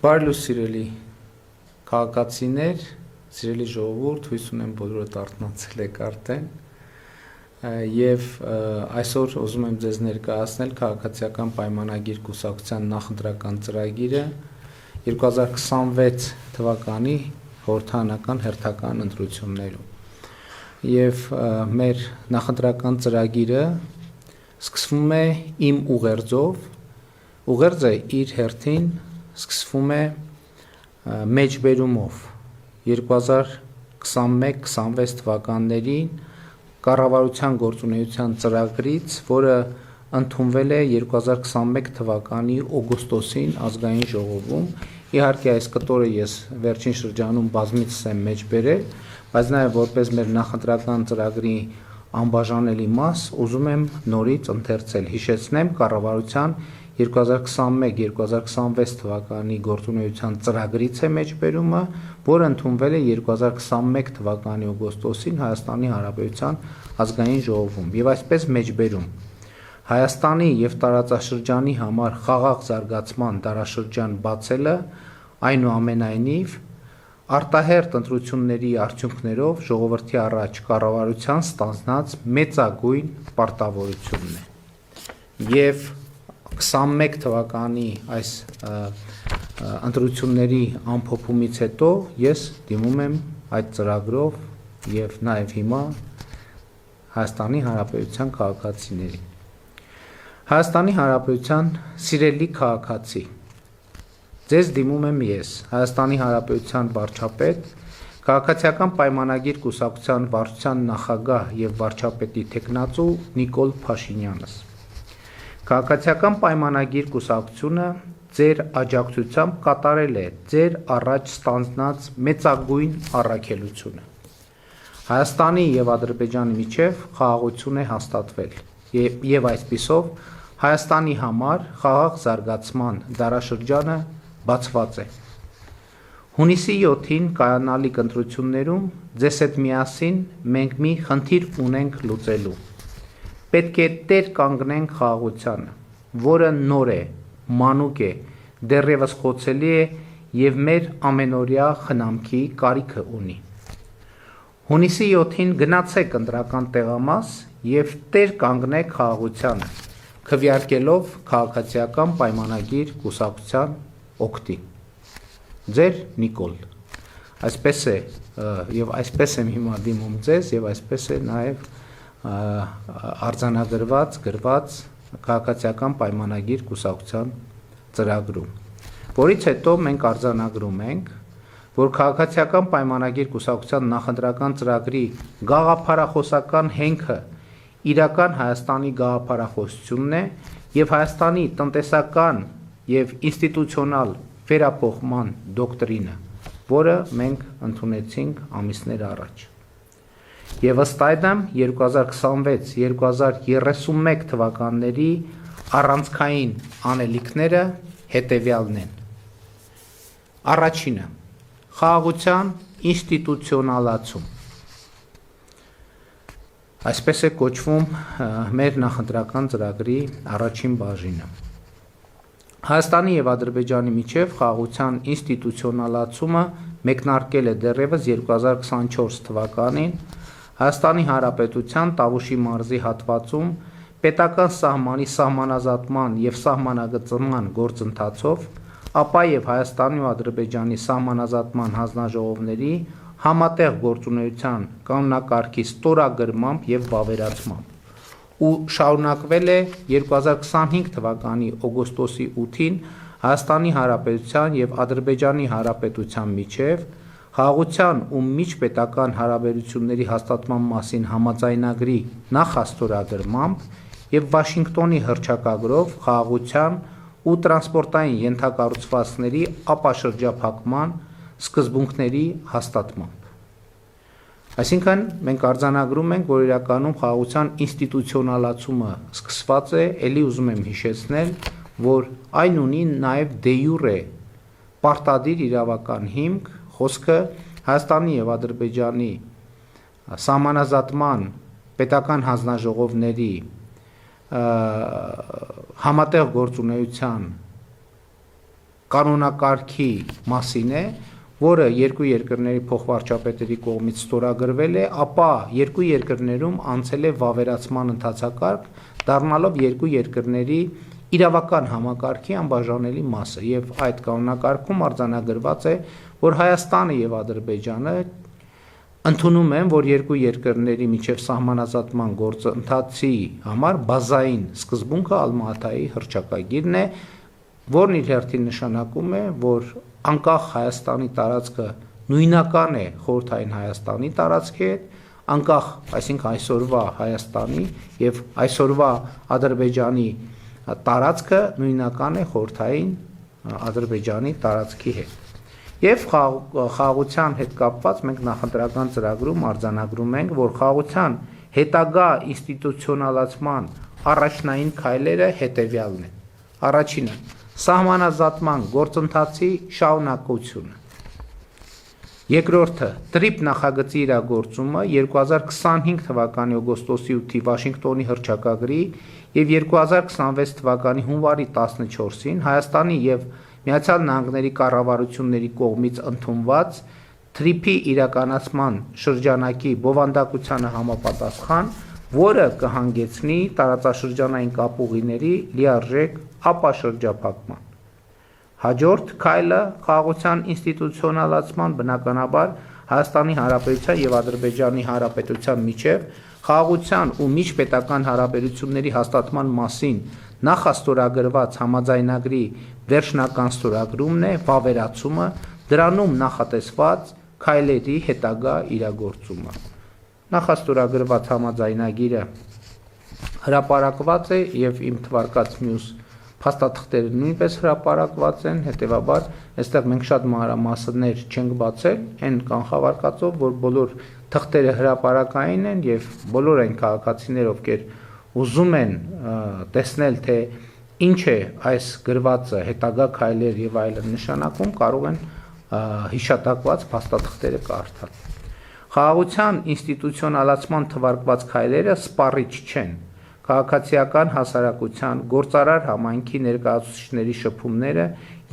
Բարի սիրելի քաղաքացիներ, սիրելի ժողովուրդ, հույս ունեմ բոլորդ արթնացել եք արդեն եւ այսօր ուզում եմ ձեզ ներկայացնել քաղաքացիական պայմանագիր կուսակցության նախընտրական ծրագիրը 2026 թվականի խորհրդարանական հերթական ընտրություններում եւ մեր նախընտրական ծրագիրը սկսվում է իմ ուղերձով ուղերձը իր հերթին սկսվում է մեջբերումով 2021-26 թվականներին կառավարության գործունեության ծրագրից, որը ընդունվել է 2021 թվականի օգոստոսին ազգային ժողովում։ Իհարկե այս կտորը ես վերջին շրջանում բազմիցս եմ մեջբերել, բայց նաև որպես մեր նախընտրական ծրագրի անբաժանելի մաս ուզում եմ նորից ընթերցել, հիշեցնեմ կառավարության 2021-2026 թվականի գործունեության ծրագրից է մեջբերումը, որը ընդունվել է 2021 թվականի օգոստոսին Հայաստանի Հանրապետության ազգային ժողովում եւ այսպես մեջբերում Հայաստանի եւ տարածաշրջանի համար խաղաղ զարգացման դարաշրջան բացելը այնուամենայնիվ արտահերտ ընտրությունների արդյունքներով ժողովրդի առաջ կառավարության ստանձնած մեծագույն պարտավորությունն է եւ 21 թվականի այս ընտրությունների ամփոփումից հետո ես դիմում եմ այդ ծրագրով եւ նաեւ հիմա Հայաստանի Հանրապետության քաղաքացիներին Հայաստանի Հանրապետության սիրելի քաղաքացի ձեզ դիմում եմ ես Հայաստանի Հանրապետության վարչապետ քաղաքացիական պայմանագիր կուսակցության վարչության նախագահ եւ վարչապետի տեխնացու Նիկոլ Փաշինյանս Քաղաքացիական պայմանագիր կուսակցությունը ձեր աջակցությամբ կատարել է ձեր առաջ ստանձնած մեծագույն առաքելությունը։ Հայաստանի եւ Ադրբեջանի միջև խաղաղություն է հաստատվել եւ այսպիսով Հայաստանի համար խաղաղ զարգացման դարաշրջանը բացված է։ Հունիսի 7-ին կայանալիք ընտրություններում ձեզ հետ միասին մենք մի խնդիր ունենք լուծելու։ Պետք է տեր կանգնենք խաղաղությանը, որը նոր է, մանուկ է, դեռևս խոցելի է եւ մեր ամենօրյա խնամքի կարիքը ունի։ Հունիսի 7-ին գնացեք ընտրական տեղամաս եւ տեր կանգնեք խաղաղությանը, քվեարկելով քաղաքացիական պայմանագիր կուսակցության օգտին։ Ձեր Նիկոլ։ Այսպես է եւ այսպես եմ հիմա դիմում ձեզ եւ այսպես է նաեւ արձանագրված գրված քաղաքացիական պայմանագիր կուսակցության ծրագրում, որից հետո մենք արձանագրում ենք, որ քաղաքացիական պայմանագիր կուսակցության նախընտրական ծրագրի գաղափարախոսական հենքը իրական Հայաստանի գաղափարախոսությունն է եւ Հայաստանի տնտեսական եւ ինստիտուցիոնալ վերափոխման դոկտրինը, որը մենք ընդունեցինք ամիսներ առաջ։ Եվ ըստ այդմ 2026-2031 թվականների առանցքային անելիքները հետևյալն են։ Առաջինը՝ խաղաղության ինստիտուցիոնալացում։ Այսպես է կոչվում մեր նախընտրական ծրագրի առաջին բաժինը։ Հայաստանի եւ Ադրբեջանի միջև խաղաղության ինստիտուցիոնալացումը մեկնարկել է դեռևս 2024 թվականին Հայաստանի Հանրապետության Տավուշի մարզի հատվածում պետական սահմանի սահմանազատման եւ սահմանագծման գործընթացով, ապա եւ Հայաստանի ու Ադրբեջանի սահմանազատման հանձնաժողովների համատեղ գործունեության կանոնակարգի ստորագրմամբ եւ վավերացմամբ ու շարունակվել է 2025 թվականի օգոստոսի 8-ին Հայաստանի Հանրապետության եւ Ադրբեջանի Հանրապետության միջև խաղաղության ու միջպետական հարաբերությունների հաստատման մասին համաձայնագրի նախաստորագրմամբ եւ Վաշինգտոնի հռչակագրով խաղաղության ու տրանսպորտային ենթակառուցվածքների ապաշրջափակման սկզբունքների հաստատմամբ։ Այսինքն մենք արձանագրում ենք, որ իրականում խաղաղության ինստիտուցիոնալացումը սկսված է, ելի ուզում եմ հիշեցնել, որ այն ունի նաեւ դե յուրե պարտադիր իրավական հիմք, խոսքը Հայաստանի եւ Ադրբեջանի սահմանազատման պետական հանձնաժողովների համատեղ գործունեության կանոնակարգի մասին է, որը երկու երկրների փոխվարչապետերի կողմից ստորագրվել է, ապա երկու երկրներում անցել է վավերացման ընթացակարգ, դառնալով երկու երկրների իրավական համակարգի անբաժանելի մասը, եւ այդ կանոնակարգում արձանագրված է, որ Հայաստանը եւ Ադրբեջանը ընդունում են, որ երկու երկրների միջև սահմանազատման գործընթացի համար բազային սկզբունքը Ալմա-Աթայի հռչակագիրն է, որն իր հերթին նշանակում է, որ անկախ Հայաստանի տարածքը նույնական է խորհրդային Հայաստանի տարածքի հետ, անկախ, այսինքն այսօրվա Հայաստանի եւ այսօրվա Ադրբեջանի տարածքը նույնական է խորհրդային Ադրբեջանի տարածքի հետ։ Եվ խաղաղության հետ կապված մենք նախընտրական ծրագրում արձանագրում ենք, որ խաղաղության հետագա ինստիտուցիոնալացման առաջնային քայլերը հետևյալն են։ Առաջինը՝ սահմանազատման գործընթացի շարունակությունը։ Երկրորդը՝ տրիպ նախագծի իրագործումը 2025 թվականի օգոստոսի 8-ի Վաշինգտոնի հռչակագրի եւ 2026 թվականի հունվարի 14-ին Հայաստանի եւ Միացյալ Նահանգների կառավարությունների կողմից ընդունված տրիպի իրականացման շրջանակի բովանդակությանը համապատասխան, որը կհանգեցնի տարածաշրջանային կապուղիների լիարժեք ապաշրջափակման։ Հաջորդ քայլը խաղաղության ինստիտուցիոնալացման բնականաբար Հայաստանի Հանրապետության եւ Ադրբեջանի Հանրապետության միջև խաղաղության ու միջպետական հարաբերությունների հաստատման մասին նախաստորագրված համաձայնագրի վերջնական ստորագրումն է, վավերացումը, դրանում նախատեսված քայլերի հետագա իրագործումը։ Նախաստորագրված համաձայնագիրը հրապարակված է եւ իմ թվարկած մյուս փաստաթղթերը նույնպես հրապարակված են, հետեւաբար այստեղ մենք շատ մանրամասներ չենք բացել, այն կանխավարկածով, որ բոլոր թղթերը հրապարակային են եւ բոլոր այն քաղաքացիներ, ովքեր ուզում են տեսնել, թե ինչ է այս գրվածը հետագա քայլեր եւ այլն նշանակում, կարող են հիշատակված փաստաթղթերը կարդալ։ Խաղաղության ինստիտուցիոնալացման թվարկված քայլերը սպառիչ չեն։ Քաղաքացիական հասարակության գործարար համայնքի ներկայացուցիչների շփումները,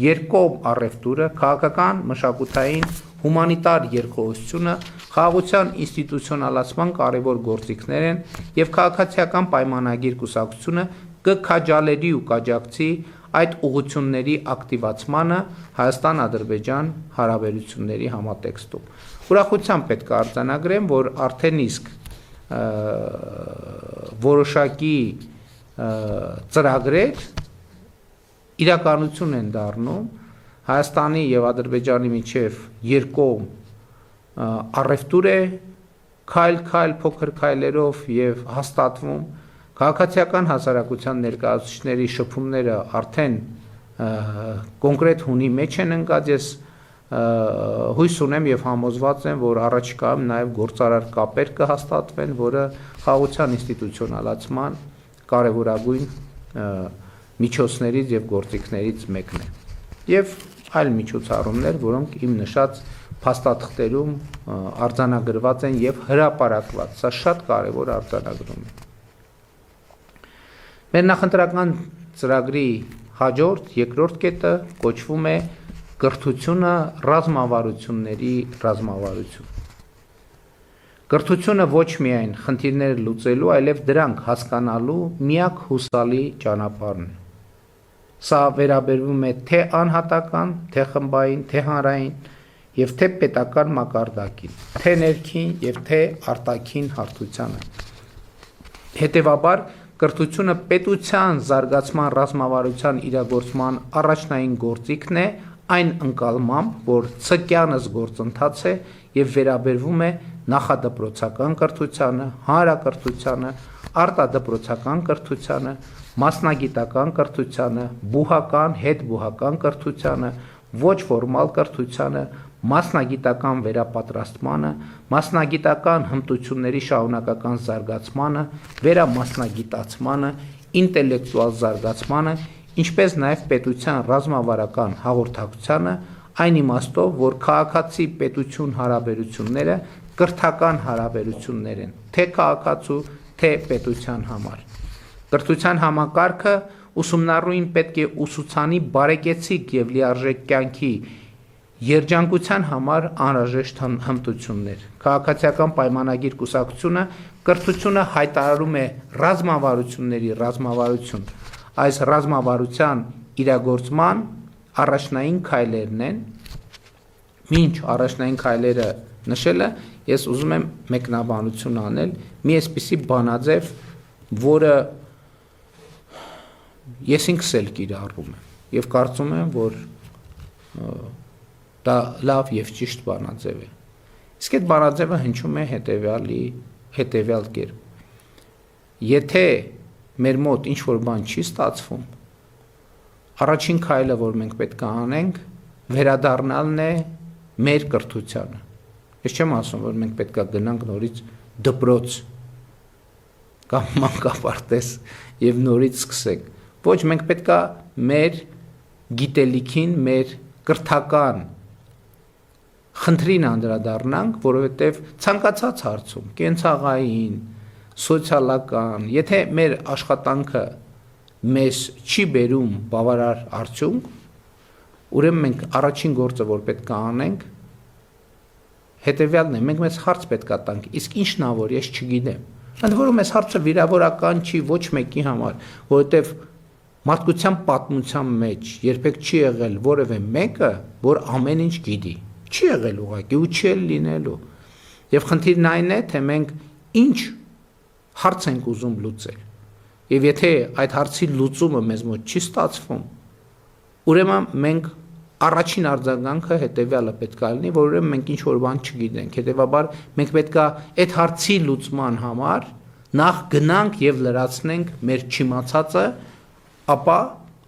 երկկողմ առևտուրը, քաղաքական, մշակութային, հումանիտար երկխոսությունը խաղաղության ինստիտուցիոնալացման կարևոր գործիքներ են եւ քաղաքացիական պայմանագիր կուսակցությունը կքաջալերի ու կաջակցի այդ ուղղությունների ակտիվացմանը Հայաստան-Ադրբեջան հարաբերությունների համատեքստում։ Ուրախությամբ պետք է արձանագրեմ, որ արդեն իսկ որոշակի ծրագրեր իրականություն են դառնում Հայաստանի եւ Ադրբեջանի միջև երկկողմ առևտուր է քայլ փոքր քայլերով եւ հաստատվում քաղաքացիական հասարակության ներկայացուցիչների շփումները արդեն կոնկրետ հունի մեջ են ընկած ես հույս ունեմ եւ համոզված եմ, որ առաջիկայում նաեւ գործարար կապեր կհաստատվեն, որը խաղաղության ինստիտուցիոնալացման կարևորագույն միջոցներից եւ գործիքներից մեկն է։ Եվ այլ միջոցառումներ, որոնք իմ նշած փաստաթղթերում արձանագրված են եւ հրապարակված։ Սա շատ կարևոր արձանագրում է։ Մեր նախընտրական ծրագրի հաջորդ երկրորդ կետը կոչվում է կրթությունը ռազմավարությունների ռազմավարություն։ Կրթությունը ոչ միայն խնդիրները լուծելու, այլև դրանք հասկանալու միակ հուսալի ճանապարհն է։ Սա վերաբերվում է թե անհատական, թե խմբային, թե հանրային եւ թե պետական մակարդակին, թե ներքին եւ թե արտաքին հարթությանը։ Հետևաբար կրթությունը պետության զարգացման ռազմավարության իրագործման առաջնային գործիքն է այն ընկալմամբ, որ ցկյանս գործընթաց է եւ վերաբերվում է նախադպրոցական կրթությանը, հանրակրթությանը, արտադպրոցական կրթությանը, մասնագիտական կրթությանը, բուհական, հետբուհական կրթությանը, ոչ ֆորմալ կրթությանը, մասնագիտական վերապատրաստմանը, մասնագիտական հմտությունների շարունակական զարգացմանը, վերամասնագիտացմանը, ինտելեկտուալ զարգացմանը, ինչպես նաև պետության ռազմավարական հաղորդակցությանը, այն իմաստով, որ քաղաքացի պետություն հարաբերությունները կրթական հարաբերություններ են, թե քաղաքացու, թե պետության համար։ Կրթության համակարգը ուսումնառուին պետք է ուսուցանի բարեկեցիկ եւ լիարժեք կյանքի երջանկության համար անհրաժեշտ հմտություններ։ Քաղաքացիական պայմանագիր կուսակցությունը կրթությունը հայտարարում է ռազմավարությունների ռազմավարություն։ Այս ռազմավարության իրագործման առաջնային քայլերն են։ Մինչ առաջնային քայլերը նշելը, ես ուզում եմ մեկնաբանություն անել մի այսպիսի բանաձև, որը ես ինքս էլ կիրառում եմ եւ կարծում եմ, որ դա լավ եւ ճիշտ բանաձև է։ Իսկ այդ բանաձևը հնչում է հետեւյալ կերպ։ Եթե մեր մոտ ինչ որ բան չի ստացվում, առաջին քայլը, որ մենք պետք է անենք, վերադառնալն է մեր կրթությանը։ Ես չեմ ասում, որ մենք պետք է գնանք նորից դպրոց կամ մանկապարտեզ եւ նորից սկսենք։ Ոչ, մենք պետք է մեր գիտելիքին, մեր կրթական խնդրին անդրադառնանք, որովհետև ցանկացած հարցում, կենցաղային, սոցիալական, եթե մեր աշխատանքը մեզ չի բերում բավարար արդյունք, ուրեմն մենք առաջին գործը, որ պետք է անենք, հետևյալն է, մենք մեզ հարց պետք է տանք, իսկ ինչն է, որ ես չգիտեմ։ Ընդ որում այս հարցը վիրավորական չի ոչ մեկի համար, որովհետև մարդկության պատմության մեջ երբեք չի եղել որևէ մեկը, որ ամեն ինչ գիտի։ Չի եղել ուղղակի ու չի լինելու։ Եվ խնդիրն այն է, թե մենք ինչ հարց ենք ուզում լուծել։ Եվ եթե այդ հարցի լուծումը մեզ մոտ չի ստացվում, ուրեմն մենք առաջին արձագանքը հետևյալը պետք է լինի, որ ուրեմն մենք ինչ որ բան չգիտենք։ Հետևաբար մենք պետք է այդ հարցի լուծման համար նախ գնանք եւ լրացնենք մեր չիմացածը, ապա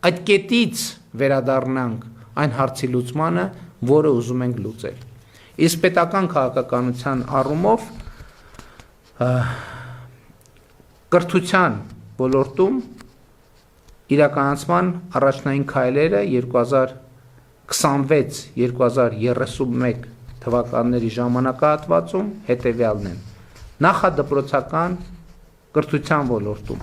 այդ կետից վերադառնանք այն հարցի լուծմանը, որը ուզում ենք լուծել։ Իսկ պետական քաղաքականության առումով կրթության ոլորտում իրականացման առաջնային քայլերը 2026-2031 թվականների ժամանակահատվածում հետևյալն են։ Նախադպրոցական կրթության ոլորտում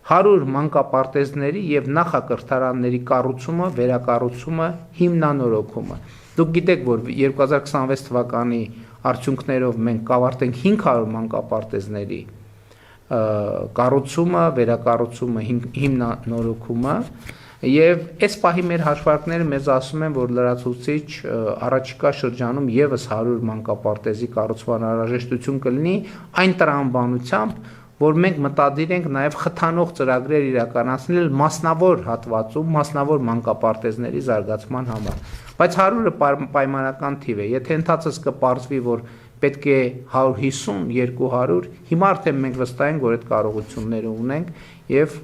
100 մանկապարտեզների եւ նախակրթարանների կառուցումը, վերակառուցումը, հիմնանորոգումը։ Դուք գիտեք, որ 2026 թվականի արդյունքներով մենք կավարտենք 500 մանկապարտեզների կառուցումը, վերակառուցումը, հիմնանորոգումը եւ այս պահի մեր հաշվարկները մեզ ասում են, որ լրացուցիչ առաջիկա շրջանում եւս 100 մանկապարտեզի կառուցման անհրաժեշտություն կլինի այն տրամաբանությամբ, որ մենք մտադիր ենք նաև խթանող ծրագրեր իրականացնել մասնավոր հատվածում, մասնավոր մանկապարտեզների զարգացման համար։ Բայց 100-ը պայմանական թիվ է։ Եթե ընթացս կպարզվի, որ պետք է 150, 200, հիմա արդեն մենք վստահ ենք, որ այդ կարողությունները ունենք եւ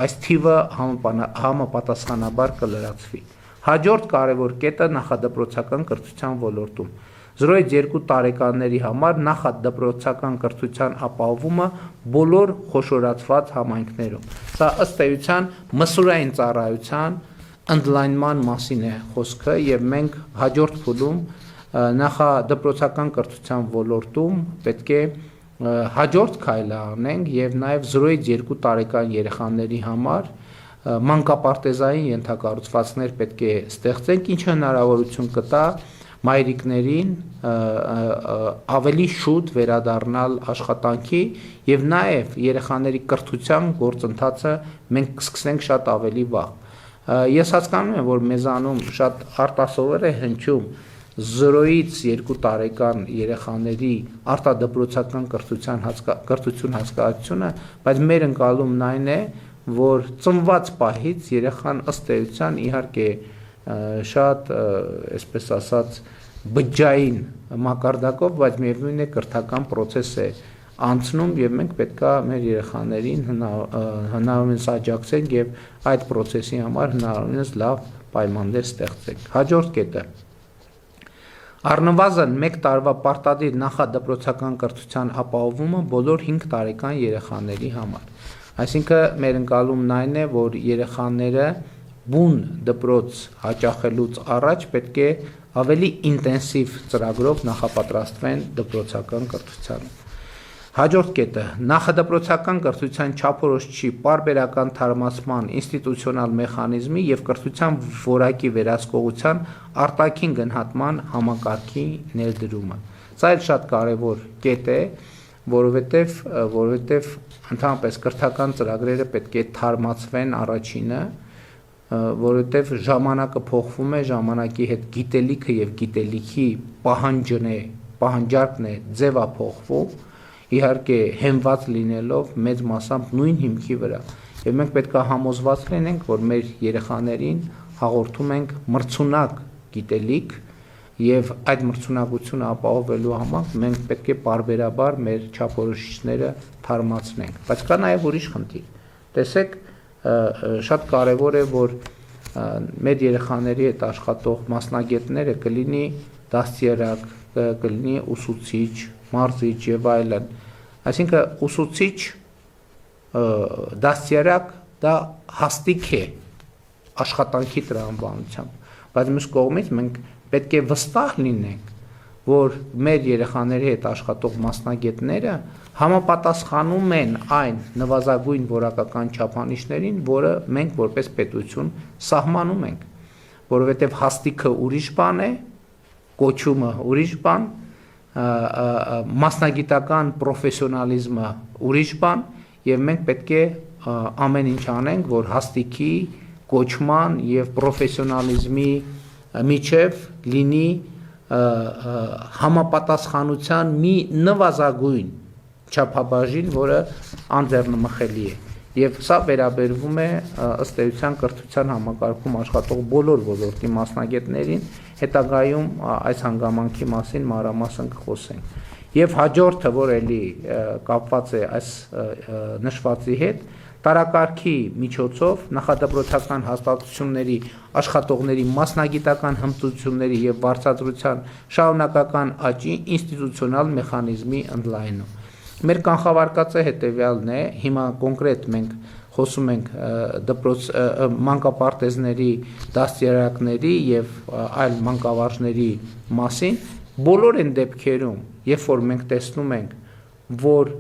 այս թիվը համապատասխանաբար կլրացվի։ Հաջորդ կարևոր կետը նախադպրոցական կրթության ոլորտում 0-2 տարեկանների համար նախադպրոցական կրթության ապահովումը բոլոր խոշորացված համայնքներում։ Սա ըստ էության մսուրային ծառայության ընդլայնման մասին է խոսքը եւ մենք հաջորդ փուլում նախադպրոցական կրթության ոլորտում պետք է հաջորդ քայլը անենք եւ նաեւ 0-2 տարեկան երեխաների համար մանկապարտեզային ենթակառուցվածքներ պետք է ստեղծենք, ինչը հնարավորություն կտա մայրիկներին ավելի շուտ վերադառնալ աշխատանքի եւ նաեւ երեխաների կրթության գործընթացը մենք կսկսենք շատ ավելի վաղ։ Ես հասկանում եմ, որ մեզանում շատ արտասովոր է հնչում 0-ից 2 տարեկան երեխաների արտադպրոցական կրթություն հասկացությունը, բայց մեր ընկալումն այն է, որ ծնված պահից երեխան ըստ էության իհարկե շատ, այսպես ասած, բջջային մակարդակով, բայց միևնույն է կրթական process է անցնում եւ մենք պետքա մեր երեխաներին հնարավորինս աջակցենք եւ այդ process-ի համար հնարավորինս լավ պայմաններ ստեղծենք։ Հաջորդ կետը առնվազն 1 տարվա պարտադիր նախադպրոցական կրթության ապահովումը բոլոր 5 տարեկան երեխաների համար։ Այսինքն մեր ընկալումն այն է, որ երեխաները բուն դպրոց հաճախելուց առաջ պետք է ավելի ինտենսիվ ծրագրով նախապատրաստվեն դպրոցական կրթությանը։ Հաջորդ կետը նախադպրոցական կրթության չափորոշիչի պարբերական թարմացման ինստիտուցիոնալ մեխանիզմի եւ կրթության որակի վերահսկողության արտաքին գնահատման համակարգի ներդրումը։ Սա էլ շատ կարևոր կետ է, որովհետեւ ընդհանրապես կրթական ծրագրերը պետք է թարմացվեն առաջինը, որովհետեւ ժամանակը փոխվում է, ժամանակի հետ գիտելիքը եւ գիտելիքի պահանջարկն է ձևափոխվում, իհարկե հենված լինելով մեծ մասամբ նույն հիմքի վրա եւ մենք պետք է համոզված լինենք, որ մեր երեխաներին հաղորդում ենք մրցունակ գիտելիք եւ այդ մրցունակությունը ապահովելու համար մենք պետք է պարբերաբար մեր չափորոշիչները թարմացնենք, բայց կա նաեւ ուրիշ խնդիր։ Տեսեք, շատ կարեւոր է, որ մեր երեխաների հետ աշխատող մասնագետները կլինի դաստիարակ, կլինի ուսուցիչ, մարզիչ եւ այլն, այսինքն ուսուցիչ դաստիարակ դա հաստիկ է աշխատանքի տրամաբանությամբ, բայց մյուս կողմից մենք պետք է վստահ լինենք, որ մեր երեխաների հետ աշխատող մասնագետները համապատասխանում են այն նվազագույն որակական չափանիշներին, որը մենք որպես պետություն սահմանում ենք, որովհետեւ հաստիկը ուրիշ բան է, կոչումը ուրիշ բան, մասնագիտական պրոֆեսիոնալիզմը ուրիշ բան եւ մենք պետք է ամեն ինչ անենք, որ հաստիկի, կոչման եւ պրոֆեսիոնալիզմի միջև լինի համապատասխանության մի նվազագույն չափաբաժին, որը անձեռնմխելի է եւ սա վերաբերվում է ըստ էության կրթության համակարգում աշխատող բոլոր ոլորտի մասնագետներին, հետագայում այս հանգամանքի մասին մանրամասն կխոսենք։ Եվ հաջորդը, որ էլի կապված է այս նշվածի հետ, տարակարգի միջոցով նախադպրոցական հաստատությունների աշխատողների մասնագիտական հմտությունների եւ վարձատրության շարունակական աճի ինստիտուցիոնալ մեխանիզմի ընդլայնում։ Մեր կանխավարկածը հետեւյալն է, հիմա կոնկրետ մենք խոսում ենք մանկապարտեզների, դաստիարակների եւ այլ մանկավարժների մասին, բոլոր այն դեպքերում, երբ որ մենք տեսնում ենք, որ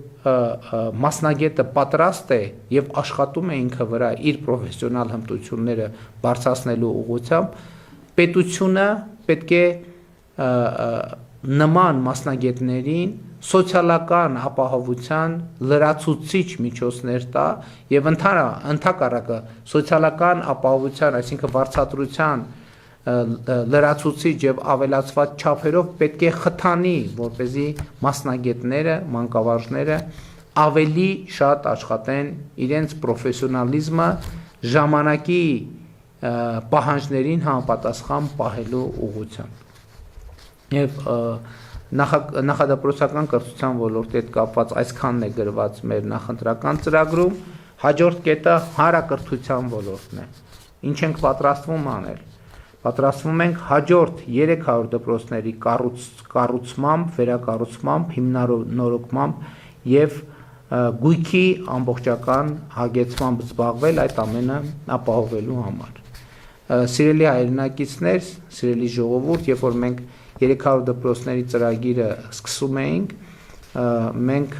մասնագետը պատրաստ է եւ աշխատում է ինքը վրա իր պրոֆեսիոնալ հմտությունները բարձրացնելու ուղղությամբ, պետությունը պետք է նման մասնագետներին սոցիալական ապահովության լրացուցիչ միջոցներ տա եւ ընդհակառակը սոցիալական ապահովության, այսինքն վարձատրության լրացուցիչ եւ ավելացված չափերով պետք է խթանի, որպեսզի մասնագետները, մանկավարժները ավելի շատ աշխատեն իրենց պրոֆեսիոնալիզմը ժամանակի պահանջներին համապատասխան պահելու ուղղությամբ։ Եվ նախադպրոցական կրթության ոլորտի հետ կապված այսքանն է գրված մեր նախընտրական ծրագրում, հաջորդ կետը հանրակրթության ոլորտն է։ Ինչ ենք պատրաստվում անել։ Պատրաստվում ենք հաջորդ 300 դպրոցների կառուցմամբ, վերակառուցմամբ, հիմնանորոգմամբ եւ գույքի ամբողջական հագեցմամբ զբաղվել այդ ամենը ապահովելու համար։ Սիրելի հայրենակիցներ, սիրելի ժողովուրդ, երբ որ մենք 300 դպրոցների ծրագիրը սկսում էինք, մենք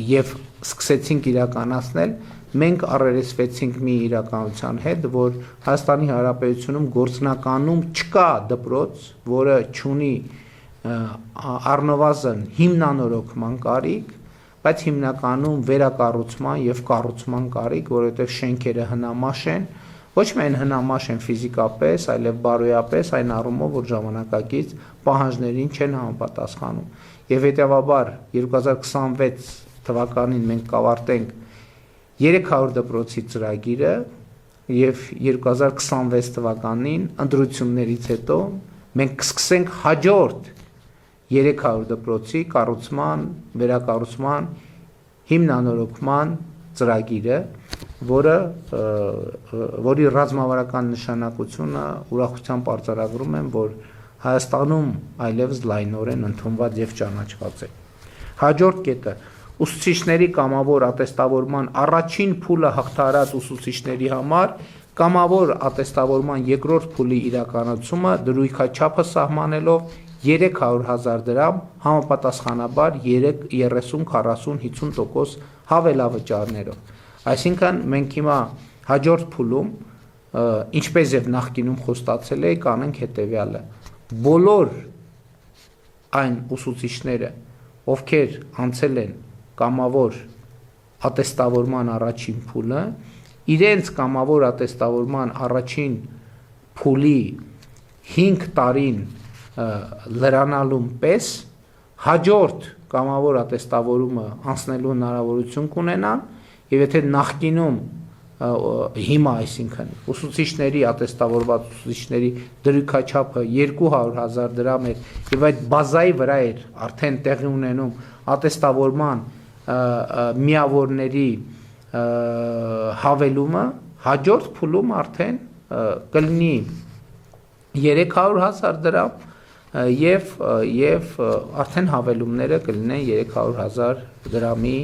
եւ սկսեցինք իրականացնել, մենք առերեսվեցինք մի իրականության հետ, որ Հայաստանի Հանրապետությունում գործնականում չկա դպրոց, որը չունի առնվազն հիմնանորոգման կարիք, բայց հիմնականում վերակառուցման եւ կառուցման կարիք, որովհետեւ շենքերը հնամաշ են, ոչ միայն հնամաշ են ֆիզիկապես, այլև բարոյապես, այն առումով, որ ժամանակակից պահանջներին չեն համապատասխանում։ Եվ հետեւաբար 2026 թվականին մենք կավարտենք 300 դպրոցի ծրագիրը եւ 2026 թվականին ընտրություններից հետո մենք կսկսենք հաջորդ 300 դպրոցի կառուցման, վերակառուցման, հիմնանորոգման ծրագիրը, որի ռազմավարական նշանակությունը ուրախությամբ արձանագրում եմ, որ Հայաստանում այլևս լայնորեն ընդունված եւ ճանաչված է։ Հաջորդ կետը ուսուցիչների կամավոր ատեստավորման առաջին փուլը հաղթահարած ուսուցիչների համար կամավոր ատեստավորման երկրորդ փուլի իրականացումը դրույքաչափը սահմանելով 300,000 դրամ, համապատասխանաբար 30, 40, 50% հավելավճարներով։ Այսինքն մենք հիմա հաջորդ փուլում, ինչպես եւ նախկինում խոստացել էի, կանենք հետեւյալը. բոլոր այն ուսուցիչները, ովքեր անցել են կամավոր ատեստավորման առաջին փուլը, իրենց կամավոր ատեստավորման առաջին փուլի 5 տարին լրանալուն պես հաջորդ կամավոր ատեստավորումը անցնելու հնարավորություն կունենան եւ եթե նախկինում հիմա այսինքն ուսուցիչների ատեստավորված ուսուցիչների դրույքաչափը 200,000 դրամ էր եւ այդ բազայի վրա էր արդեն տեղի ունենում ատեստավորման միավորների հավելումը, հաջորդ փուլում արդեն կլինի 300,000 դրամ եւ արդեն հավելումները կլինեն 300,000 դրամի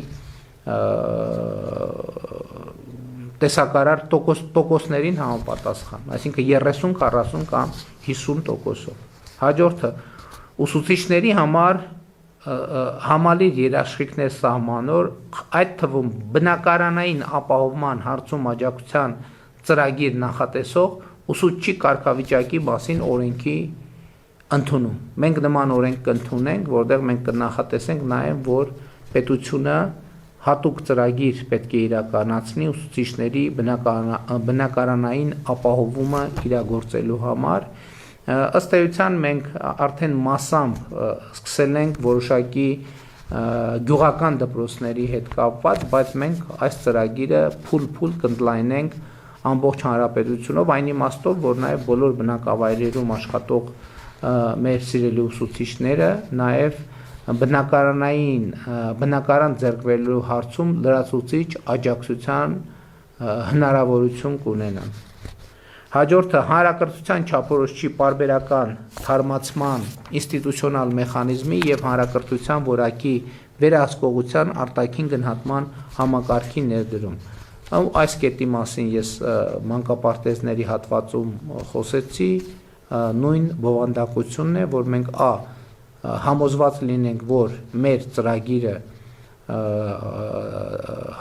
տեսակարար տոկոսներին համապատասխան, այսինքն 30, 40 կամ 50%-ով։ Հաջորդը ուսուցիչների համար համալիր երաշխիքներ սահմանոր, այդ թվում բնակարանային ապահովման հարցում աջակցության ծրագիր նախատեսող ուսուցչի կարգավիճակի մասին օրենքի ընդունում։ Մենք նման օրենք կընդունենք, որտեղ մենք կնախատեսենք նաև, որ պետությունը հատուկ ծրագիր պետք է իրականացնի ուսուցիչների բնակարանային ապահովումը իրագործելու համար։ Ըստ էության մենք արդեն մասամբ սկսել ենք որոշակի գյուղական դպրոցների հետ կապված, բայց մենք այս ծրագիրը փուլ կընդլայնենք ամբողջ հանրապետությունով, այն իմաստով, որ նաև բոլոր բնակավայրերում աշխատող մեր սիրելի ուսուցիչները նաև բնակարան ձեռք բերելու հարցում լրացուցիչ աջակցության հնարավորություն կունենան։ Հաջորդը հանրակրթության չափորոշիչի պարբերական թարմացման ինստիտուցիոնալ մեխանիզմի եւ հանրակրթության որակի վերահսկողության արտաքին գնահատման համակարգի ներդրում։ Այս կետի մասին ես մանկապարտեզների հատվածում խոսեցի, նույն բովանդակությունն է, որ մենք համոզված լինենք, որ մեր ծրագիրը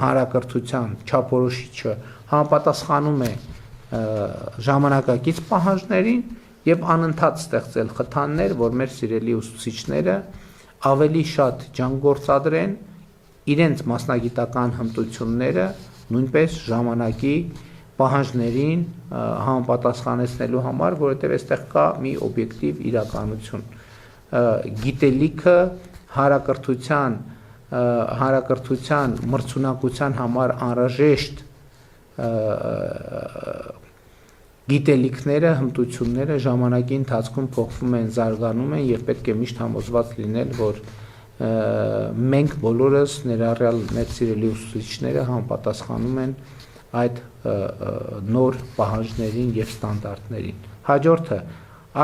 հանրակրթության չափորոշիչը համապատասխանում է ժամանակակից պահանջներին եւ անընդհատ ստեղծել խթաններ, որ մեր սիրելի ուսուցիչները ավելի շատ ջանք գործադրեն իրենց մասնագիտական հմտությունները նույնպես ժամանակի պահանջներին համապատասխանեցնելու համար, որովհետեւ այստեղ կա մի օբյեկտիվ իրականություն։ Գիտելիքը հանրակրթության մրցունակության համար անհրաժեշտ գիտելիքները, հմտությունները ժամանակի ընթացքում փոխվում են, զարգանում են եւ պետք է միշտ համոզված լինել, որ մենք բոլորս ներառյալ մեր սիրելի ուսուցիչները համապատասխանում են այդ նոր պահանջներին եւ ստանդարտներին։ Հաջորդը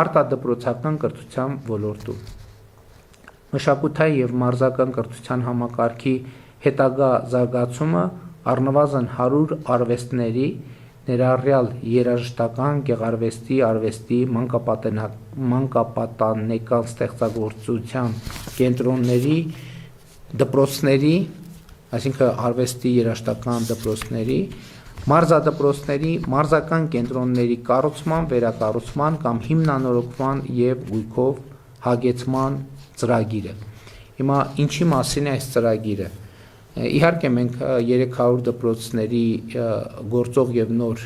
արտադպրոցական կրթության ոլորտում մշակութային եւ մարզական կրթության համակարգի հետագա զարգացումը առնվազն 100 արվեստների ներառյալ երաժշտական, գեղարվեստի, արվեստի, մանկապատանեկան ստեղծագործության կենտրոնների, դպրոցների, այսինքն արվեստի երաժշտական դպրոցների, մարզադպրոցների, մարզական կենտրոնների կառուցման, վերակառուցման կամ հիմնանորոգման եւ գույքով հագեցման ծրագիրը։ Հիմա ինչի մասին է այս ծրագիրը։ Իհարկե մենք 300 դպրոցների գործող եւ նոր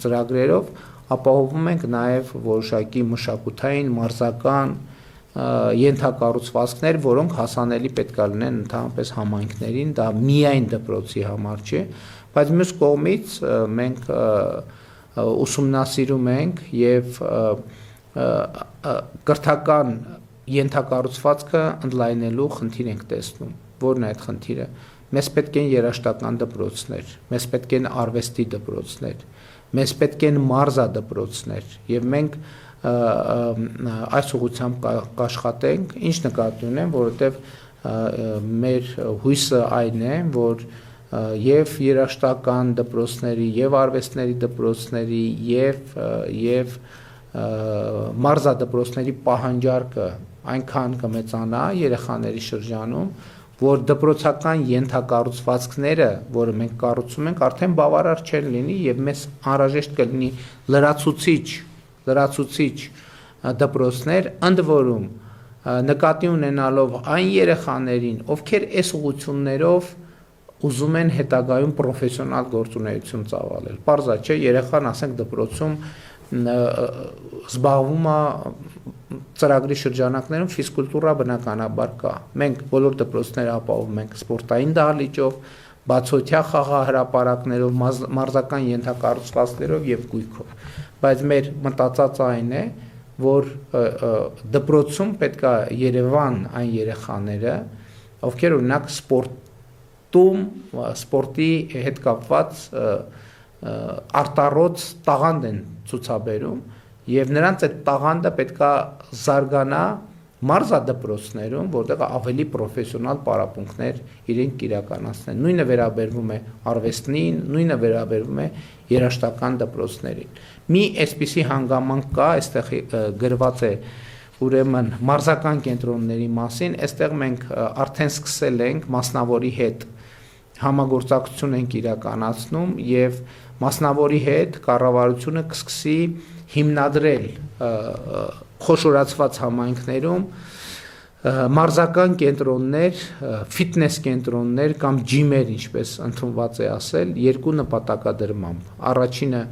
ծրագրերով ապահովում ենք նաեւ որոշակի մշակութային, մարզական ենթակառուցվածքներ, որոնք հասանելի պետք է լինեն ընդհանրապես համայնքներին, դա միայն դպրոցի համար չէ, բայց մյուս կողմից մենք ուսումնասիրում ենք եւ կրթական ենթակառուցվածքը ընդլայնելու խնդիր ենք տեսնում։ Որն է այդ խնդիրը։ Մեզ պետք են երաժշտական դպրոցներ, մեզ պետք են արվեստի դպրոցներ, մեզ պետք են մարզադպրոցներ եւ մենք այս ուղղությամբ կաշխատենք, ինչ նկատի ունեմ, որովհետեւ մեր հույսը այն է, որ եւ երաժշտական դպրոցների, եւ արվեստների դպրոցների, եւ մարզադպրոցների պահանջարկը այնքան կմեծանա երեխաների շրջանում, որ դպրոցական ենթակառուցվածքները, որը մենք կառուցում ենք, արդեն բավարար չեն լինի եւ մեզ անհրաժեշտ կլինի լրացուցիչ դպրոցներ, ընդ որում նկատի ունենալով այն երեխաներին, ովքեր այս ուղղություններով ուզում են հետագայում պրոֆեսիոնալ գործունեություն ծավալել։ Պարզա չէ, երեխան, ասենք, դպրոցում զբաղվում է ծրագրի շրջանակներում ֆիզկուլտուրա բնականաբար կա։ Մենք բոլոր դպրոցները ապահովում ենք սպորտային դահլիճով, բացօթյա խաղահրապարակներով, մարզական ենթակառուցվածքներով եւ գույքով։ Բայց մեր մտածածը այն է, որ դպրոցում պետք է Երևան այն երեխաները, ովքեր օրինակ սպորտի հետ կապված արտառոց տաղանդ են ցուցաբերում եւ նրանց այդ տաղանդը պետք է զարգանա մարզադպրոցներում, որտեղ ավելի պրոֆեսիոնալ պարապմունքներ իրենք իրականացնեն։ Նույնը վերաբերվում է արվեստին, նույնը վերաբերվում է երաժշտական դպրոցներին։ Մի այսպիսի հանգամանք կա, այստեղ գրված է ուրեմն մարզական կենտրոնների մասին, այստեղ մենք արդեն սկսել ենք մասնավորի հետ համագործակցություն ենք իրականացնում եւ մասնավորի հետ կառավարությունը կսկսի հիմնադրել խոշորացված համայնքներում մարզական կենտրոններ, ֆիթնես կենտրոններ կամ ջիմեր, ինչպես ընդունված է ասել, երկու նպատակադրմամբ։ Առաջինը,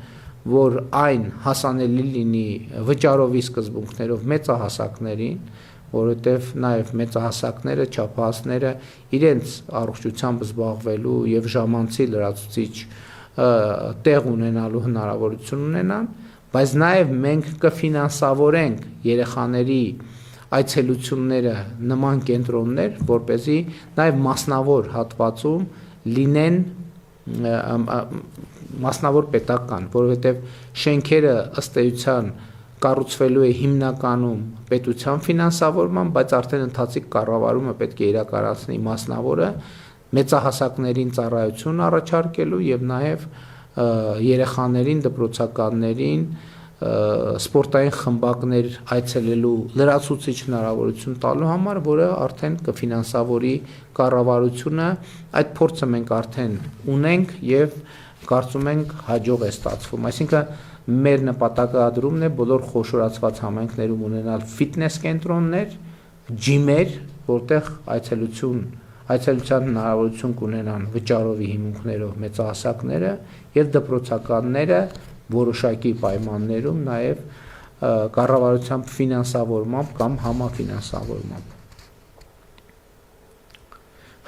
որ այն հասանելի լինի վճարովի սկզբունքներով մեծահասակներին, որովհետև նաև մեծահասակները, չափահասները իրենց առողջությամբ զբաղվելու եւ ժամանցի լրացուցիչ տեղ ունենալու հնարավորություն ունենան, բայց նաև մենք կֆինանսավորենք երեխաների այցելությունները նման կենտրոններ, որպեսզի նաև մասնավոր հատվածում լինեն մասնավոր պետական, որովհետև շենքերը ըստ էության կառուցվելու է հիմնականում պետության ֆինանսավորման, բայց արդեն ընթացիկ կառավարումը պետք է իրականացնի մասնավորը մեծահասակներին ծառայություն առաջարկելու եւ նաեւ երեխաներին, դպրոցականներին սպորտային խմբակներ այցելելու լրացուցիչ հնարավորություն տալու համար, որը արդեն կֆինանսավորի կառավարությունը, այդ փորձը մենք արդեն ունենք եւ կարծում ենք հաջող է ստացվում։ Այսինքն մեր նպատակադրումն է բոլոր խոշորացված համայնքներում ունենալ ֆիթնես կենտրոններ, ջիմեր, որտեղ այցելության հնարավորություն կունենան վճարովի հիմունքներով մեծահասակները եւ դպրոցականները որոշակի պայմաններում նաև կառավարությամբ ֆինանսավորմամբ կամ համաֆինանսավորմամբ։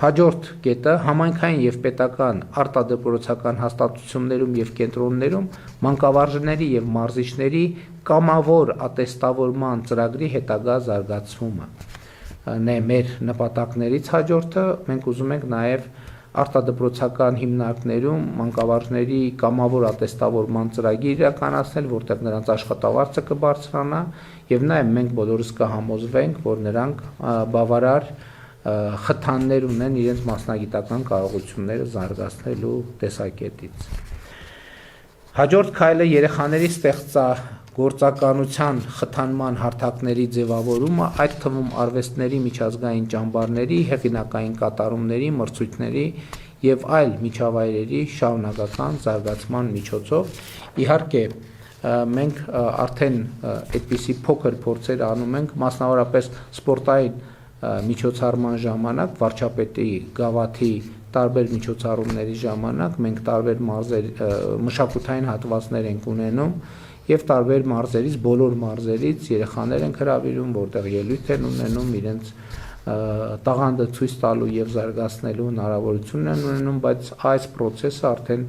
Հաջորդ կետը համայնքային եւ պետական արտադպրոցական հաստատություններում եւ կենտրոններում մանկավարժների եւ մարզիչների կամավոր ատեստավորման ծրագրի հետագա զարգացումը։ Մեր նպատակներից հաջորդը մենք ուզում ենք նաև արտադպրոցական հիմնարկներում մանկավարժների կամավոր ատեստավորման ծրագիր իրականացնել, որտեղ նրանց աշխատավարձը կբարձրանա եւ նաեւ մենք բոլորս կհամոզվենք, որ նրանք բավարար խթաններ ունեն իրենց մասնագիտական կարողությունները զարգացնելու տեսակետից։ Հաջորդ քայլը երեխաների ստեղծագործականության խթանման հարթակների ձևավորումը, այդ թվում արվեստների միջազգային ճամբարների, հեղինակային կատարումների, մրցույթների եւ այլ միջավայրերի շարունակական զարգացման միջոցով։ Իհարկե, մենք արդեն այդպիսի փոքր փորձեր անում ենք, մասնավորապես սպորտային միջոցառման ժամանակ, վարչապետի գավաթի տարբեր միջոցառումների ժամանակ մենք տարբեր մշակութային հատվածներ ենք ունենում եւ տարբեր մարզերից, բոլոր մարզերից երեխաներ են հրավիրում, որտեղ ելույթ են ունենում, իրենց տաղանդը ցույց տալու եւ զարգացնելու հնարավորություն են ունենում, բայց այս process-ը արդեն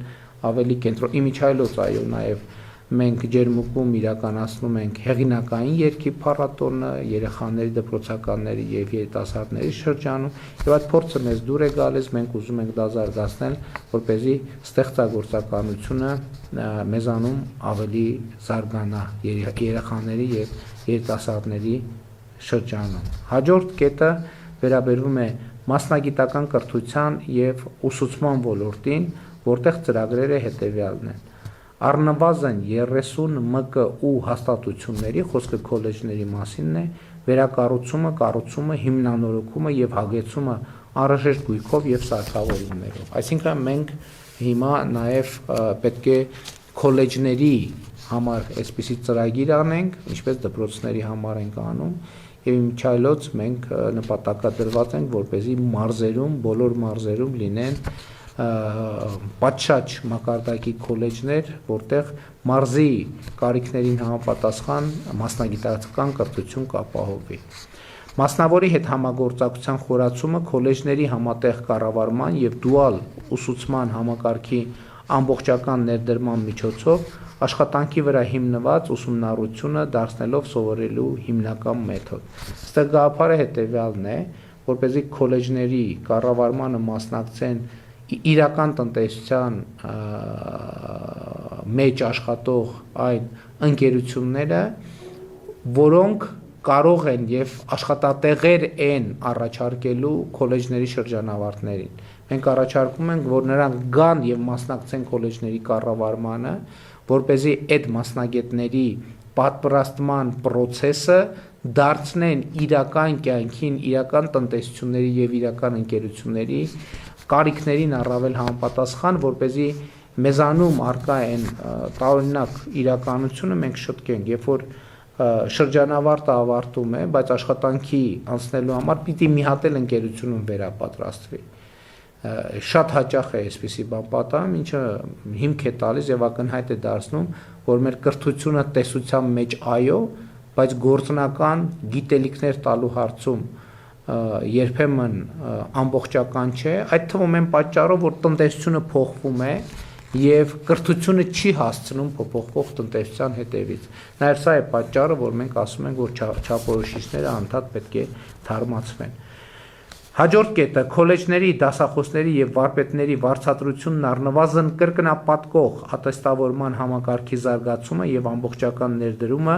ավելի կենտրոն իմիջայլոց, այո, նաեւ մենք ջերմուկում իրականացնում ենք հեղինակային երգի փառատոնը երեխաների, դպրոցականների եւ երիտասարդների շրջանում եւ այդ փորձը մեզ դուր է գալիս, մենք ուզում ենք դա զարգացնել, որպեսզի ստեղծագործականությունը մեզանում ավելի զարգանա երեխաների եւ երիտասարդների շրջանում։ Հաջորդ կետը վերաբերվում է մասնագիտական կրթության եւ ուսուցման ոլորտին, որտեղ ծրագրերը հետեւյալն են։ առնվազն 30 ՄԿ հաստատությունների, խոսքը քոլեջների մասինն է, վերակառուցումը, կառուցումը, հիմնանորոգումը եւ հագեցումը անհրաժեշտ գույքով եւ սարքավորումներով։ Այսինքն մենք հիմա նաեւ պետք է քոլեջների համար այսպիսի ծրագիր անենք, ինչպես դպրոցների համար ենք անում, եւ իմիջիայլոց մենք նպատակադրված ենք, որպեսզի մարզերում, բոլոր մարզերում լինեն պատշաճ մակարդակի քոլեջներ, որտեղ մարզի կարիքներին համապատասխան մասնագիտական կրթություն կապահովվի։ Մասնավորի հետ համագործակցության խորացումը քոլեջների համատեղ կառավարման եւ դուալ ուսուցման համակարգի ամբողջական ներդրման միջոցով աշխատանքի վրա հիմնված ուսումնառությունը դարձնելով սովորելու հիմնական մեթոդ։ Ստեղ գաղափարը հետեւյալն է, որպեսզի քոլեջների կառավարմանը մասնակցեն իրական տնտեսության մեջ աշխատող այն ընկերությունները, որոնք կարող են եւ աշխատատեղեր են առաջարկելու քոլեջների շրջանավարտներին։ Մենք առաջարկում ենք, որ նրանք գան եւ մասնակցեն քոլեջների կառավարմանը, որպեսզի այդ մասնագետների պատվիրատման process-ը դարձնեն իրական կյանքին, իրական տնտեսությունների եւ իրական ընկերությունների կարիքներին առավել համապատասխան, որպեսզի մեզանում արկա են տարօրինակ իրականությունը մենք շտկենք, երբ որ շրջանավարտը ավարտում է, բայց աշխատանքի անցնելու համար պիտի մի հատ էլ ընկերությունում վերապատրաստվի։ Շատ հաճախ է այսպիսի բան պատահում, ինչը հիմք է տալիս եւ ակնհայտ է դարձնում, որ մեր կրթությունը տեսության մեջ այո, բայց գործնական գիտելիքներ տալու հարցում երբեմն ամբողջական չէ, այդ թվում են պատճառով, որ տնտեսությունը փոխվում է եւ կրթությունը չի հասցնում փոփոխվող տնտեսության հետևից։ Նաեւ սա է պատճառը, որ մենք ասում ենք, որ չափորոշիչները անդադ պետք է թարմացվեն։ Հաջորդ կետը քոլեջների, դասախոսների եւ վարպետների վարձատրությունն առնվազն կրկնապատկող ատեստավորման համակարգի զարգացումը եւ ամբողջական ներդրումը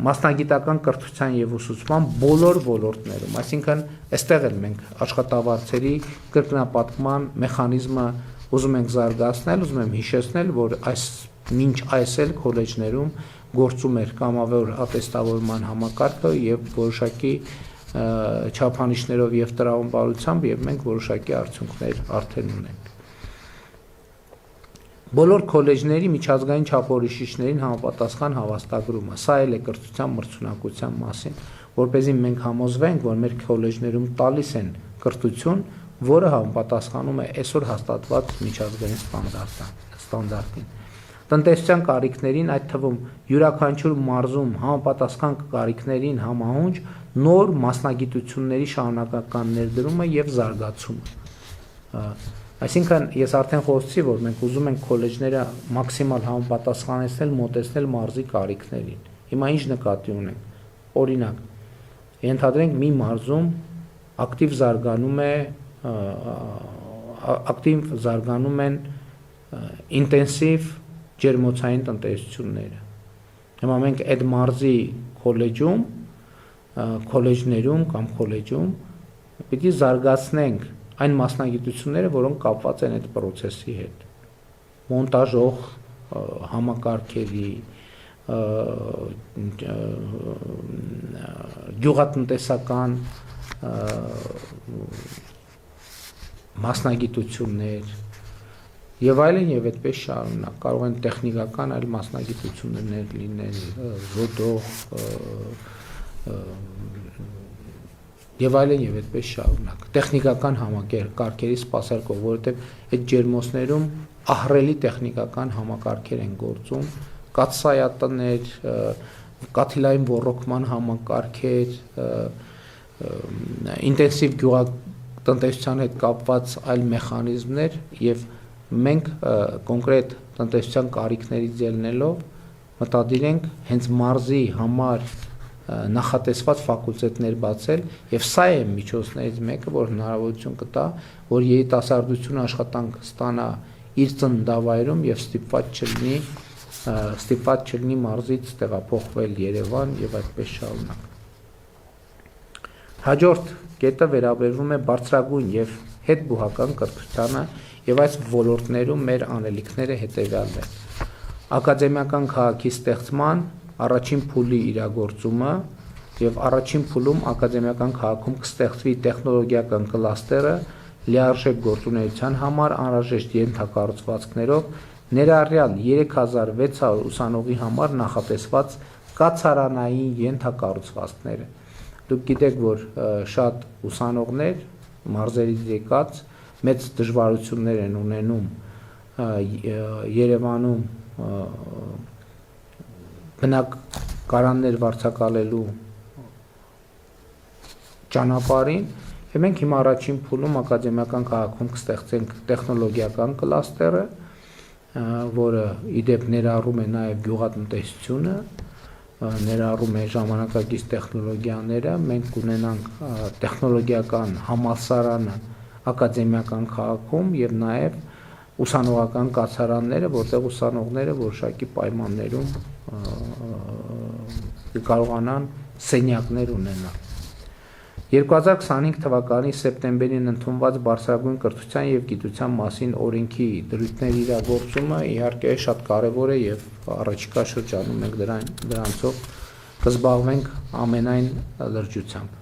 մասնագիտական կրթության եւ ուսուցման բոլոր ոլորտներում, այսինքն այստեղ էլ մենք աշխատավարձերի կրկնապատկման մեխանիզմը ուզում ենք զարգացնել, ուզում եմ հիշեցնել, որ մինչ այս էլ քոլեջներում գործում էր կամավոր ատեստավորման համակարգը եւ որոշակի չափանիշներով եւ տրամաբանությամբ եւ մենք որոշակի արդյունքներ արդեն ունենք։ Բոլոր քոլեջների միջազգային չափորոշիչներին համապատասխան հավաստագրումը, սա էլ է կրթության մրցունակության մասին, որպեսզի մենք համոզվենք, որ մեր քոլեջներում տալիս են կրթություն, որը համապատասխանում է այսօր հաստատված միջազգային ստանդարտին։ Տնտեսության կարիքներին, այդ թվում յուրաքանչյուր մարզում համապատասխան կարիքներին համահունչ նոր մասնագիտությունների շարունակական ներդրումը եւ զարգացումը։ Այսինքն ես արդեն խոսեցի, որ մենք ուզում ենք քոլեջները մաքսիմալ համապատասխանեցնել, մոտեցնել մարզի կարիքներին։ Հիմա ինչ նկատի ունենք։ Օրինակ, ենթադրենք մի մարզում ակտիվ զարգանում են ինտենսիվ ջերմոցային տնտեսությունները։ Հիմա մենք այդ մարզի քոլեջներում կամ քոլեջում պիտի զարգացնենք այն մասնագիտությունները, որոնք կապված են այդ process-ի հետ։ Մոնտաժող համակարգերի, գյուղատնտեսական մասնագիտություններ եւ այլն եւ այդպես շարունակ, կարող են տեխնիկական այլ մասնագիտություններ լինել, ռոդող եւ այլն եւ այդպես շարունակ, տեխնիկական համակարգերի սպասարկող, որովհետեւ այդ ջերմոցներում ահռելի տեխնիկական համակարգեր են գործում, կաթսայատներ, կաթիլային ոռոգման համակարգեր, ինտենսիվ գյուղատնտեսության հետ կապված այլ մեխանիզմներ եւ մենք կոնկրետ տնտեսության կարիքներից ելնելով մտադիր ենք հենց մարզի համար նախատեսված ֆակուլտետներ բացել եւ սա է միջոցներից մեկը, որ հնարավորություն կտա, որ երիտասարդությունը աշխատանք ստանա իր ծննդավայրում եւ ստիպված չլինի մարզից տեղափոխվել Երևան եւ այդպես շարունակ։ Հաջորդ կետը վերաբերվում է բարձրագույն եւ հետբուհական կրթությանը եւ այս ոլորտներում մեր անելիքները հետեւյալն են. ակադեմիական քաղաքի ստեղծման առաջին փուլի իրագործումը եւ առաջին փուլում ակադեմիական քաղաքում կստեղծվի տեխնոլոգիական կլաստերը լիարժեք գործունեության համար անհրաժեշտ ենթակառուցվածքներով ներառյալ 3600 ուսանողի համար նախատեսված կացարանային ենթակառուցվածքները։ Դուք գիտեք, որ շատ ուսանողներ մարզերից եկած մեծ դժվարություններ են ունենում Երևանում բնակարաններ վարձակալելու ճանապարհին, եւ մենք հիմա առաջին փուլում ակադեմիական քաղաքում կստեղծենք տեխնոլոգիական կլաստերը, որը իդեպ ներառում է նաեւ գյուղատնտեսությունը, ներառում է ժամանակակից տեխնոլոգիաները, մենք կունենանք տեխնոլոգիական համալսարանը ակադեմիական քաղաքում եւ նաեւ ուսանողական կացարանները, որտեղ ուսանողները որոշակի պայմաններում կարողանան սենյակներ ունենալ։ 2025 թվականի սեպտեմբերին ընդունված Բարձրագույն կրթության եւ գիտության մասին օրենքի դրույթների իրագործումը իհարկե շատ կարեւոր է եւ առաջիկա շրջանում մենք դրանցով կզբաղվենք ամենայն լրջությամբ։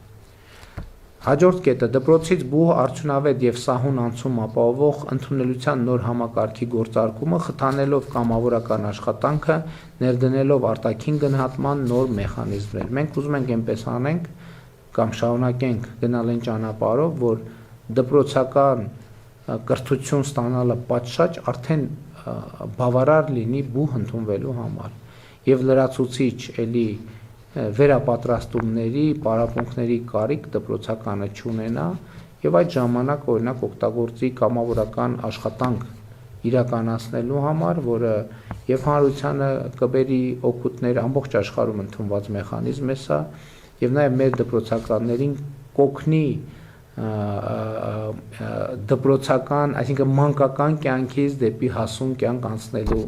Հաջորդ կետը դպրոցից բուհ արդյունավետ եւ սահուն անցում ապահովող ընդունելության նոր համակարգի գործարկումը խթանելով կամավորական աշխատանքը, ներդնելով արտաքին գնահատման նոր մեխանիզմներ։ Մենք ուզում ենք այնպես անենք կամ շարունակենք գնալ այն ճանապարհով, որ դպրոցական կրթություն ստանալը պատշաճ արդեն բավարար լինի բուհ ընդունվելու համար եւ լրացուցիչ էլի վերապատրաստումների, պարապմունքների կարիք դպրոցականը չունենա եւ այդ ժամանակ օրինակ օգտագործի կամավորական աշխատանք իրականացնելու համար, որը եւ հանրությանը կբերի օգուտներ ամբողջ աշխարհում ընդունված մեխանիզմ է սա եւ նաեւ մեր դպրոցականներին կօգնի դպրոցական, այսինքն մանկական կյանքից դեպի հասուն կյանք անցնելու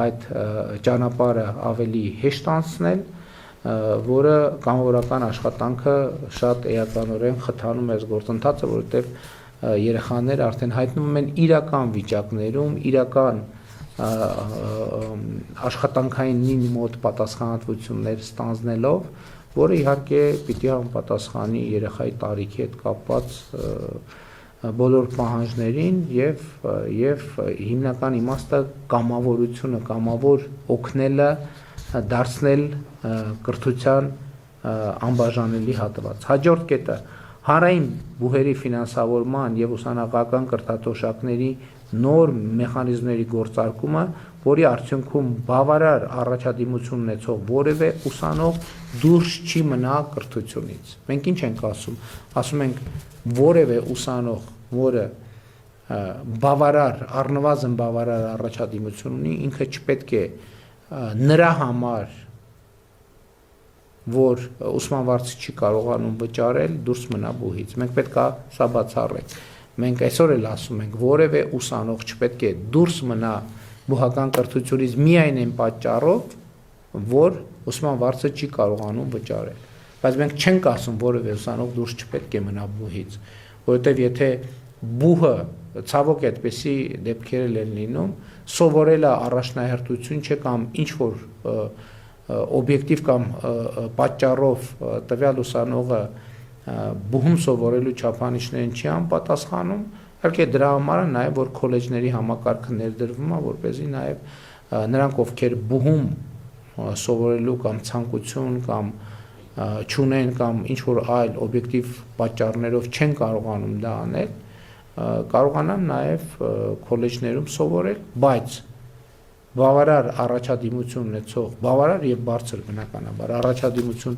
այդ ճանապարհը ավելի հեշտ անցնել, որը կամավորական աշխատանքը շատ էականորեն խթանում է գործընթացը, որովհետև երեխաները արդեն հայտնվում են իրական վիճակներում, իրական աշխատանքային մոտ պատասխանատվություններ ստանձնելով, որը իհարկե պիտի համապատասխանի երեխայի տարիքի հետ կապված բոլոր պահանջներին եւ հիմնական իմաստը կամավորությունը, կամավոր օգնելը դարձնել կրթության անբաժանելի հատված։ Հաջորդ կետը հանրային բուհերի ֆինանսավորման եւ ուսանողական կրթաթոշակների նոր մեխանիզմների գործարկումը, որի արդյունքում բավարար առաջադիմություն ունեցող որևէ ուսանող դուրս չի մնա կրթությունից։ Մենք ինչ ենք ասում։ Ասում ենք որևէ ուսանող, որը բավարար, առնվազն բավարար առաջադիմություն ունի, ինքը չպետք է նրա համար, որ ուսման վարձը չի կարողանում վճարել, դուրս մնա բուհից։ Մենք պետք է սա բացառենք։ Մենք այսօր էլ ասում ենք, որևէ ուսանող չպետք է դուրս մնա բուհական կրթությունից միայն այն պատճառով, որ ուսման վարձը չի կարողանում վճարել։ Բայց մենք չենք ասում, որևէ ուսանող դուրս չպետք է մնա բուհից, որովհետև եթե բուհը ցավոք այդպեսի դեպքեր են լինում, սովորելը առաջնահերթություն չէ կամ ինչ որ օբյեկտիվ կամ պատճառով տվյալ ուսանողը բուհում սովորելու չափանիշներին չի անպատասխանում, իհարկե դրա համար է նաև որ քոլեջների համակարգը ներդրվում է, որպեսզի նաև նրանք ովքեր բուհում սովորելու կամ ցանկություն կամ չունեն կամ ինչ որ այլ օբյեկտիվ պատճառներով չեն կարողանում դա անել, կարողանան նաև քոլեջներում սովորել, բայց բավարար առաջադիմություն ունեցող, բավարար եւ բարձր բնականաբար առաջադիմություն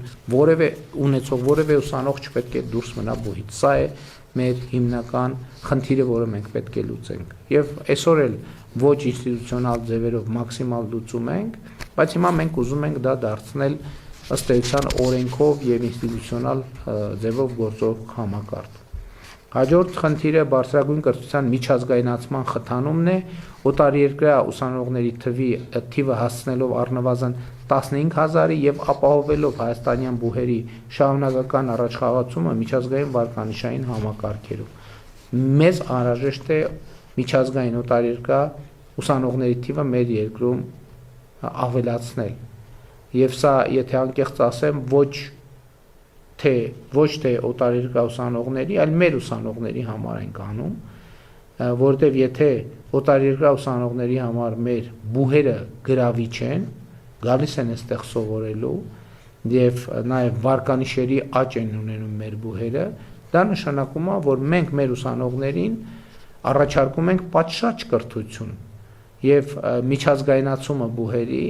ունեցող որևէ ուսանող չպետք է դուրս մնա բուհից։ Սա է մեր հիմնական խնդիրը, որը մենք պետք է լուծենք։ Եվ այսօր էլ ոչ ինստիտուցիոնալ ձևերով մաքսիմալ լուծում ենք, բայց հիմա մենք ուզում ենք դա դարձնել ըստ էության օրենքով եւ ինստիտուցիոնալ ձևով գործող համակարգ։ Հաջորդ խնդիրը բարձրագույն կրթության միջազգայնացման խթանումն է, օտարերկրյա ուսանողների թիվը հասցնելով առնվազն 15000-ի եւ ապահովելով հայաստանյան բուհերի շարունակական առաջխաղացումը միջազգային վարկանիշային համակարգերում։ Մեզ անհրաժեշտ է միջազգային օտարերկրյա ուսանողների թիվը մեր երկրում ավելացնել։ Եվ սա, եթե անկեղծ ասեմ, ոչ թե օտարերկրյա ուսանողների, այլ մեր ուսանողների համար ենք անում, որտեղ եթե օտարերկրյա ուսանողների համար մեր բուհերը գրավիչ են, գալիս են այստեղ սովորելու եւ նաեւ վարկանիշերի աճ են ունենում մեր բուհերը, դա նշանակում է, որ մենք մեր ուսանողներին առաջարկում ենք պատշաճ կրթություն եւ միջազգայնացումը բուհերի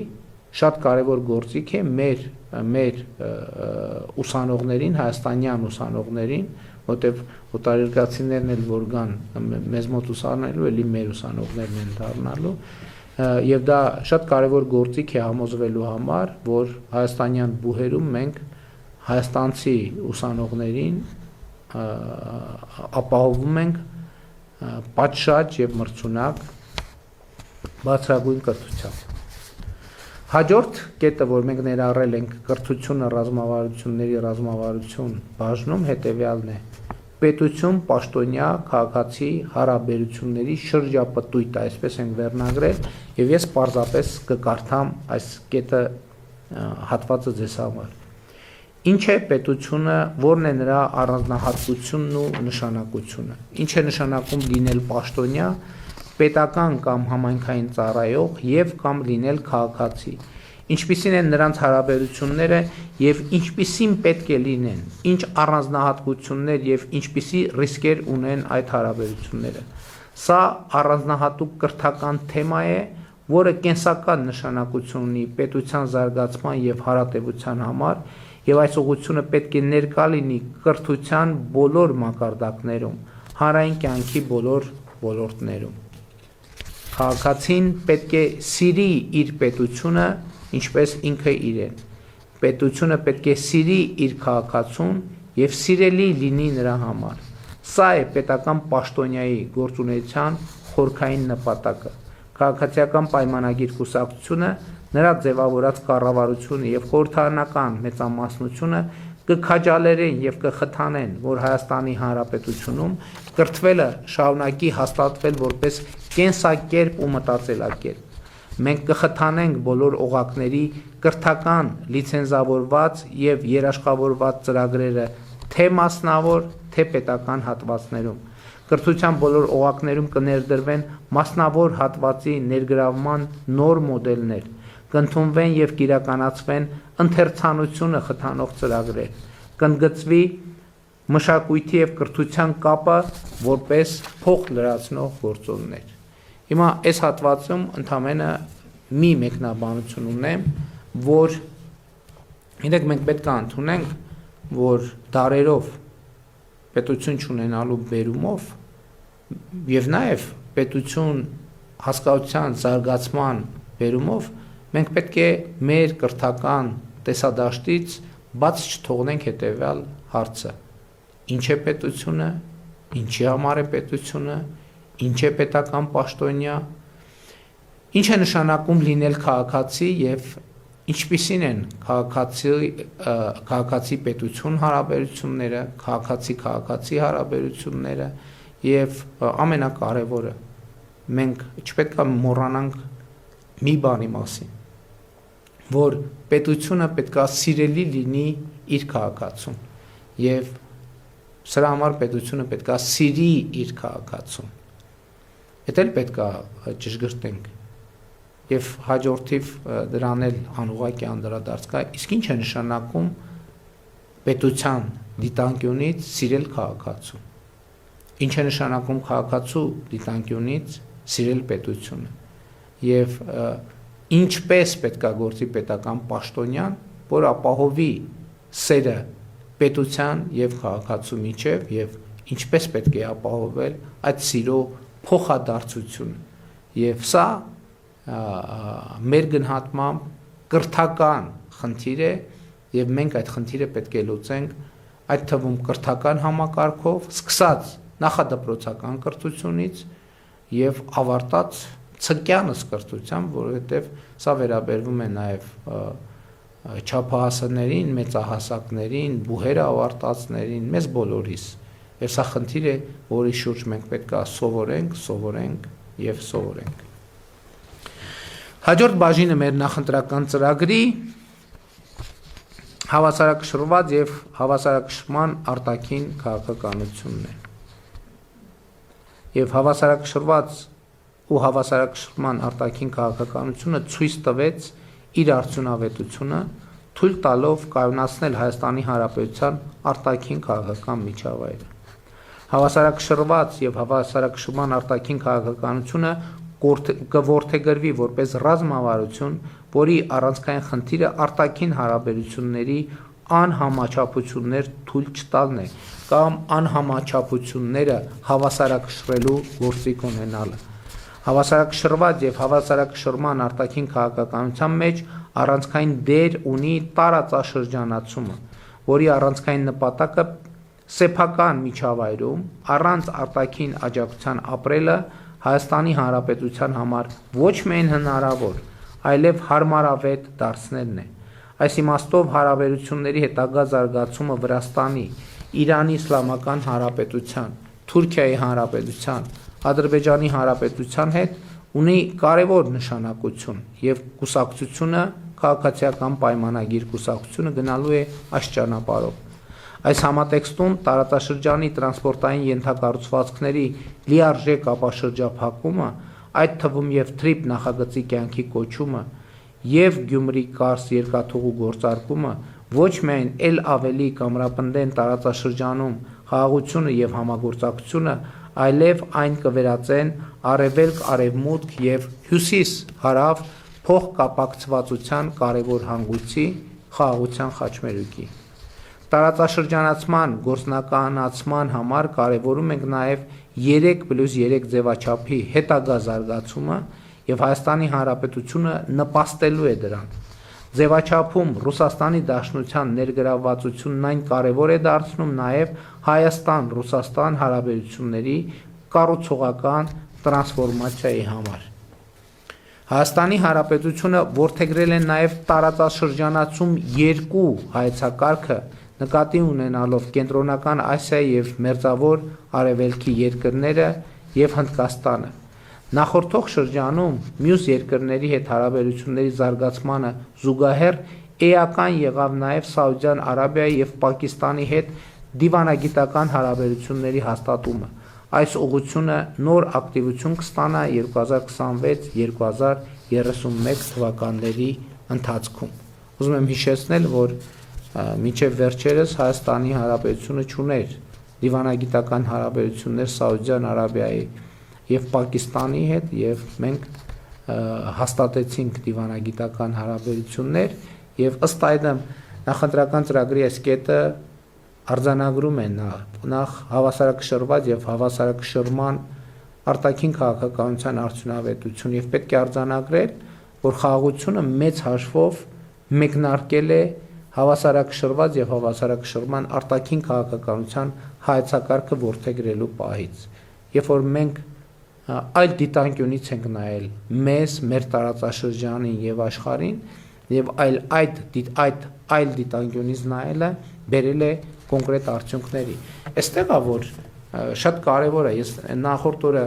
շատ կարևոր գործիք է մեր ուսանողներին, հայաստանյան ուսանողներին, որտեղ օտարերկրացիներն էլ որ գան մեզ մոտ ուսանելու, էլի մեր ուսանողներն են դառնալու, եւ դա շատ կարևոր գործիք է համոզվելու համար, որ հայաստանյան բուհերում մենք հայաստանցի ուսանողներին ապահովում ենք պատշաճ եւ մրցունակ բարձրագույն կրթությամբ։ Հաջորդ կետը, որ մենք ներառել ենք կրթությունը ռազմավարությունների ռազմավարություն բաժնում, հետևյալն է. պետություն, պաշտոնյա, քաղաքացի հարաբերությունների շրջապտույտ, այսպես ենք վերնագրել, եւ ես պարզապես կկարդամ այս կետը հատվածը ձեզ համար։ Ինչ է պետությունը, որն է նրա առանձնահատկությունն ու նշանակությունը։ Ինչ է նշանակում լինել պաշտոնյա, պետական կամ համայնքային ծառայող եւ կամ լինել քաղաքացի։ Ինչպիսին են նրանց հարաբերությունները եւ ինչպիսին պետք է լինեն, ինչ առանձնահատկություններ եւ ինչպիսի ռիսկեր ունեն այդ հարաբերությունները։ Սա առանձնահատուկ կրթական թեմա է, որը կենսական նշանակություն ունի պետության զարգացման եւ հարատեվության համար, եւ այս ուղղությունը պետք է ներկա լինի կրթության բոլոր մակարդակներում, հանրային կյանքի բոլոր ոլորտներում։ Քաղաքացին պետք է սիրի իր պետությունը, ինչպես ինքը իրեն։ Պետությունը պետք է սիրի իր քաղաքացուն եւ սիրելի լինի նրա համար։ Սա է պետական պաշտոնյայի գործունեության խորքային նպատակը։ Քաղաքացիական պայմանագիր կուսակցությունը, նրա ձևավորած կառավարությունը եւ խորհրդարանական մեծամասնությունը կքաջալերեն եւ կխթանեն, որ Հայաստանի Հանրապետությունում կրթվելը շարունակի հաստատվել որպես կենսակերպ ու մտածելակերպ։ Մենք կխթանենք բոլոր օղակների կրթական լիցենզավորված եւ երաշխավորված ծրագրերը թե մասնավոր, թե պետական հատվածներում։ Կրթության բոլոր օղակներում կներդրվեն մասնավոր հատվածի ներգրավման նոր մոդելներ, կընդունվեն եւ կիրականացվեն ընթերցանությունը խթանող ծրագրեր, կընդգծվի մշակույթի եւ կրթության կապը որպես փոխ լրացնող գործոններ։ Հիմա այս հատվածում ընդամենը մի մեկնաբանություն ունեմ, որ ինձ մենք պետք է ընդունենք, որ դարերով պետություն չունենալու բերումով եւ նաեւ պետություն հասկացության զարգացման բերումով մենք պետք է մեր կրթական տեսադաշտից բաց չթողնենք հետեւյալ հարցը. ինչ է պետությունը, ինչի համար է պետությունը, ինչ է պետական պաշտոնյա, ինչ է նշանակում լինել քաղաքացի եւ ինչպիսին են քաղաքացի պետություն հարաբերությունները, քաղաքացի հարաբերությունները եւ ամենակարևորը մենք չպետք է մոռանանք մի բանի մասին, որ պետությունը պետք է սիրելի լինի իր քաղաքացուն եւ սրա համար պետությունը պետք է սիրի իր քաղաքացուն։ Դա էլ պետք է ճշգրտենք եւ հաջորդիվ դրան էլ անուղղակի անդրադարձ կա, իսկ ինչ է նշանակում պետության դիտանկյունից սիրել քաղաքացուն։ Ինչ է նշանակում քաղաքացու դիտանկյունից սիրել պետությունը։ Եվ ինչպես պետք է գործի պետական պաշտոնյան, որ ապահովի սերը պետության եւ քաղաքացու միջև եւ ինչպես պետք է ապահովել այդ սիրո փոխադարձությունը։ Եվ սա մեր գնահատմամբ կրթական խնդիր է եւ մենք այդ խնդիրը պետք է լուծենք այդ թվում կրթական համակարգով, սկսած նախադպրոցական կրթությունից եւ ավարտած ցկյանս կրթությամբ, որովհետեւ սա վերաբերվում է նաեւ չափահասներին, մեծահասակներին, բուհերը ավարտածներին, մեզ բոլորիս, Եվ սա խնդիր է, որի շուրջ մենք պետք է սովորենք եւ սովորենք։ Հաջորդ բաժինը մեր նախընտրական ծրագրի հավասարակշռված եւ հավասարակշռման արտաքին քաղաքականությունն է։ Եվ հավասարակշռված ու հավասարակշռման արտաքին քաղաքականությունը ցույց տվեց իր արդյունավետությունը, թույլ տալով կայունացնել Հայաստանի Հանրապետության արտաքին քաղաքական միջավայրը։ Հավասարակշռված եւ հավասարակշռման արտաքին քաղաքականությունը կորդեգրվի որպես ռազմավարություն, որի առանցքային խնդիրը արտաքին հարաբերությունների անհամաչափություններ թույլ չտալն է կամ անհամաչափությունները հավասարակշռելու գործիք ունենալը։ Հավասարակշռված եւ հավասարակշռման արտաքին քաղաքականության մեջ առանցքային դեր ունի տարածաշրջանացումը, որի առանցքային նպատակը սեփական միջավայրում առանց արտաքին աջակցության ապրելը Հայաստանի Հանրապետության համար ոչ միայն հնարավոր, այլև հարմարավետ դարձնելն է։ Այս իմաստով հարաբերությունների հետագա զարգացումը Վրաստանի, Իրանի Իսլամական Հանրապետության, Թուրքիայի Հանրապետության, Ադրբեջանի Հանրապետության հետ ունի կարևոր նշանակություն եւ կուսակցությունը քաղաքացիական պայմանագիր կուսակցությունը գնալու է այս ճանապարհով։ Այս համատեքստում տարածաշրջանի տրանսպորտային ենթակառուցվածքների լիարժեք ապաշրջափակումը, այդ թվում եւ թրիփ նախագծի կյանքի կոչումը եւ Գյումրի-Կարս երկաթուղու գործարկումը ոչ միայն ել ավելի կամրապնդեն տարածաշրջանում խաղաղությունը եւ համագործակցությունը, այլև այն կվերածեն արևելք-արևմուտք եւ հյուսիս-հարավ փոխկապակցվածության կարևոր հանգույցի խաղաղության խաչմերուկի։ Տարածաշրջանացման գործնականացման համար կարևորում ենք նաև 3+3 ձևաչափի հետագա զարգացումը եւ Հայաստանի Հանրապետությունը նպաստելու է դրան։ Ձևաչափում Ռուսաստանի Դաշնության ներգրավվածությունն այն կարևոր է դարձնում նաև Հայաստան-Ռուսաստան հարաբերությունների կառուցողական տրանսֆորմացիայի համար։ Հայաստանի Հանրապետությունը որդեգրել է նաև տարածաշրջանացում 2 հայեցակարգը նկատի ունենալով Կենտրոնական Ասիայի եւ Մերձավոր Արևելքի երկրները եւ Հնդկաստանը։ Նախորդող շրջանում մյուս երկրների հետ հարաբերությունների զարգացմանը զուգահեռ էական եղավ նաև Սաուդյան Արաբիայի եւ Պակիստանի հետ դիվանագիտական հարաբերությունների հաստատումը։ Այս ուղղությունը նոր ակտիվություն կստանա 2026-2031 թվականների ընթացքում։ Ուզում եմ հիշեցնել, որ մինչև վերջերս Հայաստանի Հանրապետությունը չուներ դիվանագիտական հարաբերություններ Սաուդյան Արաբիայի եւ Պակիստանի հետ եւ մենք հաստատեցինք դիվանագիտական հարաբերություններ եւ ըստ այդմ նախընտրական ծրագրի այս կետը արձանագրում են նախ հավասարակշռված եւ հավասարակշռման արտաքին քաղաքականության արդյունավետություն եւ պետք է արձանագրել, որ խաղաղությունը մեծ հաշվով մեկնարկել է հավասարակշռված եւ հավասարակշռման արտաքին քաղաքականության հայեցակարգը որդեգրելու պահից։ Երբ որ մենք այլ դիտանկյունից ենք նայել մեզ, մեր տարածաշրջանին եւ աշխարհին եւ այլ դիտանկյունից նայելը բերել է կոնկրետ արդյունքների։ Այստեղ է որ շատ կարեւոր է, ես նախորդ օրը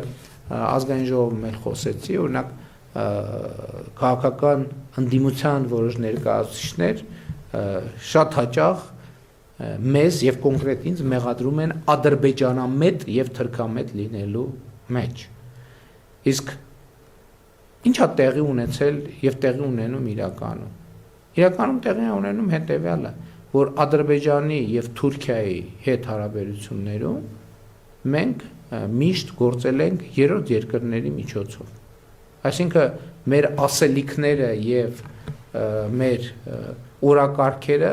ազգային ժողովում էլ խոսեցի, օրինակ քաղաքական ընդդիմության որոշ ներկայացուցիչներ շատ հաճախ մեզ եւ կոնկրետ ինձ մեղադրում են ադրբեջանամետ եւ թրքամետ լինելու մեջ։ Իսկ ինչա տեղի ունեցել եւ տեղի ունենում իրականում։ Իրականում տեղի ունենում հետեւյալը, որ Ադրբեջանի եւ Թուրքիայի հետ հարաբերություններում մենք միշտ գործել ենք երրորդ երկրների միջոցով։ Այսինքն մեր ասելիքները եւ մեր օրակարգերը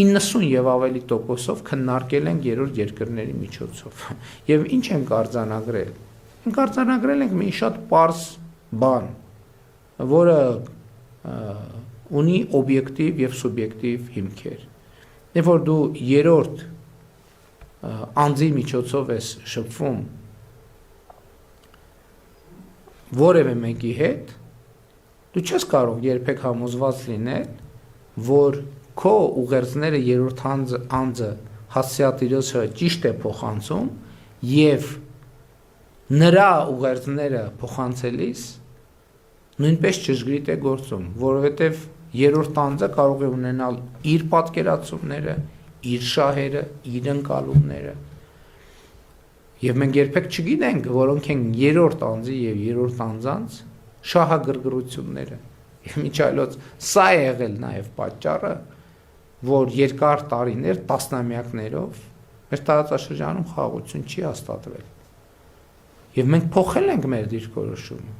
90 եւ ավելի տոկոսով քննարկել ենք երրորդ երկրների միջոցով։ Եվ ինչ ենք արձանագրել։ Մենք արձանագրել ենք մի շատ պարզ բան, որը ունի օբյեկտիվ եւ սուբյեկտիվ հիմքեր։ Երբ որ դու երրորդ անձի միջոցով ես շփվում որևէ մեկի հետ, դու չես կարող երբեք համոզված լինել, որ քո ուղերձները երրորդ անձը հասցեատիրոջը ճիշտ է փոխանցում եւ նրա ուղերձները փոխանցելիս նույնպես ճշգրիտ է գործում, որովհետեւ երրորդ անձը կարող է ունենալ իր պատկերացումները, իր շահերը, իր ընկալումները։ Եվ մենք երբեք չգիտենք, որոնք են երրորդ անձի եւ երրորդ անձանց շահագրգռությունները։ Եվ միջ այլոց սա է եղել նաեւ պատճառը, որ երկար տարիներ, տասնամյակներով մեր տարածաշրջանում խաղաղություն չի հաստատվել։ Եվ մենք փոխել ենք մեր դիրքորոշումը։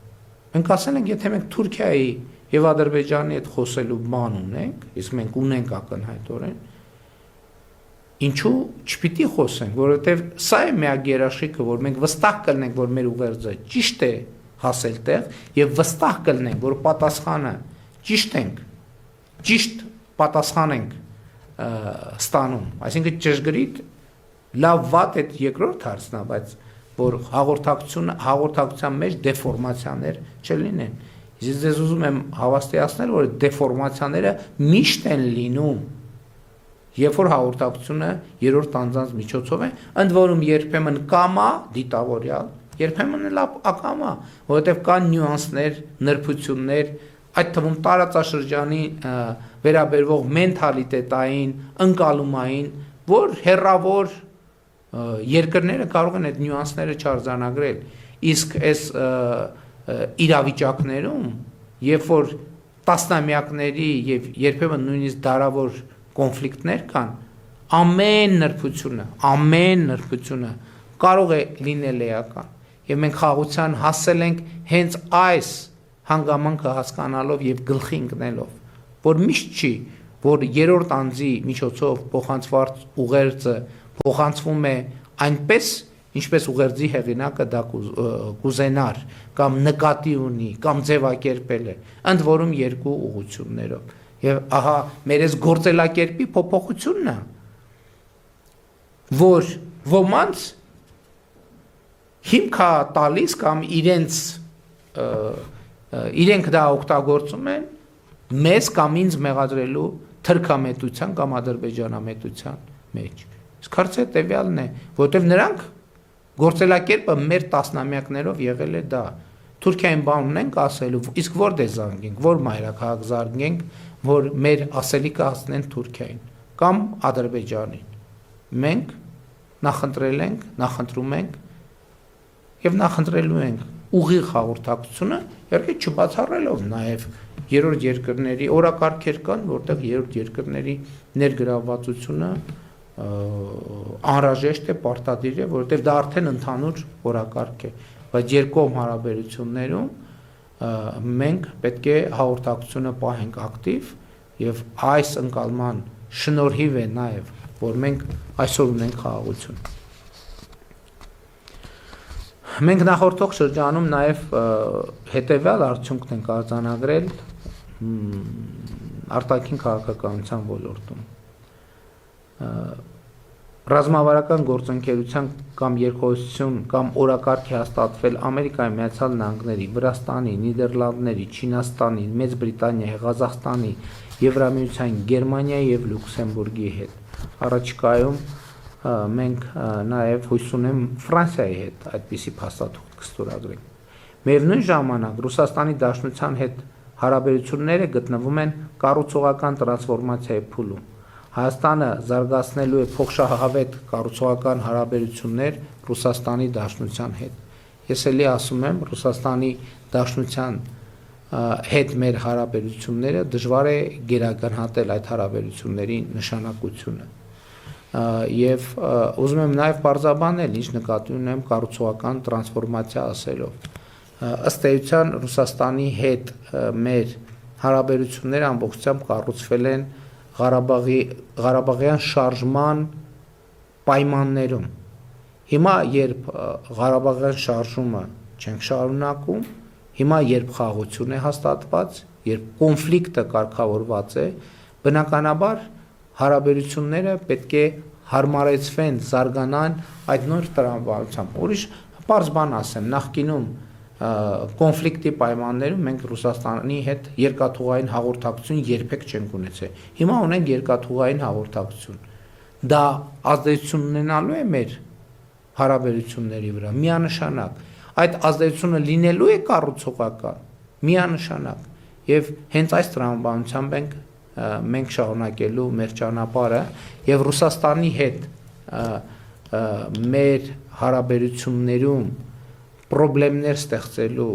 Մենք ասել ենք, եթե մենք Թուրքիայի եւ Ադրբեջանի հետ խոսելու բան ունենք, իսկ մենք ունենք ակնհայտորեն, ինչու չպիտի խոսենք, որովհետեւ սա է միակ երաշխիքը, որ մենք վստահ կլինենք, որ մեր ուղերձը ճիշտ է հասել տեղ եւ վստահ կլինենք, որ պատասխանը ճիշտ ենք, ճիշտ պատասխան ենք ստանում, այսինքն ճշգրիտ լավ վատ այդ երկրորդ հարցն է, բայց որ հաղորդակցության մեջ դեֆորմացիաներ չլինեն։ Ես ձեզ ուզում եմ հավաստիացնել, որ դեֆորմացիաները միշտ են լինում, երբ որ հաղորդակցությունը երրորդ անձանց միջոցով է, ընդ որում երբեմն կամա դիտավորյալ, երբեմն էլ ակամա, որովհետև կան նյուանսներ, նրբություններ, այդ թվում տարածաշրջանի վերաբերվող մենթալիտետային, ընկալումային, որ հեռավոր երկրները կարող են այդ նյուանսները չարձանագրել, իսկ այս իրավիճակներում, երբ որ տասնամյակների եւ երբեմն նույնիսկ դարավոր կոնֆլիկտներ կան, ամեն նրբությունը կարող է լինել էական, եւ մենք խաղաղության հասել ենք հենց այս հանգամանքը հասկանալով եւ գլխի ընկնելով, որ միշտ չի, որ երրորդ անձի միջոցով փոխանցված ուղերձը փոխանցվում է այնպես, ինչպես ուղերձի հեղինակը դա կուզենար, կամ նկատի ունի, կամ ձևակերպել է, ընդ որում երկու ուղղություններով։ Եվ ահա մեր այս գործելակերպի փոփոխությունն է, որ ոմանց հիմք է տալիս կամ իրենք դա օգտագործում են մեզ կամ ինձ մեղադրելու թրքամետության կամ ադրբեջանամետության մեջ։ Իսկ հարցը տևյալն է, որտեղ նրանք գործելակերպը մեր տասնամյակներով եղել է դա։ Թուրքիային բան ունենք ասելու, իսկ որտե զանգենք, որ մայրաքաղաք զարգենք, որ մեր ասելիքը հասնեն Թուրքիային կամ Ադրբեջանին։ Մենք նախընտրել ենք, նախընտրում ենք եւ նախընտրելու ենք ուղիղ հաղորդակցությունը, իհարկե չբացառելով նաեւ երրորդ երկրների օրակարգեր կան, որտեղ երրորդ երկրների ներգրավվածությունը անհրաժեշտ է, պարտադիր է, որովհետև դա արդեն ընդհանուր օրակարգ է, բայց երկկողմ հարաբերություններում մենք պետք է հաղորդակցությունը պահենք ակտիվ եւ այս ընկալման շնորհիվ է նաեւ, որ մենք այսօր ունենք խաղաղություն։ Մենք նախորդող շրջանում նաեւ հետեւյալ արդյունքն ենք արձանագրել արտաքին քաղաքականության ոլորտում։ Ռազմավարական գործընկերության կամ երկխոսություն կամ օրակարգ է հաստատվել Ամերիկայի Միացյալ Նահանգների, Վրաստանի, Նիդերլանդների, Չինաստանի, Մեծ Բրիտանիայի, Ղազախստանի, Եվրամիության, Գերմանիայի եւ Լյուքսեմբուրգի հետ։ Առաջիկայում մենք նաեւ հույս ունեմ Ֆրանսիայի հետ այդպիսի փաստաթուղթ կստորագրենք։ Միևնույն ժամանակ Ռուսաստանի Դաշնության հետ հարաբերությունները գտնվում են կառուցողական տրանսֆորմացիայի փուլում։ Հայաստանը զարգացնելու է փոխշահավետ կառուցողական հարաբերություններ Ռուսաստանի Դաշնության հետ։ Ես էլի ասում եմ, Ռուսաստանի Դաշնության հետ մեր հարաբերությունները դժվար է գերագնահատել այդ հարաբերությունների նշանակությունը։ Եվ ուզում եմ նաև բարձրաբանել, ինչ նկատի ունեմ կառուցողական տրանսֆորմացիա ասելով։ Ըստ էության Ռուսաստանի հետ մեր հարաբերությունները ամբողջությամբ կառուցվել են Ղարաբաղյան շարժման պայմաններում։ Հիմա երբ Ղարաբաղյան շարժումը չենք շարունակում, հիմա երբ խաղաղություն է հաստատված, երբ կոնֆլիկտը կարգավորված է, բնականաբար հարաբերությունները պետք է հարմարեցվեն, զարգանան այդ նոր տրամաբանությամբ։ Ուրիշ պարզ բան ասեմ, նախկինում կոնֆլիկտի պայմաններում մենք Ռուսաստանի հետ երկաթուղային հաղորդակցություն երբեք չենք ունեցել։ Հիմա ունենք երկաթուղային հաղորդակցություն։ դա ազդեցություն ունենալու է մեր հարաբերությունների վրա, միանշանակ, այդ ազդեցությունը լինելու է կառուցողական, միանշանակ, եւ հենց այս տրամաբանությամբ մենք շարունակելու մեր ճանապարհը եւ Ռուսաստանի հետ մեր հարաբերություններում խնդիրներ ստեղծելու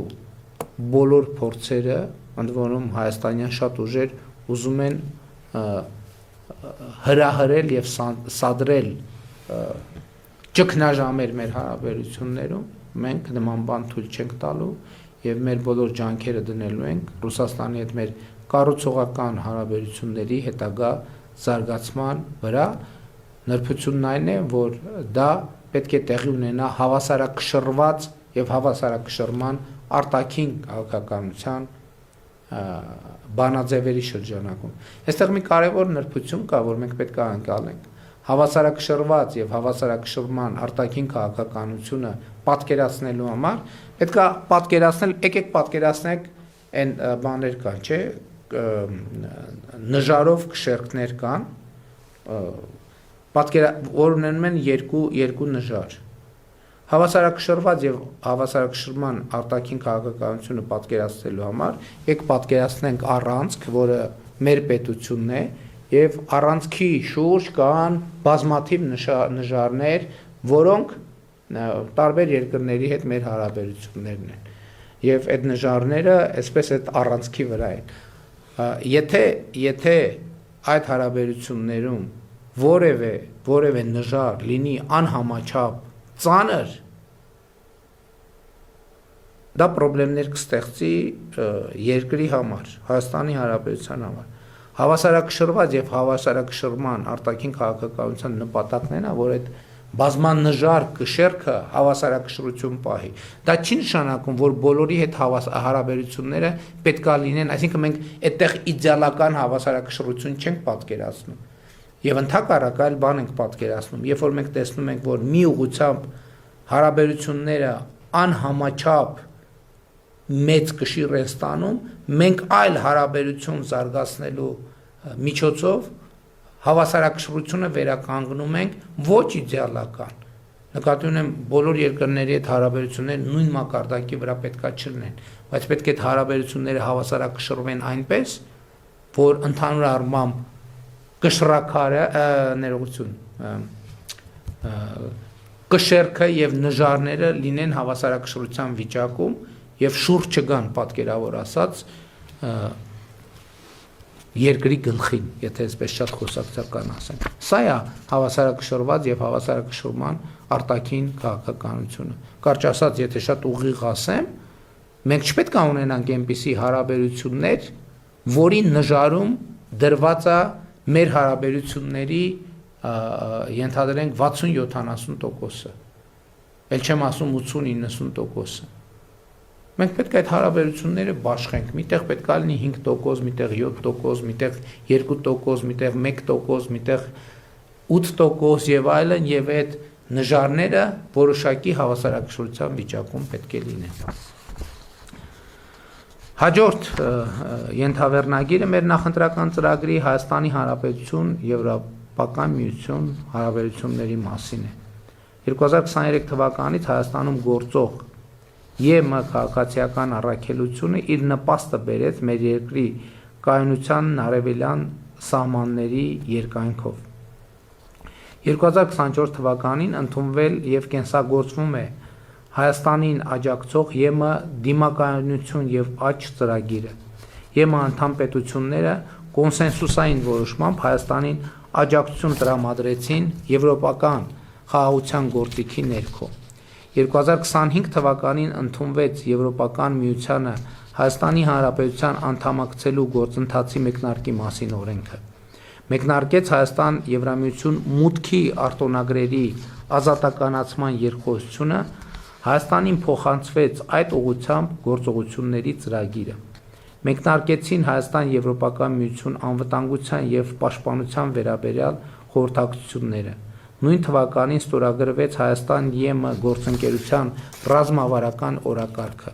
բոլոր փորձերը, ընդ որում հայաստանյան շատ ուժեր ուզում են հրահրել եւ սադրել ճգնաժամեր մեր հարաբերություններում, մենք նման բան թույլ չենք տալու եւ մեր բոլոր ջանքերը դնելու ենք Ռուսաստանի հետ մեր կառուցողական հարաբերությունների հետագա զարգացման վրա։ Նրբությունն այն է, որ դա պետք է տեղի ունենա հավասարակշռված եւ հավասարակշռման արտաքին քաղաքականության բանաձևերի շրջանակում։ Այստեղ մի կարևոր նրբություն կա, որ մենք պետք է անցնենք։ Հավասարակշռված եւ հավասարակշռման արտաքին քաղաքականությունը պատկերացնելու համար պետք է պատկերացնել, եկեք պատկերացնենք այն բաներ կան, չէ՞, նժարով քշերքներ կան, որ ունենում են երկու նժար։ Հավասարակշռված եւ հավասարակշռման արտաքին քաղաքականությունը պատկերացնելու համար եք պատկերացնենք առանցք, որը մեր պետությունն է, եւ առանցքի շուրջ կան բազմաթիվ նժարներ, որոնք տարբեր երկրների հետ մեր հարաբերություններն են։ Եվ այդ նժարները այսպես այդ առանցքի վրա են։ Եթե այդ հարաբերություններում որևէ նժար լինի անհամաչափ ծանր, դա խնդիրներ կստեղծի երկրի համար, Հայաստանի Հանրապետության համար։ Հավասարակշռված եւ հավասարակշռման արտաքին քաղաքականության նպատակն է, որ այդ բազմաննժար կշերքը հավասարակշռություն պահի։ Դա չի նշանակում, որ բոլորի հետ հարաբերությունները պետքա լինեն, այսինքն մենք այդտեղ իդեալական հավասարակշռություն չենք պատկերացնում։ Եվ ընդհակառակ այլ բան ենք պատկերացնում, երբ որ մենք տեսնում ենք, որ մի ուղղությամբ հարաբերությունները անհամաչափ մեծ կշիռ են ստանում, մենք այլ հարաբերություն զարգացնելու միջոցով հավասարակշռությունը վերականգնում ենք ոչ իդեալական։ Նկատի ունեմ բոլոր երկրների հետ հարաբերությունները նույն մակարդակի վրա պետքա չլինեն, բայց պետք է հարաբերությունները հավասարակշռվեն այնպես, որ ընդհանուր առմամբ կշռակարը կշերքը եւ նժարները լինեն հավասարակշռության վիճակում եւ շուրջ չգան, պատկերավոր ասած, երկրի գլխին, եթե այսպես շատ խոսակցական ասենք։ Սա է հավասարակշռված եւ հավասարակշռման արտաքին քաղաքականությունը։ Կարճ ասած, եթե շատ ուղիղ ասեմ, մենք չպետք է ունենանք այնպիսի հարաբերություններ, որի նժարում դրված է մեր հարաբերությունների ենթադրենք 60-70%-ը, էլ չեմ ասում 80-90%-ը։ Մենք պետք է այդ հարաբերությունները բաշխենք, միտեղ պետք է լինի 5%, միտեղ 7%, միտեղ 2%, միտեղ 1%, միտեղ 8% եւ այլն, եւ այդ նժարները որոշակի հավասարակշռության վիճակում պետք է լինեն։ Հաջորդ ենթավեռնագիրը մեր նախընտրական ծրագրի Հայաստանի Հանրապետություն Եվրոպական միություն հարաբերությունների մասին է։ 2023 թվականից Հայաստանում գործող ԵՄ քաղաքացիական առաքելությունը իր նպաստը բերեց մեր երկրի կայունության արևելյան սահմանների երկայնքով։ 2024 թվականին ընդունվել եւ կենսագործվում է Հայաստանին աջակցող ԵՄ դիմակայունություն եւ աճ ծրագիրը։ ԵՄ անդամ պետությունները կոնսենսուսային որոշմամբ Հայաստանին աջակցություն տրամադրեցին եվրոպական խաղաղության գործիքի ներքո։ 2025 թվականին ընդունվեց Եվրոպական միությանը Հայաստանի Հանրապետության անդամակցելու գործընթացի մեկնարկի մասին օրենքը։ Մեկնարկեց Հայաստան Եվրամիություն մուտքի արտոնագրերի ազատականացման երկխոսությունը, Հայաստանին փոխանցվեց այդ ուղղությամբ գործողությունների ծրագիրը։ Մեկնարկեցին Հայաստան Եվրոպական միություն անվտանգության եւ պաշտպանության վերաբերյալ խորհրդակցությունները։ Նույն թվականին ստորագրվեց Հայաստան ԵՄ գործընկերության ռազմավարական օրակարգը։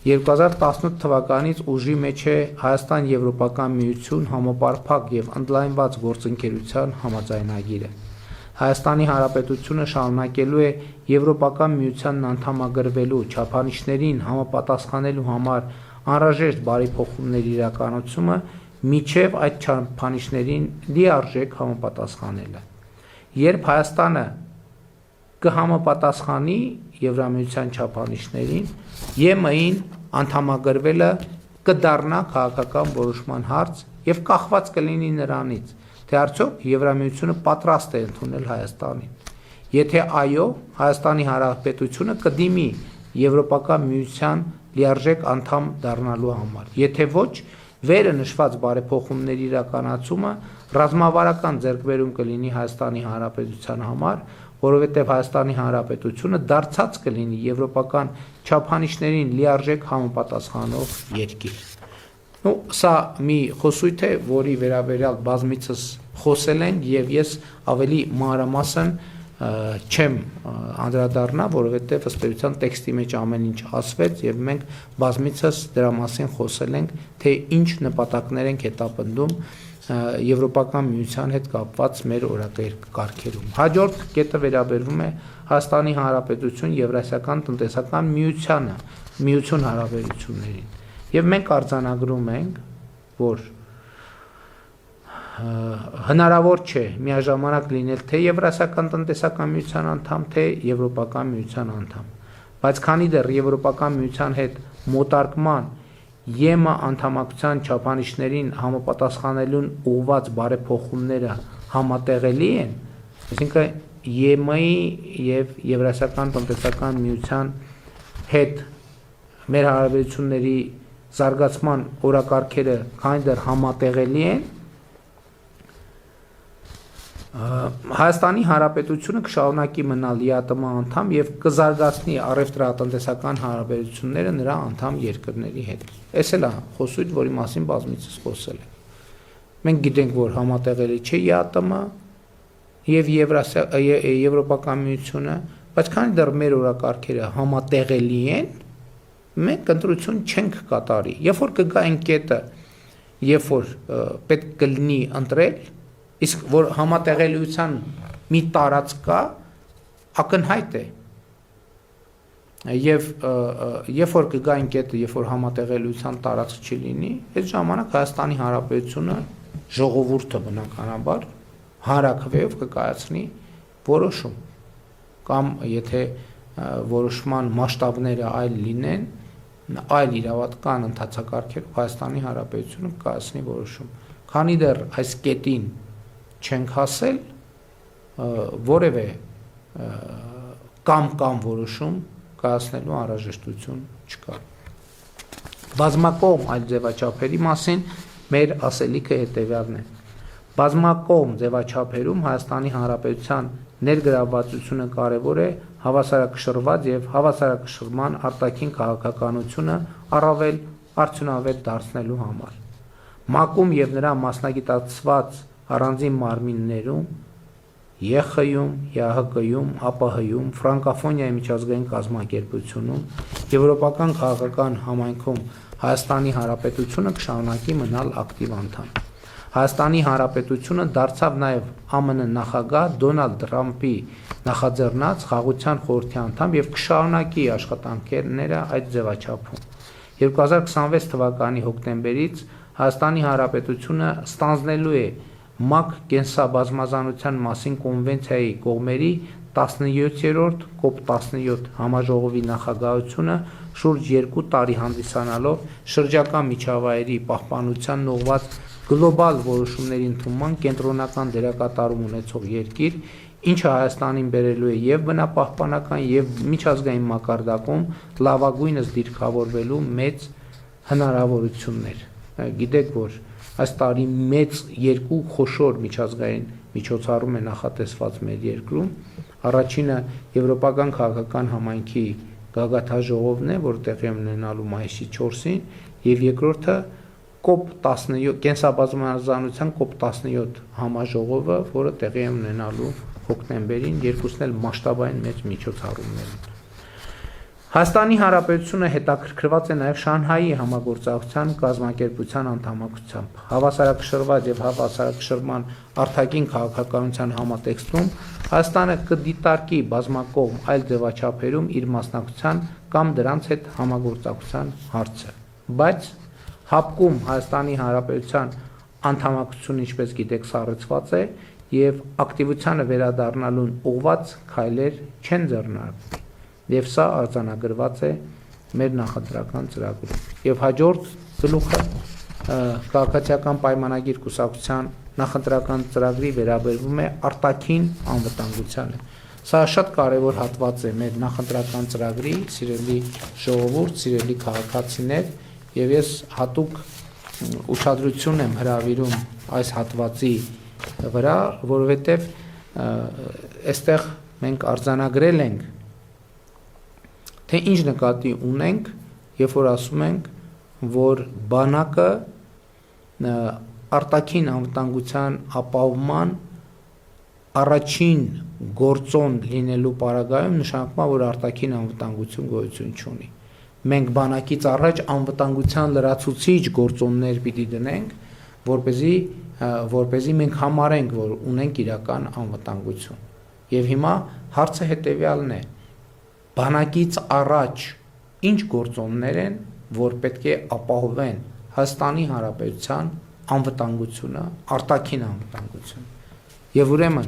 2018 թվականից ուժի մեջ է Հայաստան Եվրոպական միություն համապարփակ եւ ընդլայնված գործընկերության համաձայնագիրը։ Հայաստանի Հանրապետությունը շարունակելու է Եվրոպական միությանն անդամագրվելու չափանիշներին համապատասխանելու համար անհրաժեշտ բարեփոխումների իրականացումը միջև այդ չափանիշներին լիարժեք համապատասխանելը։ Երբ Հայաստանը կհամապատասխանի Եվրամիության չափանիշներին, ԵՄ-ին անդամագրվելը կդառնա քաղաքական որոշման հարց եւ կախված կլինի նրանից, թե արդյոք Եվրամիությունը պատրաստ է ընդունել Հայաստանին։ Եթե այո, Հայաստանի Հանրապետությունը կդիմի Եվրոպական միության լիարժեք անդամ դառնալու համար։ Եթե ոչ, վերը նշված բարեփոխումների իրականացումը ռազմավարական ձեռքբերում կլինի Հայաստանի Հանրապետության համար, որովհետև Հայաստանի Հանրապետությունը դարձած կլինի եվրոպական չափանիշներին լիարժեք համապատասխանող երկիր։ Սա մի խոսույթ է, որի վերաբերյալ բազմիցս խոսել ենք եւ ես ավելի մանրամասն չեմ անդրադառնա, որովհետև ըստ էության տեքստի մեջ ամեն ինչ ասվեց եւ մենք բազմիցս դրա մասին խոսել ենք, թե ինչ նպատակներ ենք հետապնդում Եվրոպական միության հետ կապված մեր օրակարգերում։ Հաջորդ կետը վերաբերվում է Հայաստանի Հանրապետություն Եվրասիական տնտեսական միություն հարաբերություններին։ Եվ մենք արձանագրում ենք, որ հնարավոր չէ միաժամանակ լինել թե Եվրասիական տնտեսական միության անդամ, թե Եվրոպական միության անդամ։ Բայց քանի դեռ Եվրոպական միության հետ մոտարկման ԵՄ անդամակցության չափանիշներին համապատասխանելուն ուղղված բարեփոխումները համատեղելի են, այսինքն ԵՄ-ի եւ Եվրասիական տնտեսական միության հետ մեր հարաբերությունների զարգացման օրակարգերը քանի դեռ համատեղելի են, Հայաստանի Հանրապետությունը կշարունակի մնալ ԵԱՏՄ անդամ եւ կզարգացնի առևտրատնտեսական հարաբերությունները նրա անդամ երկրների հետ։ Այս էլ է խոսույթ, որի մասին բազմիցս խոսել ենք։ Մենք գիտենք, որ համատեղելի չէ ԵԱՏՄ եւ Եվրոպական միությունը, բայց քանի դեռ մեր օրակարգերը համատեղելի են, մենք ընտրություն չենք կատարի։ Երբ որ կգա այն կետը, երբ որ պետք կլինի ընտրել, իսկ որ համատեղելիության մի տարածք կա, ակնհայտ է։ Եվ երբ որ կգա այն կետը, երբ որ համատեղելիության տարածք չլինի, այդ ժամանակ Հայաստանի Հանրապետությունը ժողովուրդը բնականաբար հանրաքվեով կկայացնի որոշում, կամ եթե որոշման մասշտաբները այլ լինեն, այլ իրավական ընթացակարգերով Հայաստանի Հանրապետությունը կկայացնի որոշում։ Քանի դեռ այս կետին չենք հասել, որևէ կամ որոշում կայացնելու անհրաժեշտություն չկա։ Բազմակողմ այլ ձևաչափերի մասին մեր ասելիքը հետևյալն է։ Բազմակողմ ձևաչափերում Հայաստանի Հանրապետության ներգրավվածությունը կարևոր է հավասարակշռված եւ հավասարակշռման արտաքին քաղաքականությունը առավել արդյունավետ դարձնելու համար։ ՄԱԿ-ում եւ նրա մասնագիտացված առանձին մարմիններում ԵԽ-ում, ԵԱՀԿ-ում, ԱՊՀ-ում, ֆրանկոֆոնիայի միջազգային կազմակերպությունում, եվրոպական քաղաքական համայնքում Հայաստանի Հանրապետությունը կշարունակի մնալ ակտիվ անդամ։ Հայաստանի Հանրապետությունը դարձավ նաև ԱՄՆ նախագահ Դոնալդ Թրամփի նախաձեռնած Խաղաղության խորհրդի անդամ եւ կշարունակի աշխատանքները այդ ձևաչափում։ 2026 թվականի հոկտեմբերից Հայաստանի Հանրապետությունը ստանձնելու է ՄԱԿ կենսաբազմազանության մասին կոնվենցիայի կողմերի 17-րդ COP17 համաժողովի նախագահությունը շուրջ 2 տարի հանդիսանալով շրջակա միջավայրի պահպանությանն ուղղված գլոբալ որոշումների ընդունման կենտրոնական դերակատարում ունեցող երկիր, ինչը Հայաստանին բերելու է եւ բնապահպանական եւ միջազգային մակարդակում լավագույնս դիրքավորվելու մեծ հնարավորություններ։ Գիտեք, որ այս տարի մեծ երկու խոշոր միջազգային միջոցառում է նախատեսված մեր երկրում։ Առաջինը Եվրոպական քաղաքական համայնքի գագաթաժողովն է, որ տեղի ունենալու մայիսի 4-ին, եւ երկրորդը COP17 կենսաբազմազանության COP17 համաժողովը, որը տեղի է ունենալու հոկտեմբերին, երկուսն էլ մասշտաբային մեծ միջոցառումներ են։ Հայաստանի Հանրապետությունը հետաքրքրված է նաև Շանհայի համագործակցության կազմակերպության անդամակցությամբ։ Հավասարակշռված եւ հավասարակշռման արտաքին քաղաքականության համատեքստում Հայաստանը կդիտարկի բազմակողմ այլ ձևաչափերում իր մասնակցության կամ դրանց հետ համագործակցության հարցը։ Բայց հապկում Հայաստանի Հանրապետության անդամակցությունը, ինչպես գիտեք, սառեցված է եւ ակտիվությանը վերադառնալուն ուղղված քայլեր չեն ձեռնարկվում։ Եվ սա արձանագրված է մեր նախընտրական ծրագրում։ Եվ հաջորդ գլուխը քաղաքացիական պայմանագիր կուսակցության նախընտրական ծրագրի վերաբերվում է արտաքին անվտանգությանը։ Սա շատ կարևոր հատված է մեր նախընտրական ծրագրի, սիրելի ժողովուրդ, սիրելի քաղաքացիներ, եւ ես հատուկ ուշադրություն եմ հրավիրում այս հատվածի վրա, որովհետեւ այստեղ մենք արձանագրել ենք թե ինչ նկատի ունենք, երբ որ ասում ենք, որ բանակը արտաքին անվտանգության ապահովման առաջին գործոն լինելու պարագայում նշանակում է, որ արտաքին անվտանգություն գոյություն չունի։ Մենք բանակից առաջ անվտանգության լրացուցիչ գործոններ պիտի դնենք, որպեսզի մենք համարենք, որ ունենք իրական անվտանգություն։ Եվ հիմա հարցը հետևյալն է. բանակից առաջ ինչ գործոններ են, որ պետք է ապահովեն Հայաստանի Հանրապետության անվտանգությունը, արտաքին անվտանգությունը։ Եվ ուրեմն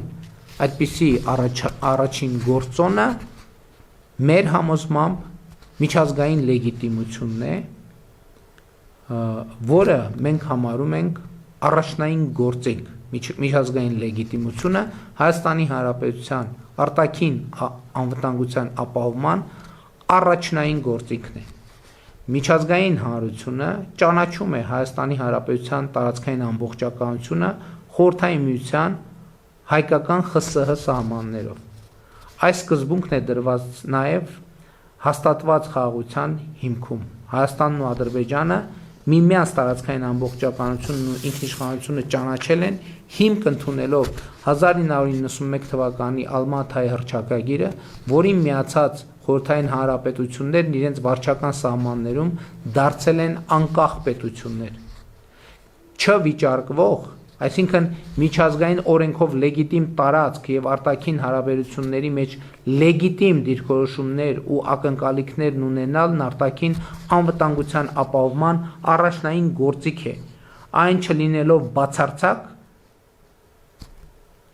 այդպիսի առաջին գործոնը մեր համոզմամբ միջազգային լեգիտիմությունն է, որը մենք համարում ենք առաջնային գործիք, միջազգային լեգիտիմությունը Հայաստանի Հանրապետության արտաքին անվտանգության ապահովման առաջնային գործիքն է։ Միջազգային հանրությունը ճանաչում է Հայաստանի Հանրապետության տարածքային ամբողջականությունը Խորհրդային Միության հայկական ԽՍՀ սահմաններով։ Այս սկզբունքն է դրված նաև հաստատված խաղաղության հիմքում։ Հայաստանն ու Ադրբեջանը միմյանց տարածքային ամբողջականությունն ու ինքնիշխանությունը ճանաչել են հիմք ընդունելով 1991 թվականի Ալմաթայի հռչակագիրը, որին միացած խորհրդային հանրապետություններն իրենց վարչական սահմաններում դարձել են անկախ պետություններ։ Չվիճարկվող, այսինքն միջազգային օրենքով լեգիտիմ տարածք եւ արտաքին հարաբերությունների մեջ լեգիտիմ դիրքորոշումներ ու ակնկալիքներն ունենալն արտաքին անվտանգության ապահովման առաջնային գործիք է։ Այն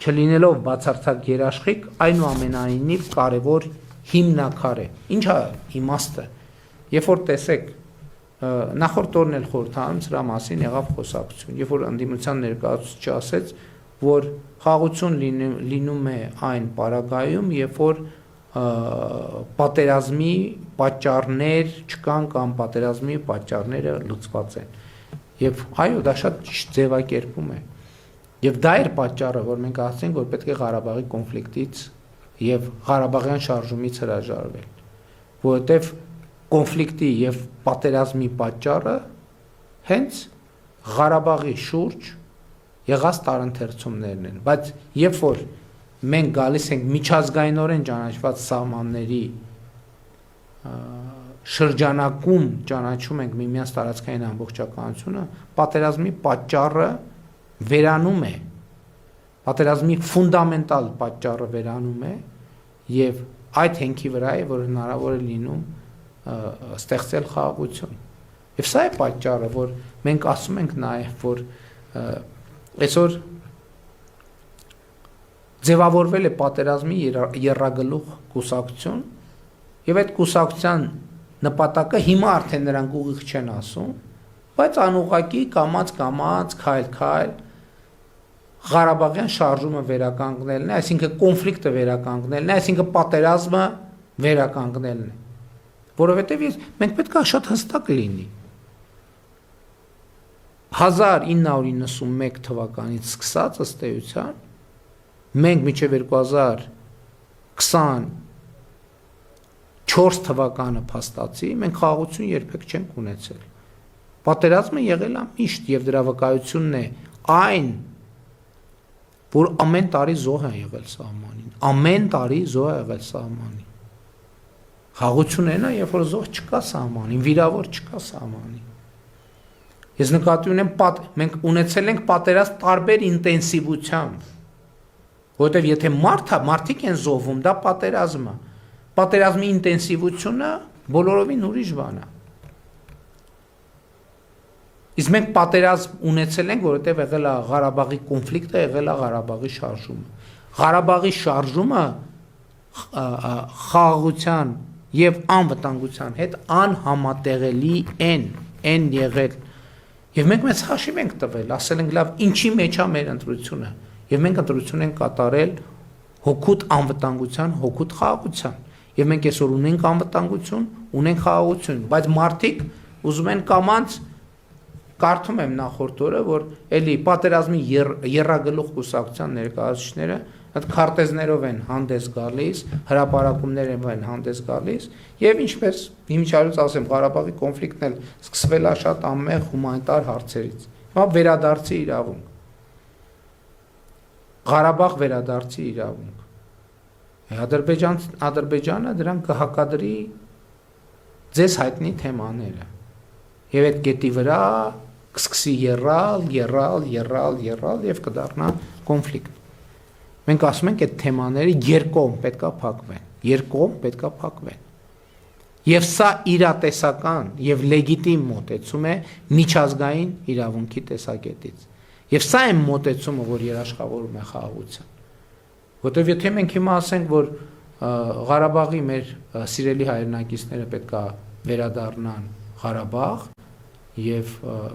չլինելով բացարձակ երաշխիք, այնուամենայնիվ կարևոր հիմնակար է։ Ինչ է իմաստը։ Երբ որ տեսեք նախորդ օրն էլ խորհրդարանում սրա մասին եղավ խոսակցություն, երբ որ ընդդիմության ներկայացուցիչը ասեց, որ խաղաղություն լինում է այն պարագայում, երբ որ պատերազմի պատճառներ չկան կամ պատերազմի պատճառները լուծված են։ Եվ այո, դա շատ ճիշտ ձևակերպում է։ Եվ դա էր պատճառը, որ մենք ասենք, որ պետք է Ղարաբաղի կոնֆլիկտից եւ Ղարաբաղյան շարժումից հրաժարվել, որովհետեւ կոնֆլիկտի եւ պատերազմի պատճառը հենց Ղարաբաղի շուրջ եղած տարընթերցումներն են, բայց երբ որ մենք գալիս ենք միջազգայինորեն ճանաչված սահմանների շրջանակում ճանաչում ենք միմյանց տարածքային ամբողջականությունը, պատերազմի պատճառը վերանում է, պատերազմի ֆունդամենտալ պատճառը վերանում է եւ այդ հենքի վրա է, որ հնարավոր է լինում ստեղծել խաղաղություն։ Եվ սա է պատճառը, որ մենք ասում ենք նաեւ, որ այսօր ձևավորվել է պատերազմի եռագլուխ կուսակցություն եւ այդ կուսակցության նպատակը հիմա արդեն նրանք ուղիղ չեն ասում, բայց անուղղակի կամած քայլ Ղարաբաղյան շարժումը վերականգնելն է, այսինքն կոնֆլիկտը վերականգնելն է, այսինքն պատերազմը վերականգնելն է։ Որովհետեւ մենք պետք է շատ հստակ լինի։ 1991 թվականից սկսած ըստ էության մենք մինչև 2024 թվականը փաստացի մենք խաղաղություն երբեք չենք ունեցել։ Պատերազմը եղել է միշտ եւ դրա վկայությունն է այն, որ ամեն տարի զոհ է եղել սահմանին, ամեն տարի զոհ է եղել սահմանին։ Խաղությունն է, երբ որ զոհ չկա սահմանին, վիրավոր չկա սահմանին։ Ես նկատի ունեմ, մենք ունեցել ենք պատերազմ տարբեր ինտենսիվությամբ, որովհետև եթե մարդիկ են զոհվում, դա պատերազմ է։ Պատերազմի ինտենսիվությունը բոլորովին ուրիշ բան է։ Իսկ մենք պատերազմ ունեցել ենք, որովհետև եղել է Ղարաբաղի կոնֆլիկտը, եղել է Ղարաբաղի շարժումը։ Ղարաբաղի շարժումը խաղաղության եւ անվտանգության հետ անհամատեղելի են եղել։ Եվ մենք մեծ հաշիվ ենք տվել, ասել ենք լավ, ինչի մեջ է մեր ընտրությունը։ Եվ մենք ընտրություն ենք կատարել հոգուտ անվտանգության, հոգուտ խաղաղության։ Եվ մենք այսօր ունենք անվտանգություն, ունենք խաղաղություն, բայց մարդիկ ուզում են կամանց կարդում եմ նախորդ օրը, որ էլի պատերազմի եռագլուխ կուսակցության ներկայացուցիչները այդ քարտեզներով են հանդես գալիս, հրապարակումներով են հանդես գալիս, եւ ինչպես հիմիջարից ասեմ, Ղարաբաղի կոնֆլիկտն էլ սկսվել է շատ անմեղ հումանիտար հարցերից։ Հիմա վերադարձի իրավունք։ Ղարաբաղ վերադարձի իրավունք։ Ադրբեջանը դրան կհակադրի ձեզ հայտնի թեմաները։ Եվ այդ գետի վրա կսկսի եռալ եւ կդառնա կոնֆլիկտ։ Մենք ասում ենք այդ թեմաները երկկողմ պետքա փակվեն։ Եվ սա իրատեսական եւ լեգիտիմ մոտեցում է միջազգային իրավունքի տեսակետից։ Եվ սա է մոտեցումը, որ երաշխավորում է խաղաղության։ Որտեւ եթե մենք հիմա ասենք, որ Ղարաբաղի մեր սիրելի հայրենակիցները պետքա վերադառնան Ղարաբաղ եւ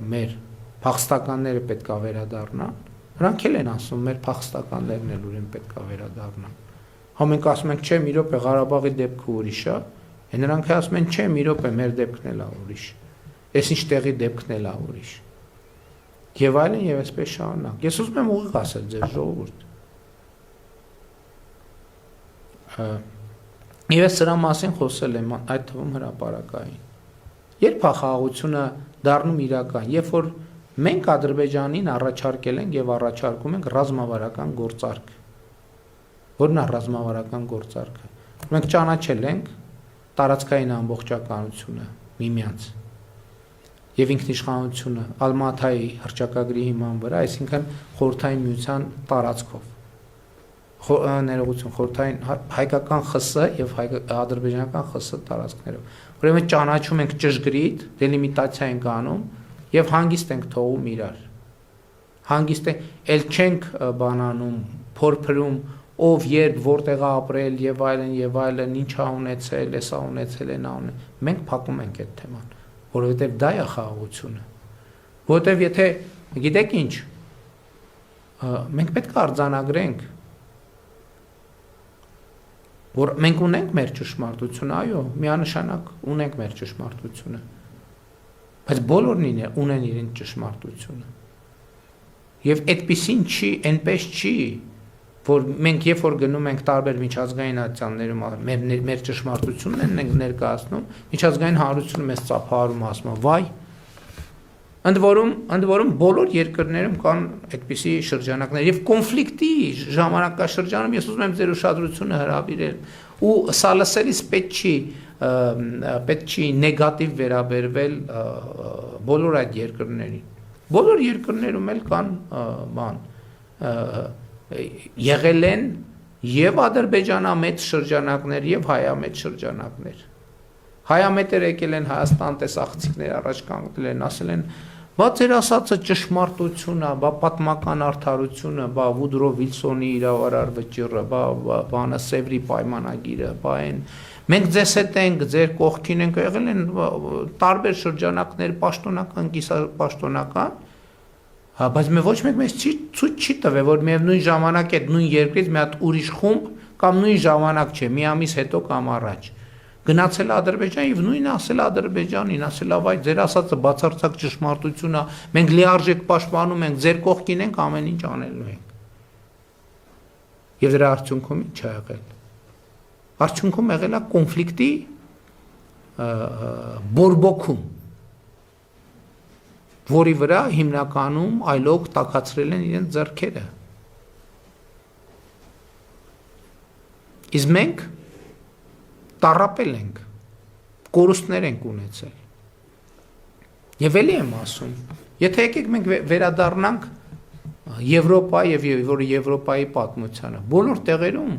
մեր փախստականները պետքա վերադառնան, նրանք էլ են ասում, մեր փախստականներն էլ ուրեմն պետքա վերադառնան։ Հա մենք ասում ենք, չէ, մի րոպե Ղարաբաղի դեպքը ուրիշ է, նրանք ասում են, չէ, մի րոպե մեր դեպքն էլ է ուրիշ։ Այս ինչ տեղի դեպքն էլ է ուրիշ։ Եվ այլն եւ այսպես շարունակ։ Ես ուզում եմ ուղիղ ասել ձեր ժողովուրդ։ Եվ ես սրա մասին խոսել եմ այդ թվում հրապարակային։ Երբ է խաղաղությունը դառնում իրական, երբ որ մենք Ադրբեջանին առաջարկել ենք եւ առաջարկում ենք ռազմավարական գործարք։ Որն է ռազմավարական գործարքը։ Մենք ճանաչել ենք տարածքային ամբողջականությունը միմյանց եւ ինքնիշխանությունը Ալմաթայի հռչակագրի հիման վրա, այսինքն խորհրդային միության տարածքով։ Ներողություն, խորհրդային հայկական ԽՍՀ եւ ադրբեջանական ԽՍՀ տարածքներով։ Ուրեմն ճանաչում ենք ճշգրիտ, դելիմիտացիա ենք անում եւ հանգիստ ենք թողում իրար։ Հանգիստ էլ չենք բանանում, փորփրում, ով երբ որտեղ ապրել եւ այլն, ինչ ա ունեցել, էսա ունեցել են անում։ Մենք փակում ենք այդ թեման, որովհետեւ դա է խաղաղությունը։ Որովհետեւ եթե գիտեք ինչ, մենք պետք է արձանագրենք, որ մենք ունենք մեր ճշմարտությունը, այո, միանշանակ ունենք մեր ճշմարտությունը, բայց բոլորն ունեն իրենց ճշմարտությունը։ Եւ այդպեսին չի, այնպես չի, որ մենք երբ որ գնում ենք տարբեր միջազգային ատյաններում, մեր ճշմարտությունն են ներկայացնում, միջազգային հանրությունը մեզ ծափահարում, ասում է, վայ, ընդ որում բոլոր երկրներում կան այդպիսի շրջանակներ եւ կոնֆլիկտի ժամանակաշրջանում ես ուզում եմ ձեր ուշադրությունը հրավիրել ու սա լսելիս պետք չի նեգատիվ վերաբերվել բոլոր այդ երկրներին։ Բոլոր երկրներում էլ կան եղել են եւ ադրբեջանամետ շրջանակներ եւ հայամետ շրջանակներ։ Հայամետեր եկել են Հայաստան, տեսախցիկներ առաջ կանգնել են, ասել են, բա ձեր ասածը ճշմարտություն է, բա պատմական արդարությունը, բա Վուդրո Վիլսոնի իրավարար վճիռը, բանը Սևրի պայմանագիրը, բա այն մենք ձեզ հետ ենք, ձեր կողքին ենք, եղել են տարբեր շրջանակներ, պաշտոնական, կիսապաշտոնական, բայց ոչ մեկ մեզ ցույց չի տվել, որ միևնույն ժամանակ այդ նույն երկրից մի հատ ուրիշ խումբ կամ նույն ժամանակ չէ, մի ամիս հետո կամ առաջ գնացել Ադրբեջան եւ նույնը ասել Ադրբեջանին, ասել ավայ ձեր ասածը բացարձակ ճշմարտություն է, մենք լիարժեք պաշտպանում ենք, ձեր կողքին ենք, ամեն ինչ անելու ենք։ Եվ դրա արդյունքում ինչ ա եղել։ Արդյունքում եղել է կոնֆլիկտի բորբոքում, որի վրա հիմնականում այլոք տաքացրել են իրենց ձեռքերը։ Իսկ մենք տառապել ենք կորուստներ ենք ունեցել։ Եվ էլի եմ ասում, եթե եկեք մենք վերադառնանք Եվրոպա եւ Եվրոպայի պատմությանը, բոլոր տեղերում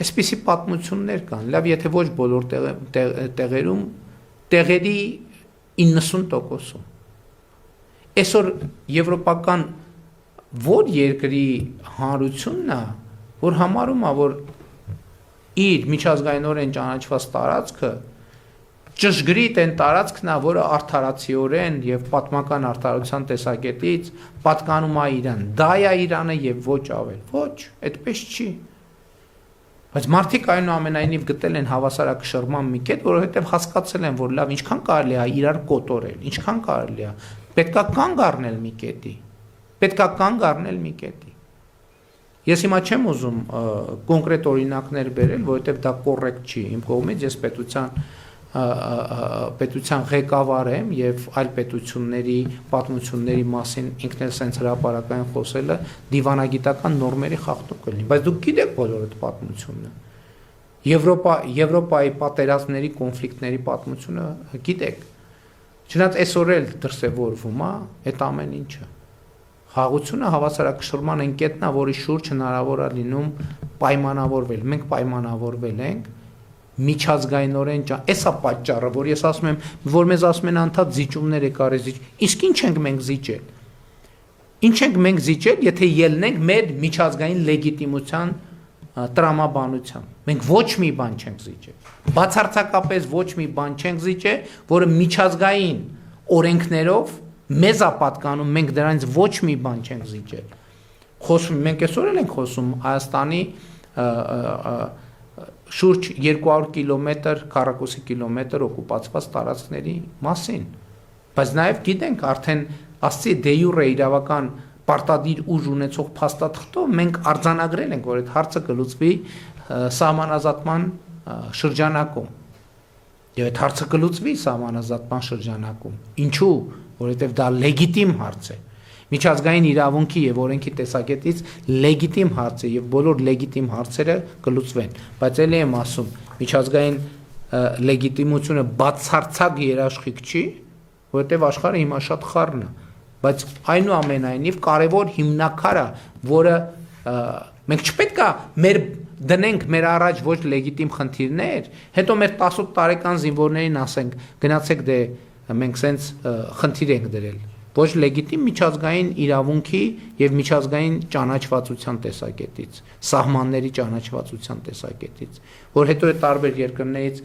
այսպիսի պատմություններ կան, լավ, եթե ոչ բոլոր տեղերում, տեղերի 90%-ում։ Այսօր եվրոպական որ երկրի հանրությունն է, որ համարում է, որ իր միջազգայինորեն ճանաչված տարածքը ճշգրիտ են տարածքն է, որը արդարացիորեն եւ պատմական արդարության տեսակետից պատկանում է Իրան։ Դա է Իրանը եւ ոչ ավել։ Ոչ, այդպես չի։ Բայց մարդիկ այնուամենայնիվ գտել են հավասարակշռման մի կետ, որովհետեւ հասկացել են, որ լավ, ինչքան կարելի է իրար կոտորել, ինչքան կարելի է, պետքա կանգ առնել մի կետի։ Պետքա կանգ առնել մի կետի։ Ես հիմա չեմ ուզում կոնկրետ օրինակներ բերել, որովհետեւ դա կոռեկտ չի իմ կողմից, ես պետության ղեկավար եմ եւ այլ պետությունների պատմությունների մասին ինքն էլ sense հրապարակային խոսելը դիվանագիտական նորմերի խախտում կլինի, բայց դուք գիտեք բոլոր այդ պատմությունը։ Եվրոպայի պատերազմների, կոնֆլիկտների պատմությունը գիտեք։ Չնայած այսօր էլ դրսևորվում է այդ ամեն ինչը։ Խաղաղությունը հավասարակշռման այն կետն է, որի շուրջ հնարավոր է լինում պայմանավորվել։ Մենք պայմանավորվել ենք միջազգայինորեն էսա պատճառը, որ ես ասում եմ, որ մեզ ասում են անդադ զիջումներ եկար է զիջ։ Իսկ ինչ ենք մենք զիջել։ Ինչ ենք մենք զիջել, եթե ելնենք մեր միջազգային լեգիտիմության տրամաբանությամբ։ Մենք ոչ մի բան չենք զիջել։ Բացարձակապես ոչ մի բան չենք զիջել, որը միջազգային օրենքներով մեզ է պատկանում, մենք դրանից ոչ մի բան չենք զիջել։ Խոսում մենք այսօր էլ ենք խոսում Հայաստանի շուրջ 200 կիլոմետր, քառակուսի կիլոմետր օկուպացված տարածքների մասին, բայց նաև գիտենք արդեն ասցի դե յուրե իրավական պարտադիր ուժ ունեցող փաստաթղթով մենք արձանագրել ենք, որ այդ հարցը կլուծվի սահմանազատման շրջանակում։ Եվ այդ հարցը կլուծվի սահմանազատման շրջանակում։ Ինչու՞, որովհետև դա լեգիտիմ հարց է։ Միջազգային իրավունքի եւ օրենքի տեսակետից լեգիտիմ հարց է եւ բոլոր լեգիտիմ հարցերը կլուծվեն, բայց ելի եմ ասում, միջազգային լեգիտիմությունը բացարձակ երաշխիք չի, որովհետեւ աշխարհը հիմա շատ խառն է, բայց այնուամենայնիվ կարևոր հիմնակարը, որը մենք չպետք է դնենք մեր առաջ ոչ լեգիտիմ խնդիրներ, հետո մեր 18 տարեկան զինվորներին ասենք, գնացեք դե մենք սենց խնդիր ենք դրել։ Ոչ լեգիտիմ միջազգային իրավունքի եւ միջազգային ճանաչվածության տեսակետից, սահմանների ճանաչվածության տեսակետից, որ հետո է տարբեր երկրներից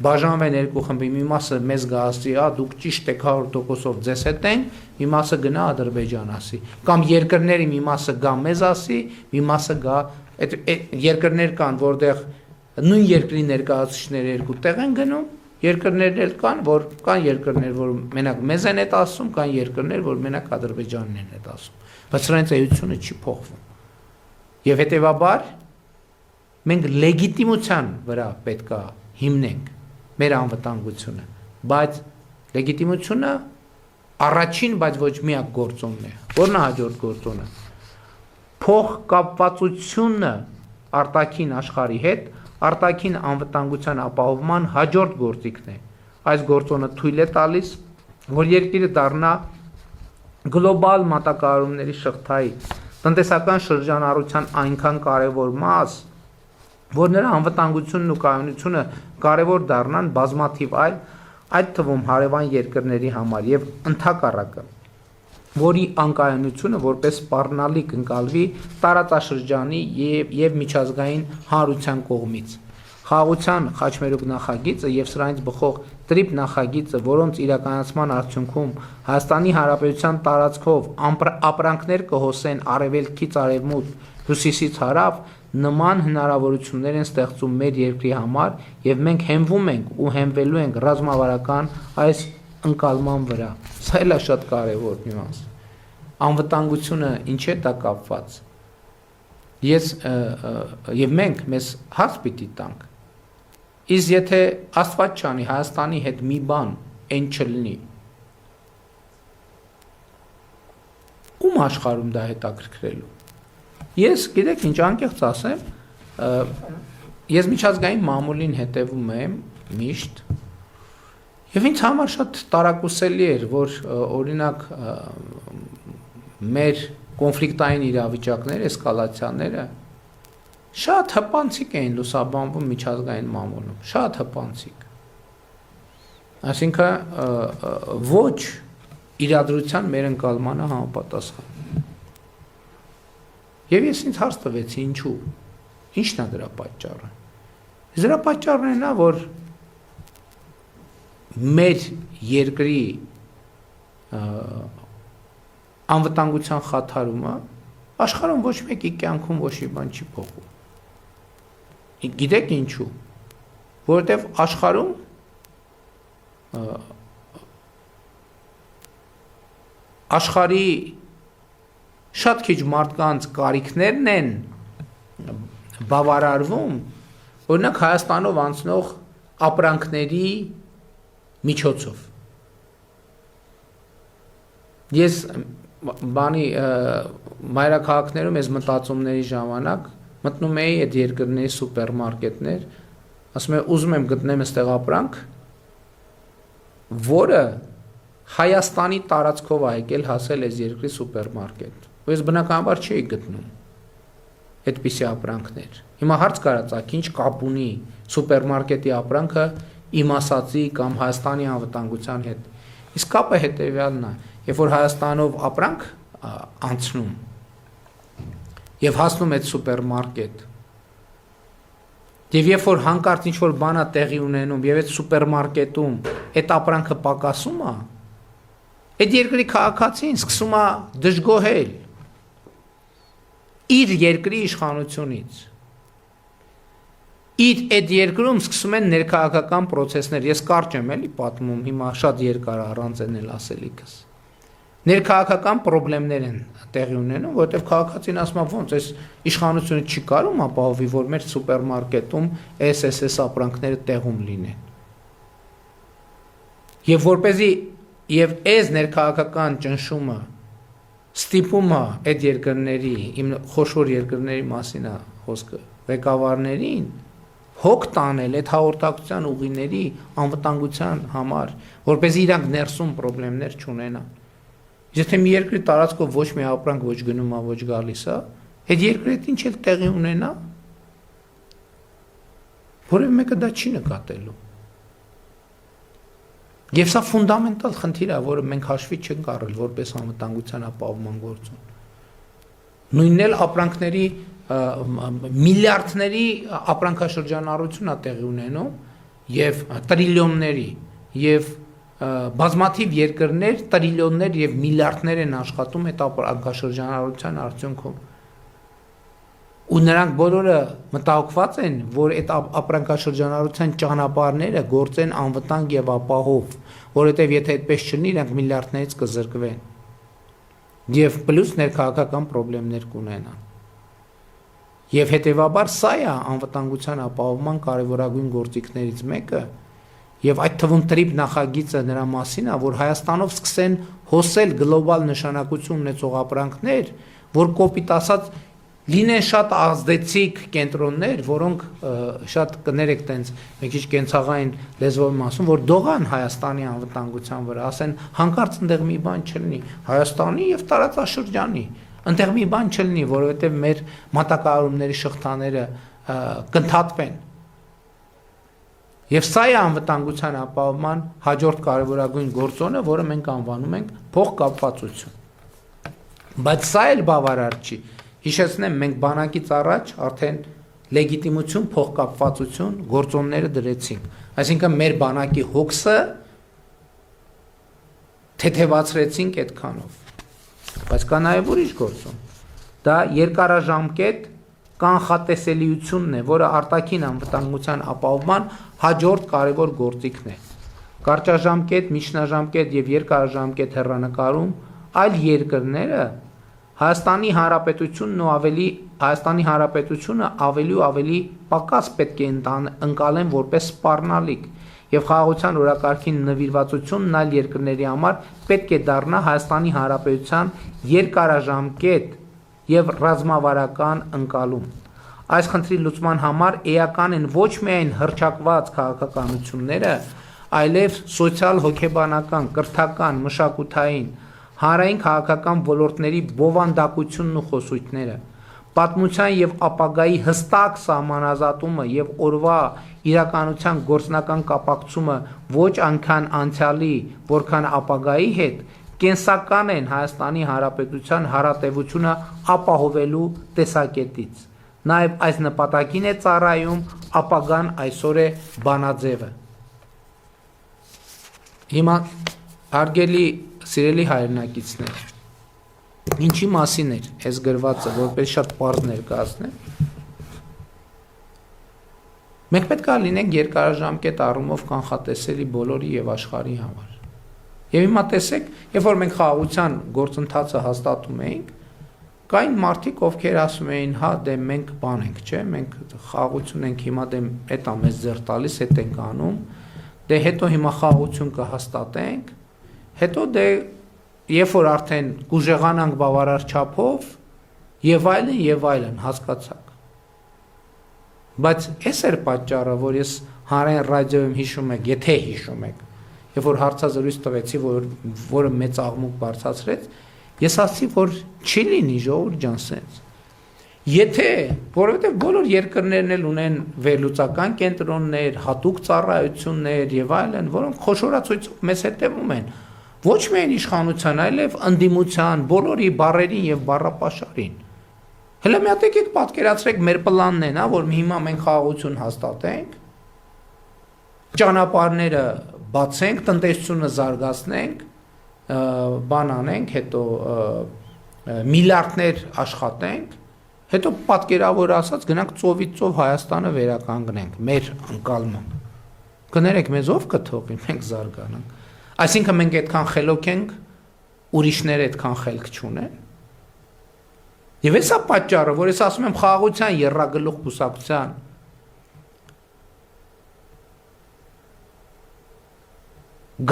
բաժանվեն երկու խմբի, մի մասը մեզ գահասի, դուք ճիշտ եք 100%-ով ձեզ հետ են, մի մասը գնա Ադրբեջան ասի, կամ երկրների մի մասը գա մեզ ասի, մի մասը գա այդ երկրներ կան, որտեղ նույն երկրի ներկայացուցիչները երկու տեղ են գնում, երկրներ էլ կան, որ կան երկրներ, որ մենակ մեզ են այդ ասում, կան երկրներ, որ մենակ Ադրբեջանն են այդ ասում, բայց սրանց էությունը չի փոխվում։ Եվ հետեւաբար մենք լեգիտիմության վրա պետք է հիմնենք մեր անվտանգությունը, բայց լեգիտիմությունը առաջին, բայց ոչ միակ գործոնն է։ Որն է հաջորդ գործոնը։ Փոխկապվածությունը արտաքին աշխարհի հետ արտաքին անվտանգության ապահովման հաջորդ գործիքն է։ Այս գործոնը թույլ է տալիս, որ երկիրը դառնա գլոբալ մատակարարումների շղթայի տնտեսական շրջանառության այնքան կարևոր մաս, որ նրա անվտանգությունն ու կայունությունը կարևոր դառնան բազմաթիվ այլ, այդ թվում հարևան երկրների համար եւ ընդհակառակը, որի անկայունությունը որպես սպառնալիք ընկալվի տարածաշրջանի եւ միջազգային հանրության կողմից։ Խաղաղության խաչմերուկ նախագիծը եւ սրանից բխող տրիպ նախագիծը, որոնց իրականացման արդյունքում Հայաստանի Հանրապետության տարածքով ապրանքներ կհոսեն արևելքից արևմուտք, հյուսիսից հարավ, նման հնարավորություններ են ստեղծում մեր երկրի համար եւ մենք հենվում ենք ու հենվելու ենք ռազմավարական այս ընկալման վրա։ Սա էլ է շատ կարևոր մի մաս։ Անվտանգությունը ինչ է դա կապված։ Ես եւ մենք մեզ հարց պիտի տանք։ Իսկ եթե Աստված չանի Հայաստանի հետ մի բան այն չլինի, ում աշխարհում դա հետաքրքրելու։ Ես գիտեք ինչ անկեղծ ասեմ, ես միջազգային մամուլին հետևում եմ միշտ եւ ինձ համար շատ տարակուսելի էր, որ օրինակ մեր կոնֆլիկտային իրավիճակները, էսկալացիաները շատ հպանցիկ էին լուսաբանվում միջազգային մամուլում, շատ հպանցիկ։ Այսինքն ոչ իրադրության մեր ընկալմանը համապատասխան։ Եվ ես ինձ հարց տվեցի ինչու։ Ինչն է դրա պատճառը։ Դրա պատճառն է նա, որ մեր երկրի անվտանգության խաթարումը աշխարհում ոչ մեկի կյանքում ոչ մի բան չի փոխում։ Գիտեք ինչու։ Որովհետև աշխարհում աշխարհի շատ քիչ մարդկանց կարիքներն են բավարարվում, օրինակ Հայաստանով անցնող ապրանքների միջոցով։ Ես մայրաքաղաքներում ես մտածումների ժամանակ մտնում էի այդ երկրների սուպերմարկետներ, ասում եմ ուզում եմ գտնեմ այստեղ ապրանք, որը Հայաստանի տարածքով է եկել հասել այս երկրի սուպերմարկետ։ Ու ես բնականաբար չէի գտնում այդպիսի ապրանքներ։ Հիմա հարց կարածակ, ինչ կապ ունի սուպերմարկետի ապրանքը իմ ասածի կամ Հայաստանի անվտանգության հետ։ Իսկ կապը հետևյալն է, երբ որ Հայաստանով ապրանք անցնում եւ հասնում այդ սուպերմարկետ, եւ երբ որ հանկարծ ինչ-որ բան է տեղի ունենում եւ այդ սուպերմարկետում այդ ապրանքը պակասում է, այդ երկրի քաղաքացին սկսում է դժգոհել իր երկրի իշխանությունից։ Իր այդ երկրում սկսում են ներքաղաքական process-ներ, ես կարճ եմ էլի պատմում, հիմա շատ երկար առանց էնել ասելիքս։ Ներքաղաքական խնդիրներ են տեղի ունենում, որովհետև քաղաքացին ասում է ոնց այս իշխանությունը չի կարող ապահովի, որ մեր սուպերմարկետում SSS ապրանքները տեղում լինեն։ Եվ որպեսզի եւ այս ներքաղաքական ճնշումը ստիպումը այդ երկրների, իմ խոշոր երկրների մասին է խոսքը, ղեկավարներին հոգ տանել այդ հաղորդակցության ուղիների անվտանգության համար, որպեսզի իրանք ներսում խնդիրներ չունենան։ Եթե մի երկրի տարածքով ոչ մի ապրանք ոչ գնում է, ոչ գալիս է, այդ երկրի հետ ինչ էլ տեղի ունենա, որևէ մեկը դա չի նկատելու։ Եվ սա ֆունդամենտալ խնդիր է, որը մենք հաշվի չենք առել որպես անվտանգության ապահովման գործոն։ Նույնն էլ ապրանքների միլիարդների ապրանքաշրջանառություն է տեղի ունենում եւ տրիլիոնների եւ բազմաթիվ երկրներ տրիլիոններ եւ միլիարդներ են աշխատում այդ ապրանքաշրջանառության արդյունքում։ Ու նրանք բոլորը մտահոգված են, որ այդ ապրանքաշրջանառության ճանապարհները գործեն անվտանգ եւ ապահով, որովհետեւ եթե այդպես չլինի, նրանք միլիարդներից կզրկվեն։ Եվ պլյուս ներքաղաքական խնդիրներ կունենան։ Եվ հետեւաբար սա է անվտանգության ապահովման կարևորագույն գործիքներից մեկը, եւ այդ թվում տրիպ նախագիծը նրա մասին է, որ Հայաստանով սկսեն հոսել գլոբալ նշանակություն ունեցող ապրանքներ, որ կոպիտ ասած լինեն շատ ազդեցիկ կենտրոններ, որոնք շատ կներեք տենց մի քիչ կենցաղային լեզվով ասում, որ դողան Հայաստանի անվտանգության վրա, ասեն հանկարծ այնտեղ մի բան չլինի, Հայաստանի եւ տարածաշրջանի, այնտեղ մի բան չլինի, որովհետեւ մեր մատակարարումների շղթաները կընդհատվեն։ Եվ սա է անվտանգության ապահովման հաջորդ կարևորագույն գործոնը, որը մենք անվանում ենք փոխկապվածություն։ Բայց սա էլ բավարար չի։ Հիշեցնեմ, մենք բանակից առաջ արդեն լեգիտիմություն, փոխկապվածություն գործոնները դրեցինք։ Այսինքն մեր բանակի հոգսը թեթևացրեցինք այդքանով։ Բայց կա նաև ուրիշ գործոն։ Դա երկարաժամկետ կանխատեսելիությունն է, որը արտաքին անվտանգության ապահովման հաջորդ կարևոր գործիքն է։ Կարճաժամկետ, միջնաժամկետ եւ երկարաժամկետ հեռանկարում այլ երկրները Հայաստանի Հանրապետությունը ավելի ու ավելի պակաս պետք է ընկալեն որպես սպառնալիք եւ խաղաղության օրակարգին նվիրվածությունն այլ երկրների համար պետք է դառնա Հայաստանի Հանրապետության երկարաժամկետ եւ ռազմավարական ընկալում։ այս խնդրի լուծման համար էական են ոչ միայն հռչակված քաղաքականությունները, այլև սոցիալ հոգեբանական, կրթական, մշակութային, հանրային քաղաքական ոլորտների բովանդակությունն ու խոսույթները, պատմության եւ ապագայի հստակ սահմանազատումը եւ օրվա իրականության գործնական կապակցումը ոչ այնքան անցյալի, որքան ապագայի հետ կենսական են Հայաստանի Հանրապետության հարատևությունը ապահովելու տեսակետից։ Նաեւ այս նպատակին է ծառայում ապագան այսօր է բանաձևը։ Հիմա հարգելի սիրելի հայրենակիցներ, ինչի մասին էր այս գրվածը, որպես շատ պարզ ներկայացնեմ։ Մենք պետք է լինենք երկարաժամկետ առումով կանխատեսելի բոլորի եւ աշխարհի համար։ Եվ հիմա տեսեք, երբ որ մենք խաղաղության գործընթացը հաստատում էինք, կային մարդիկ, ովքեր ասում էին, հա, դե մենք բան ենք, չէ, մենք խաղաղություն ենք հիմա դե էտա մեզ ձեռ տալիս, հետ ենք անում, դե հետո հիմա խաղաղություն կհաստատենք, հետո դե երբ որ արդեն կուժեղանանք բավարար չափով եւ այլն, հասկացաք։ Բայց այս էր պատճառը, որ ես հանրային ռադիոյում հիշում եք, եթե հիշում եք, երբ որ հարցազրույց տվեցի, որը մեծ աղմուկ բարձրացրեց, ես ասացի, որ չի լինի ժողովուրդ ջան սենց։ Եթե, որովհետև բոլոր երկրներն էլ ունեն վերլուծական կենտրոններ, հատուկ ծառայություններ եւ այլն, որոնք խոշորացույցով մեզ հետևում են, ոչ միայն իշխանության, այլև ընդդիմության, բոլորի բառերին եւ բառապաշարին։ Հələ մի հատ եկեք պատկերացրեք մեր պլանն են, հա, որ հիմա մենք խաղաղություն հաստատենք, ճանապարհները բացենք, տնտեսությունը զարգացնենք, բան անենք, հետո միլիարդներ աշխատենք, հետո պատկերավոր ասած գնանք ծովից ծով Հայաստանը վերականգնենք, մեր անկալման։ Կներեք, մեզ ով կթողի, մենք զարգանանք։ Այսինքն մենք այդքան խելոք ենք, ուրիշները այդքան խելք չունեն։ Եվ էսա պատճառը, որ ես ասում եմ խաղաղության եռագլուխ կուսակցության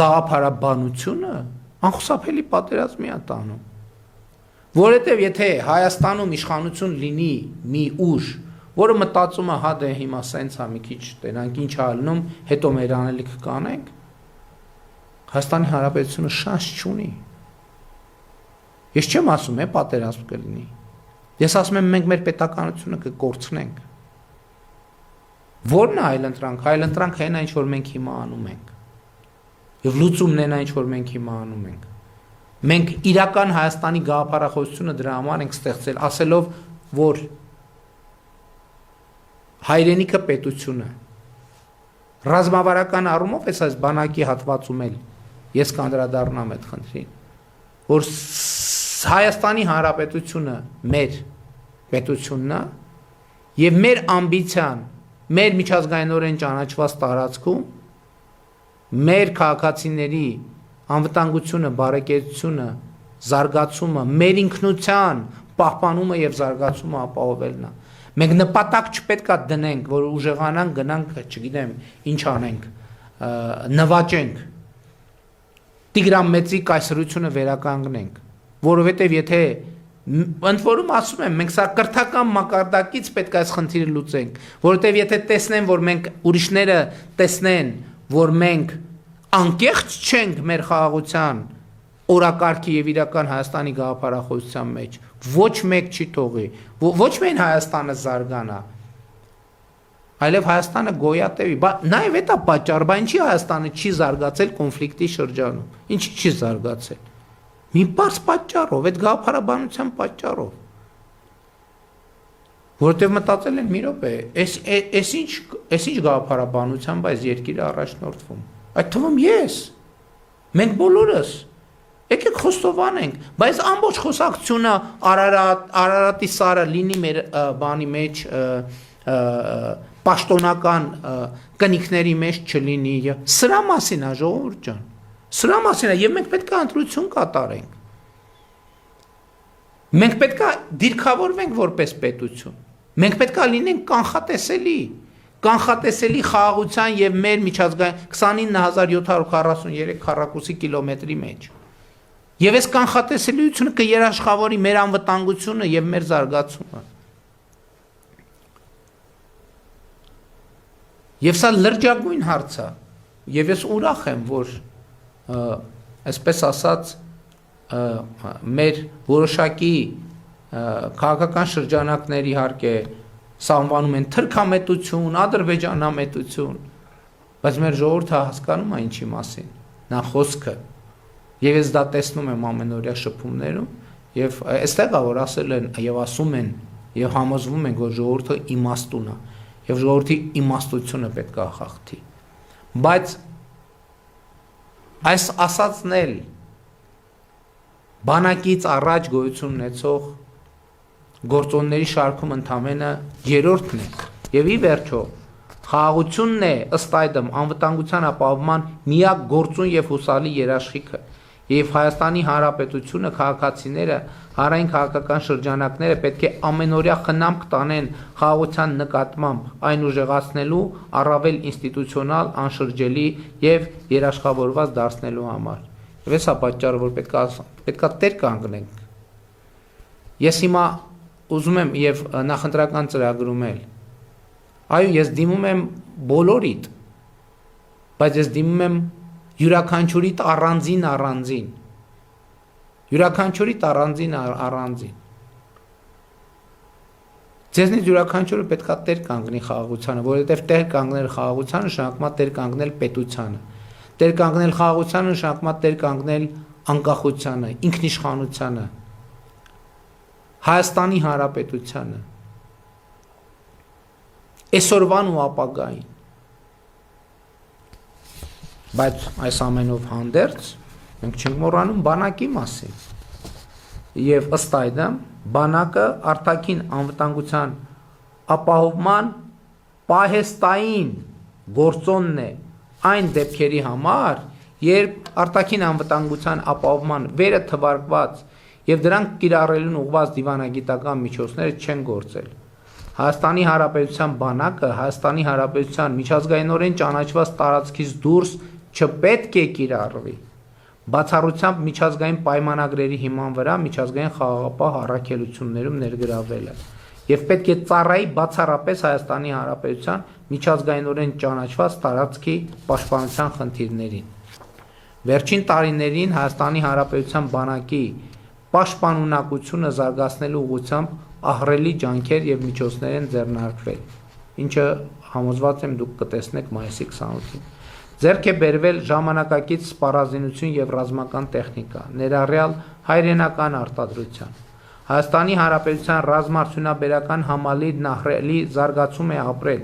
գաղափարաբանությունը անխուսափելի պատերազմի է տանում։ Որովհետև եթե Հայաստանում իշխանություն լինի մի ուժ, որը մտածում է, հա դե հիմա սենց է մի քիչ տենանք ինչ ալնում, հետո մեր անելիքը կանենք, Հայաստանի Հանրապետությունը շանս չունի։ Ես չեմ ասում, պատերազմ կլինի։ Ես ասում եմ, մենք մեր պետականությունը կկորցնենք։ Որն է այլընտրանք։ Այլընտրանքը այն ինչ որ մենք հիմա անում ենք։ Եվ լուծումն են այն ինչ որ մենք հիմա անում ենք։ Մենք իրական Հայաստանի գաղափարախոսությունը դրա համար ենք ստեղծել, ասելով, որ հայրենիքը պետությունը ռազմավարական առումով այս բանակի հատվածում էլ ես կանդրադառնամ այդ խնդրին, որ Հայաստանի Հանրապետությունը մեր պետությունն է եւ մեր ամբիցիան, մեր միջազգայինորեն ճանաչված տարածքում մեր քաղաքացիների անվտանգությունը, բարեկեցությունը, զարգացումը, մեր ինքնության պահպանումը եւ զարգացումը ապահովելն է։ Մենք նպատակ չպետք է դնենք, որ ուժեղանանք, գնանք, չգիտեմ, ինչ անենք, նվաճենք, Տիգրան Մեծի կայսրությունը վերականգնենք, որովհետև եթե ընդ որում ասում եմ, մենք սա կրթական մակարդակից պետք է այս խնդիրը լուծենք, որովհետև եթե տեսնեն, որ մենք ուրիշները տեսնեն, որ մենք անկեղծ չենք մեր խաղաղության օրակարգի եւ իրական Հայաստանի գաղափարախոսության մեջ, ոչ մեկ չի թողի, ոչ միայն Հայաստանը զարգանա, այլև Հայաստանը գոյատևի, նաեւ դա պատճառ, բայց ինչի Հայաստանը չի զարգացել կոնֆլիկտի շրջանում, ինչի չի զարգացել, մի բարձ պատճառով, այդ գաղափարաբանության պատճառով, որովհետև մտածել են մի րոպե, այս ինչ գաղափարաբանությամբ այս երկիրը առաջնորդվում, այդ թվում ես, մենք բոլորս, եկեք խոստովանենք, բայց ամբողջ խոսակցությունը Արարատի սարը լինի մեր բանի մեջ, պաշտոնական կնիքների մեջ չլինի, սրա մասին է ժողովուրդ ջան, սրա մասին է, եւ մենք պետք է ընտրություն կատարենք, մենք պետք է դիրքավորվենք որպես պետություն, մենք պետք է լինենք կանխատեսելի խաղաղության եւ մեր միջազգային 29743 քառակուսի կիլոմետրի մեջ, եւ այս կանխատեսելիությունը կերաշխավորի մեր անվտանգությունը եւ մեր զարգացումը։ Եվ սա լրջագույն հարց է, եւ ես ուրախ եմ, որ այսպես ասած մեր որոշակի քաղաքական շրջանակներ իհարկե սա անվանում են թրքամետություն, ադրբեջանամետություն, բայց մեր ժողովուրդը հասկանում է ինչի մասին, նա խոսքը, եւ ես դա տեսնում եմ ամենօրյա շփումներում, եւ այստեղ է որ ասել են եւ ասում են եւ համոզվում են, որ ժողովուրդը իմաստուն է, եւ ժողովրդի իմաստությունը պետք է խախտի, բայց այս ասածն էլ բանակից առաջ գոյություն ունեցող գործոնների շարքում ընդամենը երրորդն է եւ ի վերջո խաղաղությունն է ըստ այդմ անվտանգության ապահովման միակ գործուն եւ հուսալի երաշխիքը եւ Հայաստանի Հանրապետությունը քաղաքացիները հանրային քաղաքական շրջանակները պետք է ամենօրյա խնամք տանեն խաղաղության նկատմամբ այն ուժեղացնելու առավել ինստիտուցիոնալ անշրջելի եւ երաշխավորված դարձնելու համար եւ հեսա պատճառը որ պետքա տեր կանգնենք ես հիմա ուզում եմ եւ նախընտրական ծրագրում էլ այո ես դիմում եմ բոլորիդ բայց ես դիմում եմ յուրաքանչյուրիդ առանձին յուրաքանչյուրիդ առանձին ձեզնից յուրաքանչյուրը պետքա տեր կանգնի խաղաղությանը որովհետեւ տեր կանգնել խաղաղությանը նշանակում է տեր կանգնել պետությանը տեր կանգնել խաղաղությանը նշանակում է տեր կանգնել անկախությանը ինքնիշխանությանը Հայաստանի Հանրապետությանը այսօրվան ու ապագային բայց այս ամենով հանդերձ մենք չենք մոռանում բանակի մասին եւ ըստ այդմ բանակը արտաքին անվտանգության ապահովման պահեստային գործոնն է այն դեպքերի համար երբ արտաքին անվտանգության ապահովման վերը թվարկված եւ դրանք կիրառելուն ուղղված դիվանագիտական միջոցները չեն գործել Հայաստանի Հանրապետության բանակը Հայաստանի Հանրապետության միջազգայինորեն ճանաչված տարածքից դուրս չպետք է կիրառվի բացառությամբ միջազգային պայմանագրերի հիման վրա միջազգային խաղաղապահ առաքելություններում ներգրավելը եւ պետք է ծառայի բացառապես Հայաստանի Հանրապետության միջազգայինորեն ճանաչված տարածքի պաշտպանության խնդիրներին վերջին տարիներին Հայաստանի Հանրապետության բանակի պաշտպանունակությունը զարգացնելու ուղղությամբ ահռելի ջանքեր եւ միջոցներ են ձեռնարկվել ինչը համոզված եմ դուք կտեսնեք մայիսի 28-ին ձեռք է բերվել ժամանակակից սպառազինություն եւ ռազմական տեխնիկա ներառյալ հայրենական արտադրության Հայաստանի Հանրապետության ռազմարդյունաբերական համալիրն ահռելի զարգացում է ապրել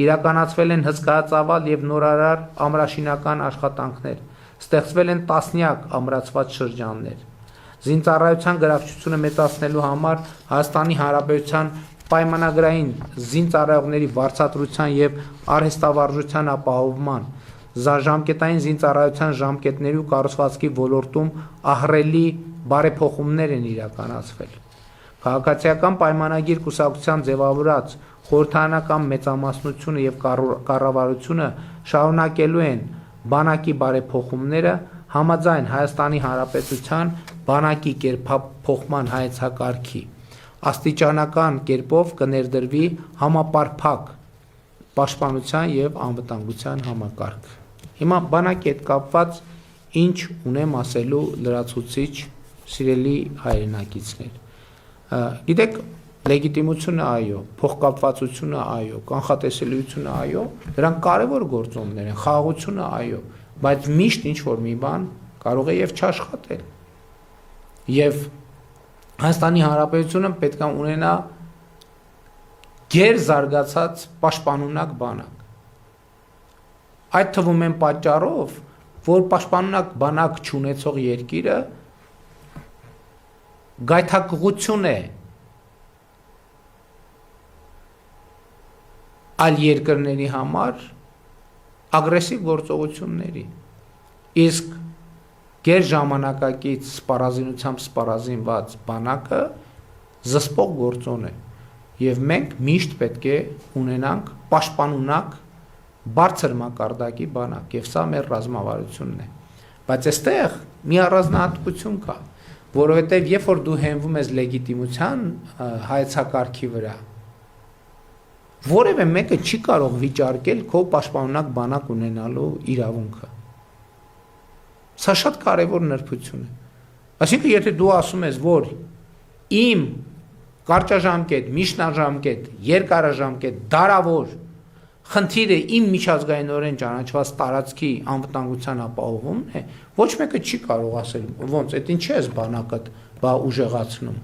իրականացվել են հսկայածավալ եւ նորարար ամրաշինական աշխատանքներ ստեղծվել են տասնյակ ամրացված շրջաններ Զինծառայության գրավչությունը մեծացնելու համար Հայաստանի Հանրապետության պայմանագրային զինծառայողների վարձատրության եւ արհեստավարժության ապահովման ժամկետային զինծառայության ժամկետների ու կառուցվածքի ոլորտում ահռելի բարեփոխումներ են իրականացվել։ Քաղաքացիական պայմանագիր կուսակցության ձևավորած խորհրդարանական մեծամասնությունը եւ կառավարությունը շարունակելու են բանակի բարեփոխումները համաձայն Հայաստանի Հանրապետության բանակի կերպափոխման հայեցակարգի աստիճանական կերպով կներդրվի համապարփակ պաշտպանության եւ անվտանգության համակարգ։ Հիմա բանակի հետ կապված ինչ ունեմ ասելու լրացուցիչ սիրելի հայրենակիցներ։ Գիտեք, լեգիտիմությունը այո, փոխկապվածությունը այո, կանխատեսելիությունը այո, դրանք կարևոր գործոններ են, խաղաղությունը այո, բայց միշտ ինչ որ մի բան կարող է եւ չաշխատել։ Եվ Հայաստանի Հանրապետությունը պետք է ունենա գեր զարգացած պաշտպանունակ բանակ։ Այդ թվում են պատճառով, որ պաշտպանունակ բանակ չունեցող երկիրը գայթակղություն է այլ երկրների համար ագրեսիվ գործողությունների իսկ գեր ժամանակակից սպառազինությամբ սպառազինված բանակը զսպող գործոն է եւ մենք միշտ պետք է ունենանք պաշտպանունակ բարձր մակարդակի բանակ եւ սա մեր ռազմավարությունն է բայց այստեղ մի առանձնահատկություն կա որովհետեւ երբ որ դու հենվում ես լեգիտիմության հայեցակարգի վրա որևէ մեկը չի կարող վիճարկել քո պաշտպանունակ բանակ ունենալու իրավունքը։ Սա շատ կարևոր նրբություն է։ Այսինքն, եթե դու ասում ես, որ իմ կարճաժամկետ, միջնաժամկետ, երկարաժամկետ, դարավոր խնդիրը իմ միջազգայինորեն ճանաչված տարածքի անվտանգության ապահովումն է, ոչ մեկը չի կարող ասել, ոնց, այդ ինչի ես բանակդ բա ուժեղացնում։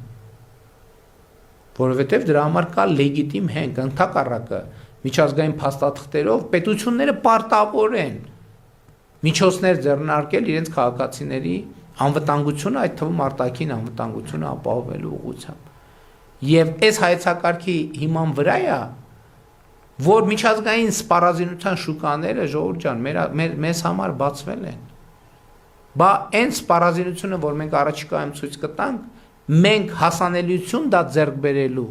Որովհետև դրա համար կա լեգիտիմ հենք, ընդհակառակը միջազգային փաստաթղթերով պետությունները պարտավոր են միջոցներ ձեռնարկել իրենց քաղաքացիների անվտանգությունը, այդ թվում արտաքին անվտանգությունը ապահովելու ուղղությամբ։ Եվ այս հայեցակարգի հիման վրա է, որ միջազգային սպառազինության շուկաները, ժողովուրդ ջան, մեզ համար բացվել են։ Բա այն սպառազինությունը, որ մենք առաջիկայում ցույց կտանք, մենք հասանելիություն դա ձեռք բերելու,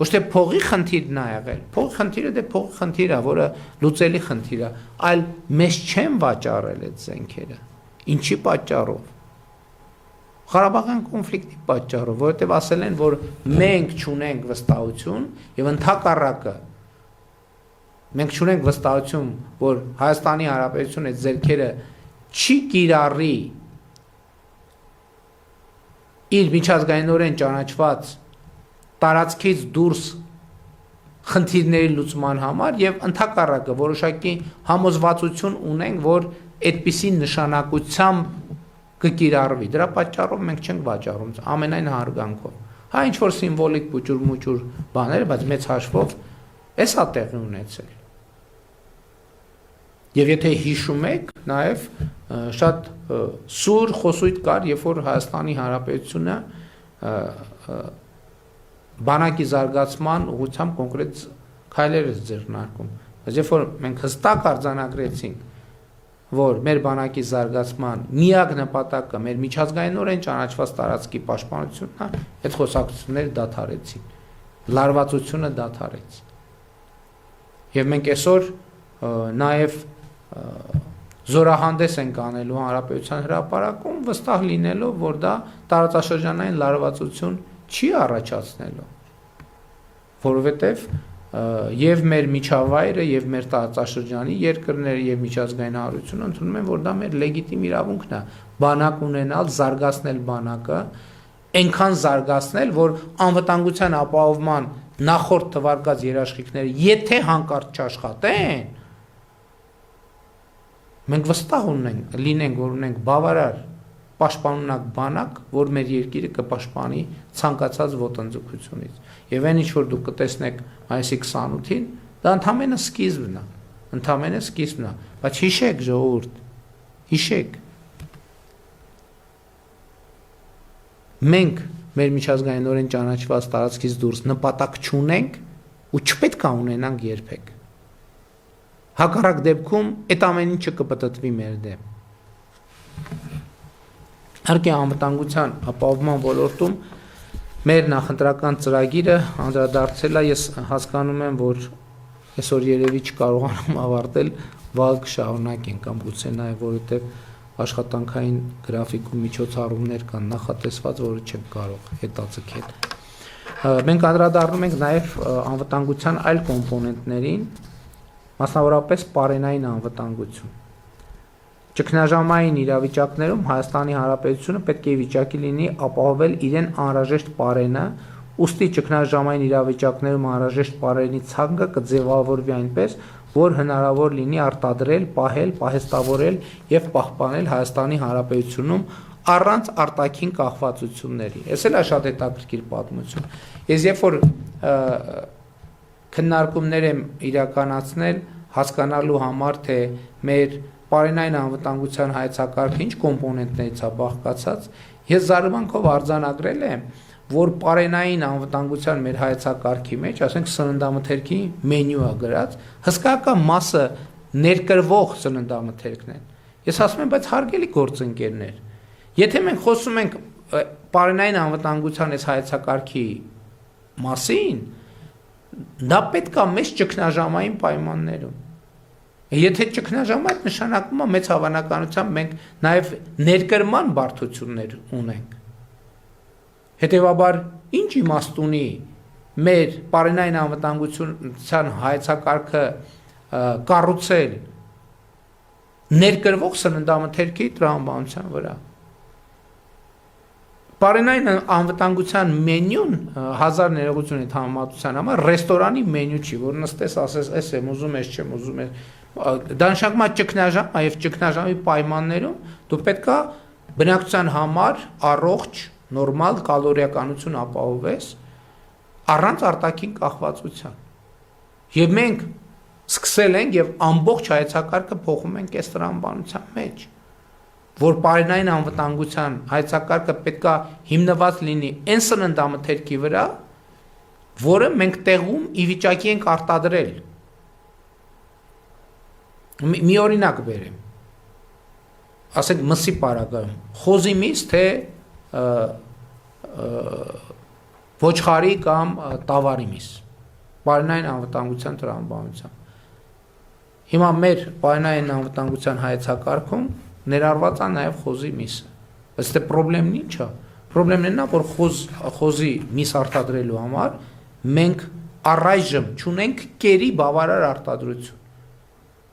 ոչ թե փողի խնդիրն է եղել, փողի խնդիրը դե փողի խնդիր է, որը լուծելի խնդիր է, այլ մեզ չեն վաճառել այդ զենքերը։ Ինչի պատճառով։ Ղարաբաղյան կոնֆլիկտի պատճառով, որովհետև ասել են, որ մենք չունենք վստահություն եւ ընդհակառակը մենք չունենք վստահություն, որ Հայաստանի Հանրապետությունը այդ ձեռքերը չի կիրառի իր միջազգայինորեն ճանաչված տարածքից դուրս խնդիրների լուծման համար եւ ընդհակառակը որոշակի համոզվածություն ունենք, որ այդպիսի նշանակությամբ կկիրառվի։ Դրա պատճառով մենք չենք վաճառում ամենայն հարգանքով։ Հա ինչ որ սիմվոլիկ փուճուր-մուճուր բաներ, բայց մեծ հաշվով էսա տեղի ունեցել։ Եվ եթե հիշում եք, նաև շատ սուր խոսույթ կար, երբ որ Հայաստանի Հանրապետությունը բանակի զարգացման ուղղությամբ կոնկրետ քայլեր է ձեռնարկում։ Բայց երբ որ մենք հստակ արձանագրեցինք, որ մեր բանակի զարգացման միակ նպատակը մեր միջազգայինորեն ճանաչված տարածքի պաշտպանությունն է, այդ խոսակցությունները դադարեցին, լարվածությունը դադարեց։ Եվ մենք այսօր նաև զորահանդես ենք անելու Հանրապետության հրապարակում, վստահ լինելով, որ դա տարածաշրջանային լարվածություն չի առաջացնելու, որովհետև եւ մեր միջավայրը եւ մեր տարածաշրջանի երկրները եւ միջազգային հանրությունը ընդունում են, որ դա մեր լեգիտիմ իրավունքն է, բանակ ունենալ, զարգացնել բանակը, այնքան զարգացնել, որ անվտանգության ապահովման նախորդ թվարկած երաշխիքները, եթե հանկարծ չաշխատեն, մենք վստահ լինենք, որ ունենք բավարար պաշտպանունակ բանակ, որ մեր երկիրը կպաշտպանի ցանկացած ոտնձգությունից։ Եվ այն ինչ որ դուք կտեսնեք մայիսի 28-ին, դա ընդամենը սկիզբն է, բայց հիշեք ժողովուրդ, հիշեք։ Մենք մեր միջազգայինորեն ճանաչված տարածքից դուրս նպատակ չունենք ու չպետք է ունենանք երբեք։ Հակառակ դեպքում այդ ամեն ինչը կպտտվի մեր դեմ։ Իհարկե անվտանգության ապահովման ոլորտում մեր նախընտրական ծրագիրը անդրադարձել է, ես հասկանում եմ, որ այսօր երևի չկարողանում ավարտել, վաղ կշարունակենք կամ գուցե նաև որովհետև աշխատանքային գրաֆիկում միջոցառումներ կան նախատեսված, որը չեմ կարող հետաձգել։ Մենք անդրադառնում ենք նաև անվտանգության այլ կոմպոնենտներին, մասնավորապես պարենային անվտանգություն։ Ճգնաժամային իրավիճակներում Հայաստանի Հանրապետությունը պետք է վիճակի լինի ապահովել իրեն անհրաժեշտ պարենը, ուստի ճգնաժամային իրավիճակներում անհրաժեշտ պարենի ցանկը կձևավորվի այնպես, որ հնարավոր լինի արտադրել, պահել, պահեստավորել եւ պահպանել Հայաստանի Հանրապետությունում առանց արտաքին կախվածությունների։ Այս էլ է շատ հետաքրքիր պատմություն։ Ես երբ որ քննարկումներ եմ իրականացնել հասկանալու համար, թե մեր պարենային անվտանգության հայեցակարգը ինչ կոմպոնենտներից է բաղկացած, ես զարմանքով արձանագրել եմ, որ պարենային անվտանգության մեր հայեցակարգի մեջ, ասենք սննդամթերքի մենյու է գրած, հսկայական մասը ներկրվող սննդամթերքն են։ Ես ասում եմ, բայց հարգելի գործընկերներ, եթե մենք խոսում ենք պարենային անվտանգության այս հայեցակարգի մասին, դա պետք է մեծ ճգնաժամային պայմաններում։ Եթե ճգնաժամ այդ նշանակում է մեծ հավանականությամբ մենք նաև ներկրման բարդություններ ունենք։ Հետևաբար ինչ իմաստ ունի մեր պարենային անվտանգության հայեցակարգը կառուցել ներկրվող սննդամթերքի տրամաբանության վրա։ Պարենային անվտանգության մենյուն 1000 ներողություն այդ համեմատության համար ռեստորանի մենյու չի, որ նստես ասես, էս եմ ուզում, էս չեմ ուզում, դա նշանակում է ճգնաժամ, եւ ճգնաժամի պայմաններում դու պետքա բնակչության համար առողջ, նորմալ կալորիականություն ապահովես առանց արտաքին կախվածության։ Եվ մենք սկսել ենք եւ ամբողջ հայեցակարգը փոխում ենք այս տրամաբանության մեջ, որ պարենային անվտանգության հայեցակարգը պետքա հիմնված լինի այն սննդամթերքի վրա, որը մենք տեղում ի վիճակի ենք արտադրել։ Մի օրինակ բերեմ։ Ասենք մսի պարագայում, խոզի միս թե ոչխարի կամ տավարի միս, պարենային անվտանգության տրամաբանությամբ։ Հիմա մեր պարենային անվտանգության հայեցակարգում ներառված է նաև խոզի միսը։ Ըստ պրոբլեմն ինչ է։ Պրոբլեմն է, որ խոզի միս արտադրելու համար մենք առայժմ չունենք կերի բավարար արտադրություն։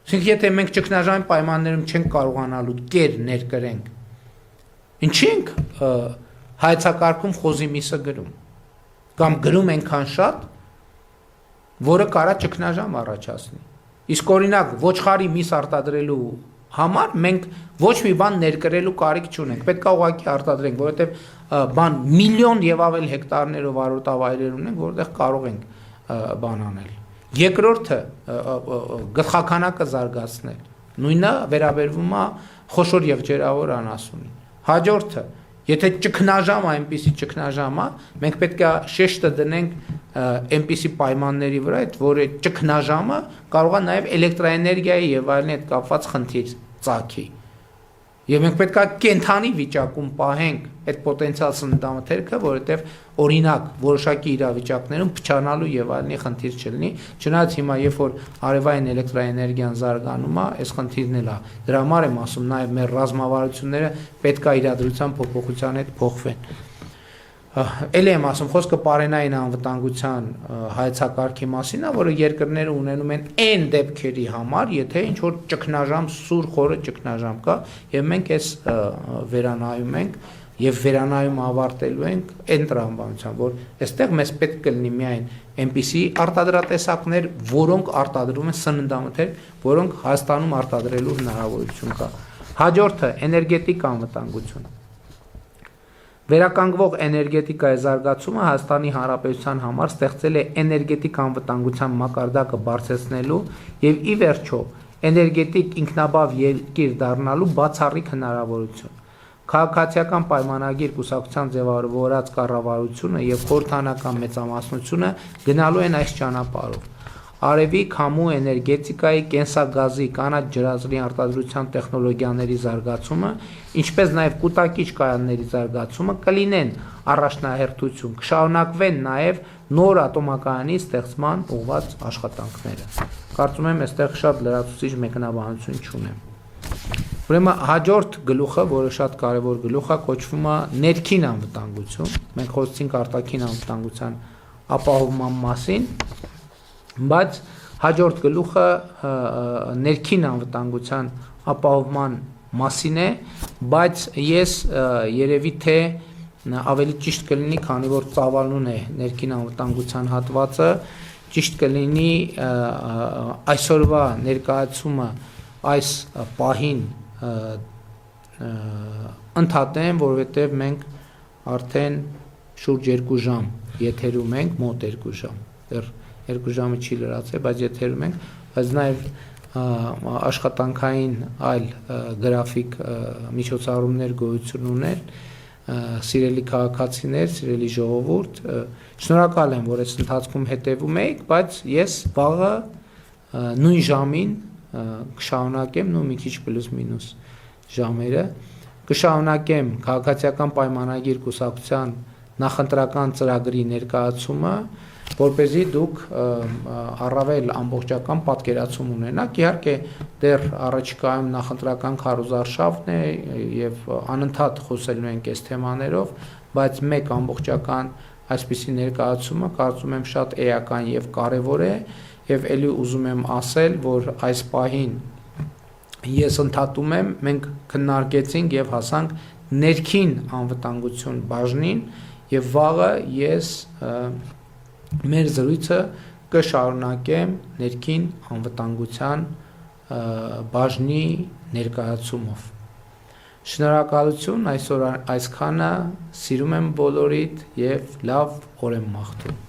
Այսինքն եթե մենք ճգնաժամի պայմաններում չենք կարողանալու կեր ներկրենք, ինչի ենք հայեցակարգում խոզի միսը գրում, կամ գրում այնքան շատ, որը կարա ճգնաժամ առաջացնի։ Իսկ օրինակ ոչխարի միս արտադրելու համար մենք ոչ մի բան ներկրելու կարիք չունենք, պետք է ուղղակի արտադրենք, որովհետև միլիոն եւ ավել հեկտարներով արոտավայրեր ունենք, որտեղ կարող ենք բան անել։ Երկրորդը գլխականակը զարգացնել, նույնը վերաբերվում է խոշոր եղջերավոր անասունին։ Հաջորդը, եթե ճգնաժամ այնպիսի ճգնաժամ է, մենք պետք է շեշտը դնենք այնպիսի պայմանների վրա, որ այդ ճգնաժամը կարող է նաև էլեկտրաէներգիայի եւ այլն հետ կապված խնդիր ծագի։ Եվ մենք պետք է կենթանի վիճակում պահենք այդ պոտենցիալ սննդամթերքը, որովհետև օրինակ որոշակի իրավիճակներում փչանալու եւ այլնի խնդիր չլինի, չնայած հիմա երբ որ արևային էլեկտրաէներգիան զարգանում է, այս խնդիրն էլ է։ Դրա համար եմ ասում, նաեւ մեր ռազմավարությունները պետք է իրադրության փոփոխության հետ փոխվեն։ Էլ եմ ասում, խոսքը պարենային անվտանգության հայեցակարգի մասին է, որը երկրները ունենում են այն դեպքերի համար, եթե ինչ որ ճգնաժամ, սուր խորը ճգնաժամ կա, եւ մենք այս վերանայում ենք եւ վերանայում ավարտելու ենք այն տրամաբանությամբ, որ այստեղ մեզ պետք կլինի միայն այնպիսի արտադրատեսակներ, որոնք արտադրում են սննդամթերք, որոնք Հայաստանում արտադրելու հնարավորություն կա։ Հաջորդը էներգետիկ անվտանգություն։ Վերականգնվող էներգետիկայի զարգացումը Հայաստանի Հանրապետության համար ստեղծել է էներգետիկ անվտանգության մակարդակը բարձրացնելու եւ ի վերջո էներգետիկ ինքնաբավ երկիր դառնալու բացառիկ հնարավորություն։ Քաղաքացիական պայմանագիր կուսակցության ձևավորած կառավարությունը եւ խորհրդանական մեծամասնությունը գնալու են այս ճանապարհով։ Արևի, քամու, էներգետիկայի, կենսագազի, կանաչ ջրածնի արտադրության տեխնոլոգիաների զարգացումը, ինչպես նաև կուտակիչ կայանների զարգացումը կլինեն առաջնահերթություն, կշարունակվեն նաև նոր ատոմակայանի ստեղծման ուղղված աշխատանքները։ Կարծում եմ, այստեղ շատ լրացուցիչ մեկնաբանություն չունեմ։ Ուրեմն հաջորդ գլուխը, որը շատ կարևոր գլուխ է, կոչվում է ներքին անվտանգություն։ Մենք խոսեցինք արտաքին անվտանգության ապահովման մասին, բայց հաջորդ գլուխը ներքին անվտանգության ապահովման մասին է, բայց ես երևի թե ավելի ճիշտ կլինի, քանի որ ծավալուն է ներքին անվտանգության հատվածը, ճիշտ կլինի այսօրվա ներկայացումը այս պահին ընդհատեմ, որովհետև մենք արդեն շուրջ 2 ժամ եթերում ենք, մոտ 2 ժամ, դեռ 2 ժամը չի լրացել, բայց եթերում ենք, բայց նաև աշխատանքային այլ գրաֆիկ միջոցառումներ գոյություն ուներ, սիրելի քաղաքացիներ, սիրելի ժողովուրդ, շնորհակալ եմ, որ այս ընթացքում հետևում եք, բայց ես վաղը նույն ժամին կշարունակեմ, նույն մի քիչ պլյուս մինուս ժամերը, կշարունակեմ քաղաքացիական պայմանագիր կուսակցության նախընտրական ծրագրի ներկայացումը, որպեսզի դուք առավել ամբողջական պատկերացում ունենաք, իհարկե դեռ առաջիկայում նախընտրական քարոզարշավն է եւ անընդհատ խոսելու ենք այս թեմաներով, բայց մեկ ամբողջական այսպիսի ներկայացումը կարծում եմ շատ էական եւ կարեւոր է եւ ելի ուզում եմ ասել, որ այս պահին ես ընդհատում եմ, մենք քննարկեցինք եւ հասանք ներքին անվտանգություն բաժնին եւ վաղը ես մեր զրույցը կշարունակեմ ներքին անվտանգության բաժնի ներկայացումով։ Շնորհակալություն, այսօր այսքանը, սիրում եմ բոլորիդ եւ լավ օր եմ մաղթում։